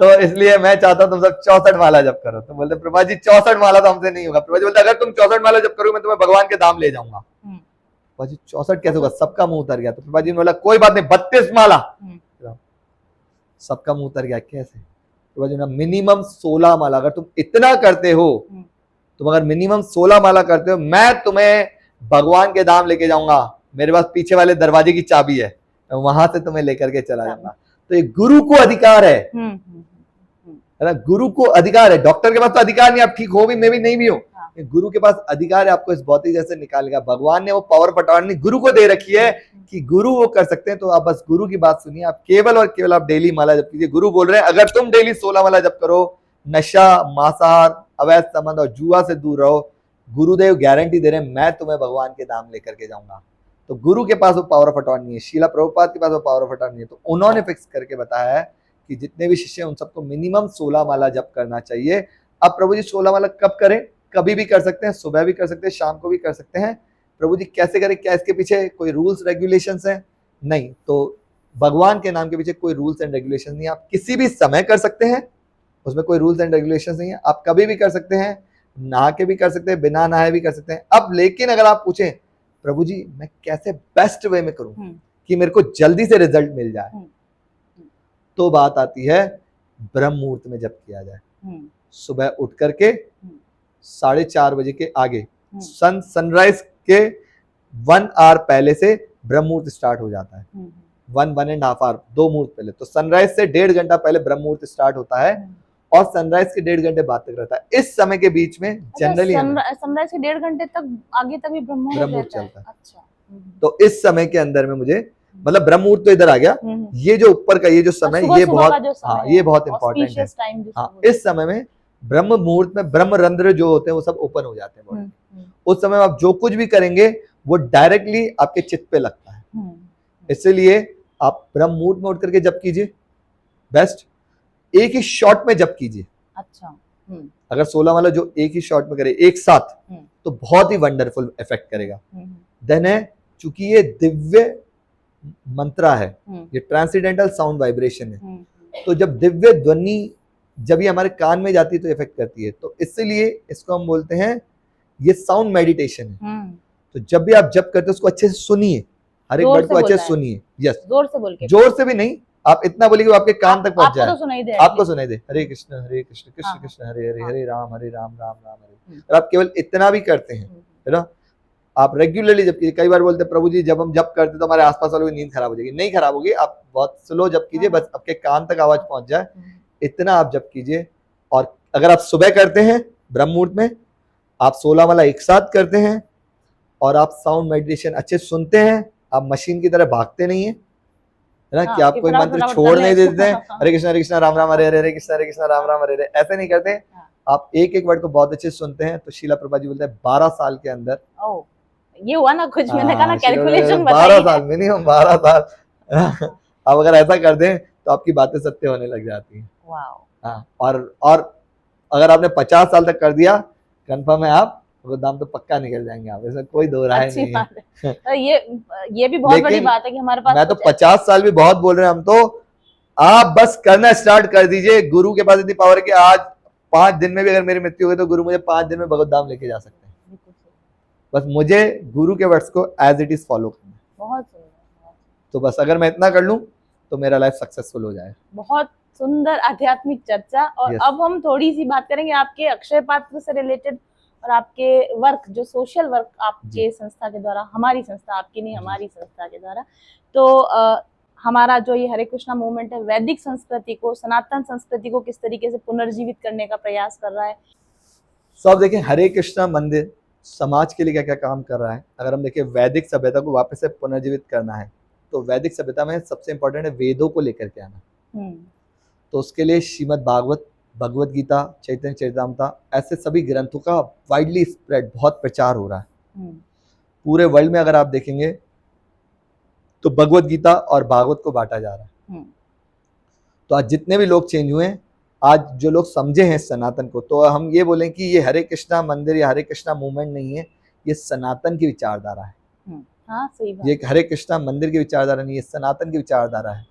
तो इसलिए मैं चाहता हूं तुम सब 64 माला जप करो। तो बोलते प्रभुपाद जी 64 माला तो हमसे नहीं होगा। प्रभुपाद जी बोलते अगर तुम 64 माला जप करोगे मैं तुम्हें भगवान के धाम ले जाऊंगा। प्रभुपाद जी 64 कैसे होगा, सबका मुंह उतर गया। तो प्रभुपाद जी ने बोला कोई बात नहीं 32 माला, सबका मुंह उतर गया। कैसे? प्रभुपाद जी ने मिनिमम 16 माला, अगर तुम इतना करते हो, तुम अगर मिनिमम 16 माला करते हो मैं तुम्हें भगवान के धाम लेके जाऊंगा। मेरे पास पीछे वाले दरवाजे की चाबी है, मैं वहां से तुम्हें लेकर के चला जाऊंगा। तो ये गुरु को अधिकार है ना, गुरु को अधिकार है। डॉक्टर के पास तो अधिकार नहीं, आप ठीक हो भी, मैं भी नहीं भी हूं, गुरु के पास अधिकार है आपको इस भौतिक जगत से निकालेगा। भगवान ने वो पावर पटवानी गुरु को दे रखी है कि गुरु वो कर सकते हैं। तो आप बस गुरु की बात सुनिए, आप केवल और केवल आप डेली माला जप कीजिए। गुरु बोल रहे हैं अगर तुम डेली 16 माला जप करो, नशा, मांसाहार, अवैध संबंध और जुआ से दूर रहो, गुरुदेव गारंटी दे रहे हैं मैं तुम्हें भगवान के धाम लेकर के जाऊंगा। तो गुरु के पास वो पावर ऑफ अटॉर्नी है, शीला प्रभुपाद के पास वो पावर ऑफ अटॉर्नी है। तो उन्होंने फिक्स करके बताया है कि जितने भी शिष्य हैं उन सबको मिनिमम 16 माला जप करना चाहिए। अब प्रभु जी 16 माला कब करें? कभी भी कर सकते हैं, सुबह भी कर सकते हैं, शाम को भी कर सकते हैं। प्रभु जी कैसे करें? क्या इसके पीछे कोई रूल्स रेगुलेशंस हैं? नहीं। तो भगवान के नाम के पीछे कोई रूल्स एंड रेगुलेशन नहीं है। आप किसी भी समय कर सकते हैं, उसमें कोई रूल्स एंड रेगुलेशंस नहीं है। आप कभी भी कर सकते हैं, नहा के भी कर सकते हैं, बिना नहाए भी कर सकते हैं। अब लेकिन अगर आप पूछें प्रभु जी मैं कैसे बेस्ट वे में करूं कि मेरे को जल्दी से रिजल्ट मिल जाए, तो बात आती है ब्रह्म मुहूर्त में जब किया जाए, सुबह उठ करके 4:30 बजे के आगे, सनराइज के 1 आवर पहले से ब्रह्म मुहूर्त स्टार्ट हो जाता है। 1.5 आवर, 2 मुहूर्त पहले। तो सनराइज से 1.5 घंटा पहले ब्रह्म मुहूर्त स्टार्ट होता है और सनराइज के 1.5 घंटे बाद तक रहता है। इस समय के बीच में जनरली सनराइज के 1.5 घंटे तक आगे तक भी ब्रह्म मुहूर्त चलता है। अच्छा। तो इस समय के अंदर में मुझे मतलब ब्रह्म मुहूर्त तो इधर आ गया, ये जो ऊपर का ये जो समय, ये बहुत, हाँ ये बहुत इंपॉर्टेंट है। हाँ, इस समय में ब्रह्म मुहूर्त में ब्रह्म रंध्र जो होते हैं वो सब ओपन हो जाते हैं बॉडी। उस समय आप जो कुछ भी करेंगे वो डायरेक्टली आपके चित्त पे लगता है। इसलिए आप ब्रह्म मुहूर्त में उठ करके जप कीजिए, बेस्ट। एक ही शॉट में जप कीजिए। अच्छा। अगर 16 वाला जो एक ही शॉट में करे एक साथ, तो बहुत ही वंडरफुल इफेक्ट करेगा। देन है, चूंकि ये दिव्य मंत्रा है, ये ट्रांसेंडेंटल साउंड वाइब्रेशन है, तो जब दिव्य ध्वनि जब ये हमारे कान में जाती है तो इफेक्ट करती है। तो इसलिए इसको हम बोलते हैं ये साउंड मेडिटेशन है। तो जब भी आप जप करते हो उसको अच्छे से सुनिए, हर एक वर्ड को अच्छे से सुनिए। यस, जोर से बोल के, जोर से भी नहीं, आप इतना बोलिए कि आपके कान तक पहुंच जाए, आपको सुनाई दे। हरे कृष्ण कृष्ण कृष्ण हरे हरे, हरे राम राम राम हरे। और आप केवल इतना भी करते हैं, है ना, आप रेगुलरली जब कीजिए। कई बार बोलते हैं प्रभु जी जब हम जप करते तो हमारे आसपास वालों की नींद खराब हो जाएगी। नहीं खराब होगी, आप बहुत स्लो जप कीजिए, बस आपके कान तक आवाज पहुंच जाए, इतना आप जप कीजिए। और अगर आप सुबह करते हैं ब्रह्म मुहूर्त में, आप 16 वाला एक साथ करते हैं और आप साउंड मेडिटेशन अच्छे सुनते हैं, आप मशीन की तरह भागते नहीं है ना, कि आप कोई मंत्र छोड़ नहीं देते हैं, हरे कृष्णा राम राम हरे हरे, हरे कृष्णा राम राम हरे हरे, ऐसे नहीं करते। आप एक एक वर्ड को बहुत अच्छे से सुनते हैं। तो शीला प्रभुपाद जी बोलते हैं 12 साल के अंदर ये हुआ ना कुछ, मैंने कहा ना कैलकुलेशन 12 साल, मिनिमम 12 साल आप अगर ऐसा कर दें तो आपकी बातें सत्य होने लग जाती हैं। हाँ, और अगर आपने 50 साल तक कर दिया, कंफर्म है आप वो दाम तो पक्का निकल जाएंगे आप, इसमें कोई दो राय नहीं है। तो ये भी बहुत बड़ी बात है कि हमारे पास, मैं तो 50 साल भी बहुत बोल रहे हैं हम तो, आप बस करना स्टार्ट कर दीजिए। गुरु के पास इतनी पावर है कि आज 5 दिन में भी अगर मेरी मृत्यु हो गई तो गुरु मुझे 5 दिन में भगवत धाम लेके जा सकते हैं। बस मुझे गुरु के वर्ड्स को एज इट इज फॉलो करना है। बहुत तो बस अगर मैं इतना कर लूं तो मेरा लाइफ सक्सेसफुल हो जाए। बहुत सुंदर आध्यात्मिक चर्चा। और अब हम थोड़ी सी बात करेंगे आपके अक्षय पात्र से रिलेटेड और आपके वर्क, जो सोशल वर्क आपके संस्था के द्वारा, हमारी संस्था, आपकी नहीं हमारी संस्था के द्वारा। तो हमारा जो ये हरे कृष्णा मूवमेंट है, वैदिक संस्कृति को, सनातन संस्कृति को किस तरीके से पुनर्जीवित करने का प्रयास कर रहा है। तो आप देखें हरे कृष्णा मंदिर समाज के लिए क्या क्या काम कर रहा है। अगर हम देखें वैदिक सभ्यता को वापस से पुनर्जीवित करना है, तो वैदिक सभ्यता में सबसे इंपॉर्टेंट है वेदों को लेकर के आना। तो उसके लिए श्रीमद् भागवत, भगवत गीता, चैतन्य चरितामृत, ऐसे सभी ग्रंथों का वाइडली स्प्रेड, बहुत प्रचार हो रहा है पूरे वर्ल्ड में। अगर आप देखेंगे तो भगवत गीता और भागवत को बांटा जा रहा है। तो आज जितने भी लोग चेंज हुए हैं, आज जो लोग समझे हैं सनातन को, तो हम ये बोलें कि ये हरे कृष्णा मंदिर या हरे कृष्णा मूवमेंट नहीं है, ये सनातन की विचारधारा है। हाँ, सही बात। ये हरे कृष्णा मंदिर की विचारधारा नहीं है, सनातन की विचारधारा है।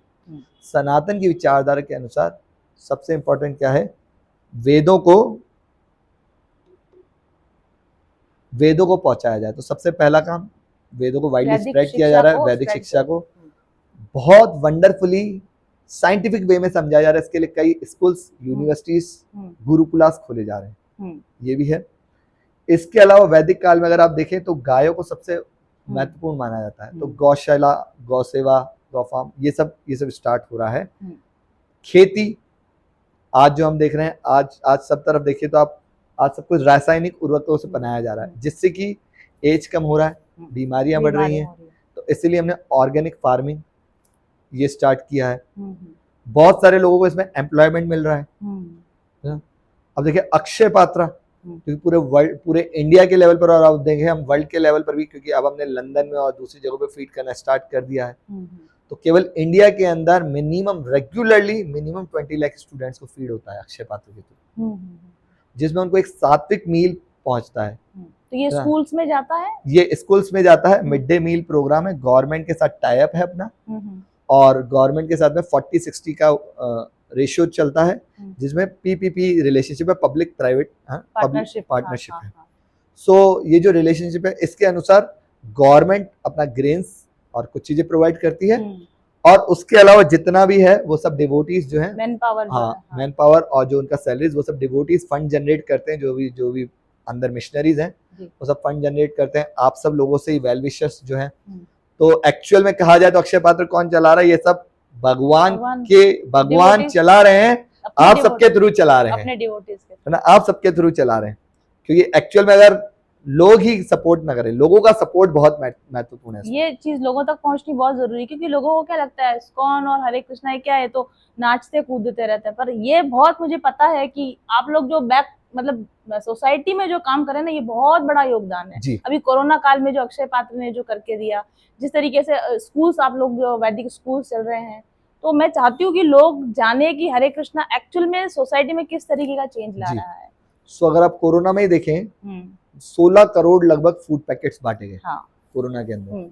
सनातन की विचारधारा के अनुसार सबसे इंपॉर्टेंट क्या है, वेदों को पहुंचाया जाए। तो सबसे पहला काम वेदों को वाइडली स्प्रेड किया जा रहा है। वैदिक शिक्षा को बहुत वंडरफुली साइंटिफिक वे में समझाया जा रहा है। इसके लिए कई स्कूल्स, यूनिवर्सिटीज, गुरुकुलास खोले जा रहे हैं, ये भी है। इसके अलावा वैदिक काल में अगर आप देखें तो गायों को सबसे महत्वपूर्ण माना जाता है। तो गौशाला, गौ सेवा, गौ फार्म, ये सब स्टार्ट हो रहा है। खेती आज जो हम देख रहे हैं, आज सब तरफ देखिए तो आप आज सब कुछ रासायनिक उर्वरकों से बनाया जा रहा है, जिससे कि एज कम हो रहा है, बीमारियां बढ़ रही हैं। तो इसीलिए हमने ऑर्गेनिक फार्मिंग ये स्टार्ट किया है। बहुत सारे लोगों को इसमें एम्प्लॉयमेंट मिल रहा है ना? अब देखिए अक्षय पात्रा, क्योंकि पूरे इंडिया के लेवल पर, और अब देखें हम वर्ल्ड के लेवल पर भी, क्योंकि अब हमने लंदन में और दूसरी जगहों पे फीड करना स्टार्ट कर दिया है। तो केवल इंडिया के अंदर रेगुलरली मिनिमम 20 लाख स्टूडेंट्स को फीड होता है अक्षय पात्र के थ्रू, जिसमें उनको एक सात्विक मील पहुंचता है। तो ये स्कूल्स में जाता है? ये स्कूल्स में जाता है। मिड डे मील प्रोग्राम है, गवर्नमेंट के साथ टाई अप है अपना, और गवर्नमेंट के साथ में 40-60 का रेशियो चलता है, जिसमें पीपीपी रिलेशनशिप है, पब्लिक प्राइवेट पार्टनरशिप है। सो ये जो रिलेशनशिप है, इसके अनुसार गवर्नमेंट अपना ग्रेन्स और कुछ चीजें प्रोवाइड करती है, और उसके अलावा जितना भी है वो सब डिवोटीज जो है, मैन पावर और जो उनका सैलरीज, वो सब डिवोटीज फंड जनरेट करते हैं। जो भी अंदर मिशनरीज हैं वो सब फंड जनरेट करते हैं, आप सब लोगों से ही, वेल विशर्स जो हैं। तो एक्चुअल में कहा जाए तो अक्षय पात्र कौन चला रहा है? ये सब भगवान चला रहे हैं, आप सबके थ्रू चला रहे हैं, है ना? आप सबके थ्रू चला रहे हैं, क्योंकि एक्चुअल में अगर लोग ही सपोर्ट ना करें, लोगों का सपोर्ट बहुत महत्वपूर्ण है। ये चीज लोगों तक पहुंचनी बहुत जरूरी है, क्योंकि लोगों को क्या लगता है इस्कॉन और हरे कृष्णा क्या है, तो नाचते कूदते रहते हैं। पर ये बहुत मुझे पता है कि आप लोग जो मतलब सोसाइटी में जो काम करें ना, ये बहुत बड़ा योगदान है। अभी कोरोना काल में जो अक्षय पात्र ने जो करके दिया, जिस तरीके से स्कूल्स, आप लोग जो वैदिक स्कूल चल रहे हैं, तो मैं चाहती हूँ कि लोग जाने कि हरे कृष्णा एक्चुअल में सोसाइटी में किस तरीके का चेंज ला रहा है। सो अगर आप कोरोना में ही देखें, 16 करोड़ लगभग फूड पैकेट्स बांटे गए कोरोना के अंदर।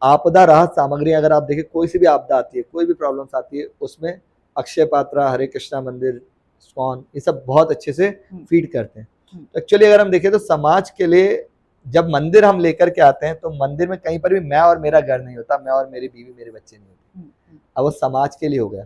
आपदा राहत सामग्री अगर आप देखें, कोई सी भी आपदा आती है, कोई भी प्रॉब्लम्स आती है, उसमें अक्षय पात्रा, हरे कृष्णा मंदिर, इस्कॉन, ये सब बहुत अच्छे से फीड करते हैं। तो एक्चुअली अगर हम देखें तो समाज के लिए जब मंदिर हम लेकर के आते हैं, तो मंदिर में कहीं पर भी मैं और मेरा घर नहीं होता, मैं और मेरी बीवी, मेरे बच्चे नहीं होते, अब वो समाज के लिए हो गया।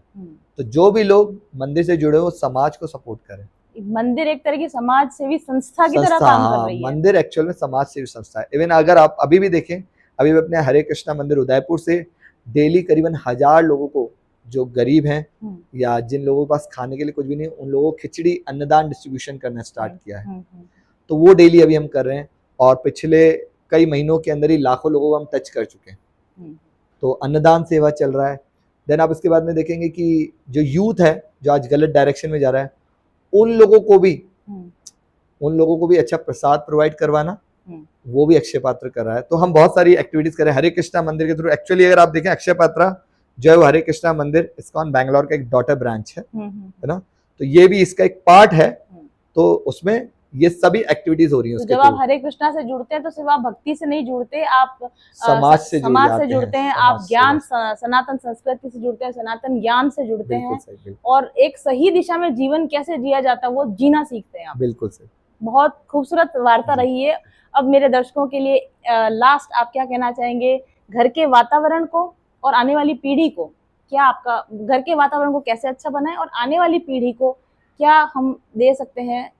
तो जो भी लोग मंदिर से जुड़े हो, समाज को सपोर्ट करें। मंदिर एक तरह की समाज सेवी संस्था की तरह काम कर रही है। मंदिर एक्चुअल में समाज सेवी संस्था है। इवन अगर आप अभी भी देखें, अभी भी अपने हरे कृष्णा मंदिर उदयपुर से डेली करीबन 1000 लोगों को, जो गरीब हैं या जिन लोगों के पास खाने के लिए कुछ भी नहीं, उन लोगों को खिचड़ी अन्नदान डिस्ट्रीब्यूशन करना स्टार्ट किया है। तो वो डेली अभी हम कर रहे हैं, और पिछले कई महीनों के अंदर ही लाखों लोगों को हम टच कर चुके हैं। तो अन्नदान सेवा चल रहा है। देन आप इसके बाद में देखेंगे कि जो यूथ है, जो आज गलत डायरेक्शन में जा रहा है, उन लोगों को भी अच्छा प्रसाद प्रोवाइड करवाना, वो भी अक्षय पात्र कर रहा है। तो हम बहुत सारी एक्टिविटीज कर रहे हैं हरे कृष्णा मंदिर के थ्रू। एक्चुअली अगर आप देखें, अक्षय पात्रा जो है वो हरे कृष्णा मंदिर इस्कॉन बैंगलोर का एक डॉटर ब्रांच है ना? तो ये भी इसका एक पार्ट है। तो उसमें ये सभी एक्टिविटीज हो रही है। तो जब आप हरे कृष्णा से जुड़ते हैं, तो सिर्फ आप भक्ति से नहीं जुड़ते, आप समाज से जुड़ते हैं, आप ज्ञान, सनातन संस्कृति से जुड़ते हैं, सनातन ज्ञान से जुड़ते हैं, और एक सही दिशा में जीवन कैसे जिया जाता है वो जीना सीखते हैं आप। बिल्कुल सही। बहुत खूबसूरत वार्ता रही है। अब मेरे दर्शकों के लिए लास्ट आप क्या कहना चाहेंगे घर के वातावरण को और आने वाली पीढ़ी को? क्या आपका घर के वातावरण को कैसे अच्छा बनाए, और आने वाली पीढ़ी को क्या हम दे सकते हैं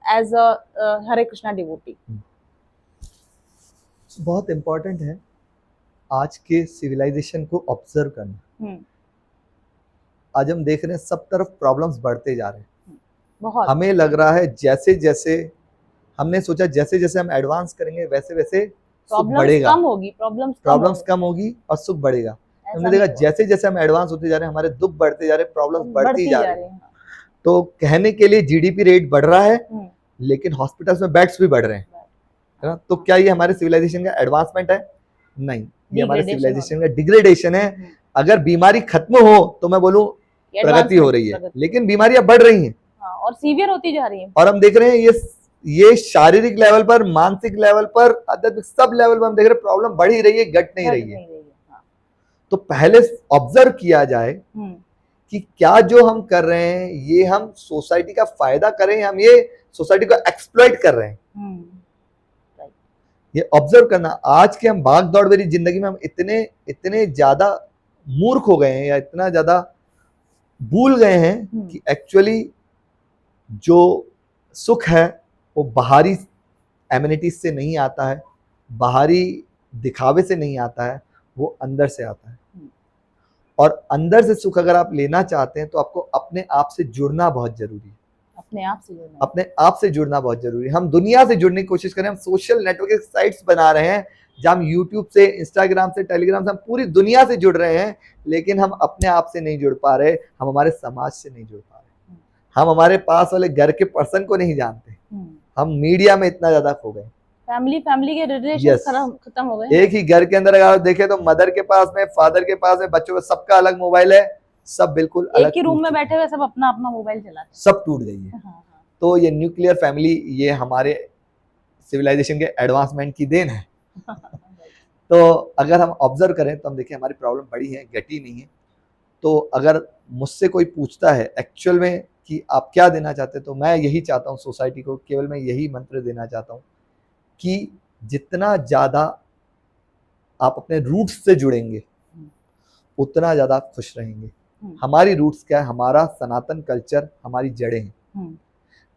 as a Hare Krishna devotee? बहुत इम्पोर्टेंट है आज के सिविलाइजेशन को ऑब्जर्व करना। आज हम देख रहे हैं सब तरफ प्रॉब्लम्स बढ़ते जा रहे हैं। बहुत हमें लग रहा है जैसे जैसे हमने सोचा जैसे जैसे हम एडवांस करेंगे, वैसे वैसे सुख बढ़ेगा, प्रॉब्लम्स कम होगी और सुख बढ़ेगा। हमने देखा जैसे जैसे हम एडवांस होते जा रहे हैं, हमारे दुख बढ़ते जा रहे हैं, प्रॉब्लम्स बढ़ती जा रही हैं। तो कहने के लिए जीडीपी रेट बढ़ रहा है, लेकिन हॉस्पिटल्स में बेड्स भी बढ़ रहे हैं, है ना? तो क्या ये हमारे सिविलाइजेशन का एडवांसमेंट है? नहीं, ये हमारे सिविलाइजेशन का डिग्रेडेशन है। अगर बीमारी खत्म हो तो मैं बोलूं प्रगति हो रही है, लेकिन बीमारियां बढ़ रही हैं और सीवियर होती जा रही हैं। और हम देख रहे हैं ये शारीरिक लेवल पर, मानसिक लेवल पर, आध्यात्मिक सब लेवल पर हम देख रहे हैं प्रॉब्लम बढ़ ही रही है, घट नहीं रही है। तो पहले ऑब्जर्व किया जाए कि क्या जो हम कर रहे हैं ये हम सोसाइटी का फायदा करें, हम ये सोसाइटी को एक्सप्लॉइट कर रहे हैं। ये ऑब्जर्व करना। आज के हम भाग दौड़ भरी जिंदगी में हम इतने ज्यादा मूर्ख हो गए हैं, या इतना ज्यादा भूल गए हैं कि एक्चुअली जो सुख है वो बाहरी एमिनिटीज से नहीं आता है, बाहरी दिखावे से नहीं आता है, वो अंदर से आता है। और अंदर से सुख अगर आप लेना चाहते हैं तो आपको अपने आप से जुड़ना बहुत जरूरी है। अपने आप से जुड़ना, अपने आप से जुड़ना बहुत जरूरी है। हम दुनिया से जुड़ने की कोशिश करें, हम सोशल नेटवर्किंग साइट्स बना रहे हैं जहाँ हम यूट्यूब से, इंस्टाग्राम से, टेलीग्राम से, हम पूरी दुनिया से जुड़ रहे हैं, लेकिन हम अपने आप से नहीं जुड़ पा रहे, हम हमारे समाज से नहीं जुड़ पा रहे, हम हमारे पास वाले घर के पर्सन को नहीं जानते, हम मीडिया में इतना ज्यादा खो गए। फैमिली के रिलेशन Yes. खत्म हो गए। एक ही घर के अंदर अगर आप देखें तो मदर के पास में, फादर के पास में, बच्चों का सबका अलग मोबाइल है, सब बिल्कुल अलग, एक ही रूम में बैठे हुए सब अपना अपना मोबाइल चलाते हैं। सब टूट गई है। तो ये न्यूक्लियर फैमिली, ये हमारे सिविलाइजेशन के एडवांसमेंट की देन है। तो अगर हम ऑब्जर्व करें तो हम देखें हमारी प्रॉब्लम बड़ी है, घटी नहीं है। तो अगर मुझसे कोई पूछता है एक्चुअल में कि आप क्या देना चाहते हैं, तो मैं यही चाहता हूँ सोसाइटी को, केवल मैं यही मंत्र देना चाहता हूँ कि जितना ज़्यादा आप अपने रूट्स से जुड़ेंगे उतना ज़्यादा आप खुश रहेंगे। हमारी रूट्स क्या है? हमारा सनातन कल्चर, हमारी जड़ें हैं।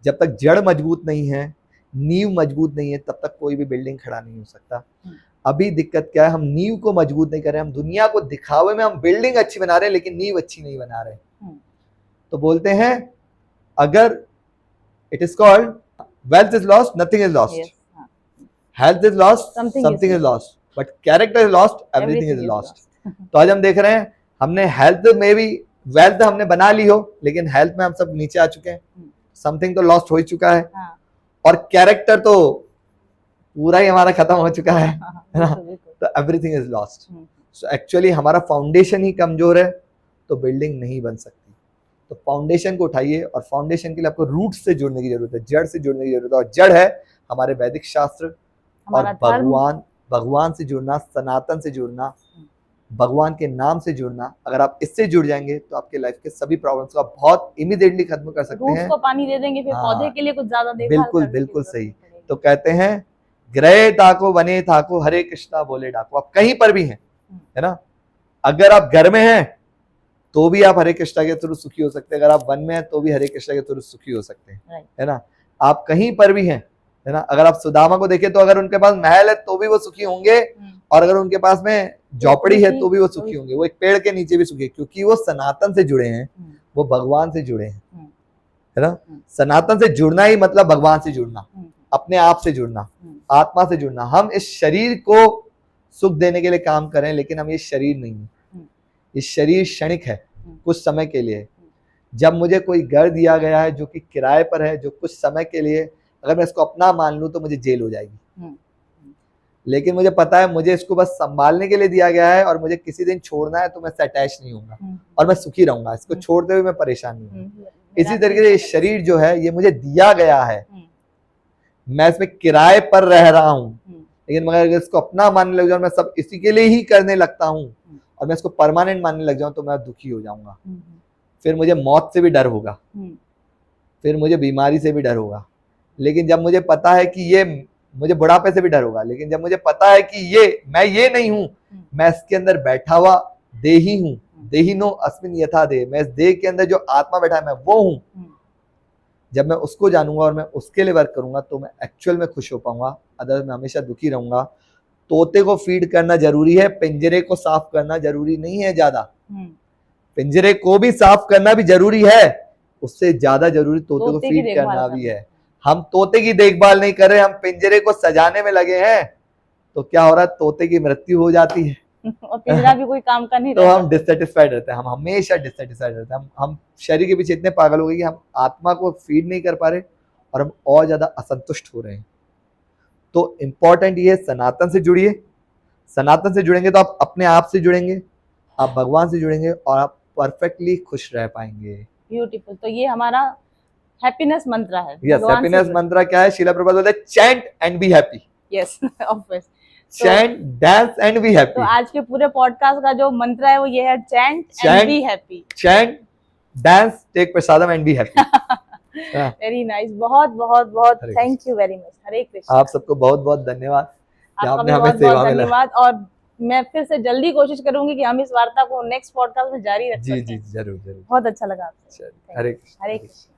जब तक जड़ मजबूत नहीं है, नींव मजबूत नहीं है, तब तक कोई भी बिल्डिंग खड़ा नहीं हो सकता। अभी दिक्कत क्या है? हम नींव को मजबूत नहीं कर रहे, हम दुनिया को दिखावे में हम बिल्डिंग अच्छी बना रहे हैं, लेकिन नींव अच्छी नहीं बना रहे। तो बोलते हैं अगर it is called wealth is lost, nothing is lost, health is lost, something is lost, but character is lost, everything is lost. तो आज हम देख रहे हैं, हमने हेल्थ में भी वेल्थ हमने बना ली हो, लेकिन हेल्थ में हम सब नीचे आ चुके हैं, समथिंग तो लॉस्ट हो ही चुका है, और कैरेक्टर तो पूरा ही हमारा खत्म हो चुका है ना? तो everything is lost. So actually हमारा फाउंडेशन ही कमजोर है, तो बिल्डिंग नहीं बन सकती। तो फाउंडेशन को उठाइए, और फाउंडेशन के लिए आपको रूट से जुड़ने की जरूरत है, जड़ से जुड़ने की जरूरत है, और जड़ है हमारे वैदिक शास्त्र और भगवान से जुड़ना, सनातन से जुड़ना, भगवान के नाम से जुड़ना। अगर आप इससे जुड़ जाएंगे तो आपके लाइफ के सभी प्रॉब्लम्स को आप बहुत इमीडिएटली खत्म कर सकते हैं। को पानी दे देंगे, फिर पौधे के लिए कुछ ज्यादा देखभाल बिल्कुल करने की बिल्कुल जरूरत सही। नहीं पड़ेगी। तो कहते हैं ग्रहे ताको वने थाको, हरे कृष्णा बोले डाको। आप कहीं पर भी हैं, है ना? अगर आप घर में हैं तो भी आप हरे कृष्णा के थ्रू सुखी हो सकते हैं, अगर आप वन में हैं तो भी हरे कृष्णा के थ्रू सुखी हो सकते हैं, है ना? आप कहीं पर भी हैं, है ना? अगर आप सुदामा को देखें तो अगर उनके पास महल है तो भी वो सुखी होंगे, और अगर उनके पास में झोपड़ी है तो भी वो सुखी होंगे। वो एक पेड़ के नीचे भी सुखी, क्योंकि वो सनातन से जुड़े हैं, वो भगवान से जुड़े हैं, है ना? सनातन से जुड़ना ही मतलब भगवान से जुड़ना, अपने आप से जुड़ना, आत्मा से जुड़ना। हम इस शरीर को सुख देने के लिए काम करें, लेकिन हम ये शरीर नहीं है, ये शरीर क्षणिक है, कुछ समय के लिए। जब मुझे कोई घर दिया गया है जो कि किराए पर है, जो कुछ समय के लिए, अगर मैं इसको अपना मान लूं तो मुझे जेल हो जाएगी। लेकिन मुझे पता है मुझे इसको बस संभालने के लिए दिया गया है, और मुझे किसी दिन छोड़ना है तो मैं इससे अटैच नहीं होऊंगा, और मैं सुखी रहूंगा, इसको छोड़ते हुए मैं परेशान नहीं हूँ। इसी तरीके से ये शरीर जो है, ये मुझे दिया गया है, मैं इसमें किराए पर रह रहा हूँ, लेकिन मगर अगर इसको अपना मानने लग जाऊं, मैं सब इसी के लिए ही करने लगता हूँ, और मैं इसको परमानेंट मानने लग जाऊं, तो मैं दुखी हो जाऊंगा। फिर मुझे मौत से भी डर होगा, फिर मुझे बीमारी से भी डर होगा। लेकिन जब मुझे पता है कि ये, मुझे बुढ़ापे से भी डर होगा, लेकिन जब मुझे पता है कि ये, मैं ये नहीं हूं, मैं इसके अंदर बैठा हुआ देही हूं, देहिनो अस्मिन यथा देह, मैं इस देह के अंदर जो आत्मा बैठा है मैं वो हूं। जब मैं उसको जानूंगा और मैं उसके लिए वर्क करूंगा तो मैं एक्चुअल में खुश हो पाऊंगा, अदर मैं हमेशा दुखी रहूंगा। तोते को फीड करना जरूरी है, पिंजरे को साफ करना जरूरी नहीं है ज्यादा। पिंजरे को भी साफ करना भी जरूरी है, उससे ज्यादा जरूरी तोते को फीड करना भी है। हम तोते की देखभाल नहीं कर रहे, हम पिंजरे को सजाने में लगे हैं, तो क्या हो रहा है? तोते की मृत्यु हो जाती है और पिंजरा भी कोई काम का नहीं तो हम डिससेटिस्फाइड रहते हैं, हम हमेशा डिससेटिस्फाइड रहते हैं। हम शरीर के पीछे इतने पागल हो गए कि हम आत्मा को फीड नहीं कर पा रहे, और हम और ज्यादा असंतुष्ट हो रहे हैं। तो इम्पोर्टेंट ये, सनातन से जुड़िए। सनातन से जुड़ेंगे तो आप अपने आप से जुड़ेंगे, आप भगवान से जुड़ेंगे, और आप परफेक्टली खुश रह पाएंगे। ब्यूटीफुल। तो ये हमारा हैप्पीनेस मंत्र है। यस, हैप्पीनेस मंत्र क्या है? शीला प्रभुपाद बोलते हैं chant and be happy. Yes, obvious. Chant, dance and be happy. तो आज के पूरे पॉडकास्ट का जो मंत्र है वो ये है, chant and be happy. Chant, dance, take prasadam and be happy. Very nice. बहुत बहुत बहुत thank you very much. Hare Krishna. आप सबको बहुत बहुत धन्यवाद, आपका भी बहुत बहुत धन्यवाद। और मैं फिर से जल्दी कोशिश करूंगी कि हम इस वार्ता को नेक्स्ट पॉडकास्ट में जारी रख सकें। जी जी, जरूर जरूर। बहुत अच्छा लगा आपसे। हरे कृष्ण। हरे कृष्ण।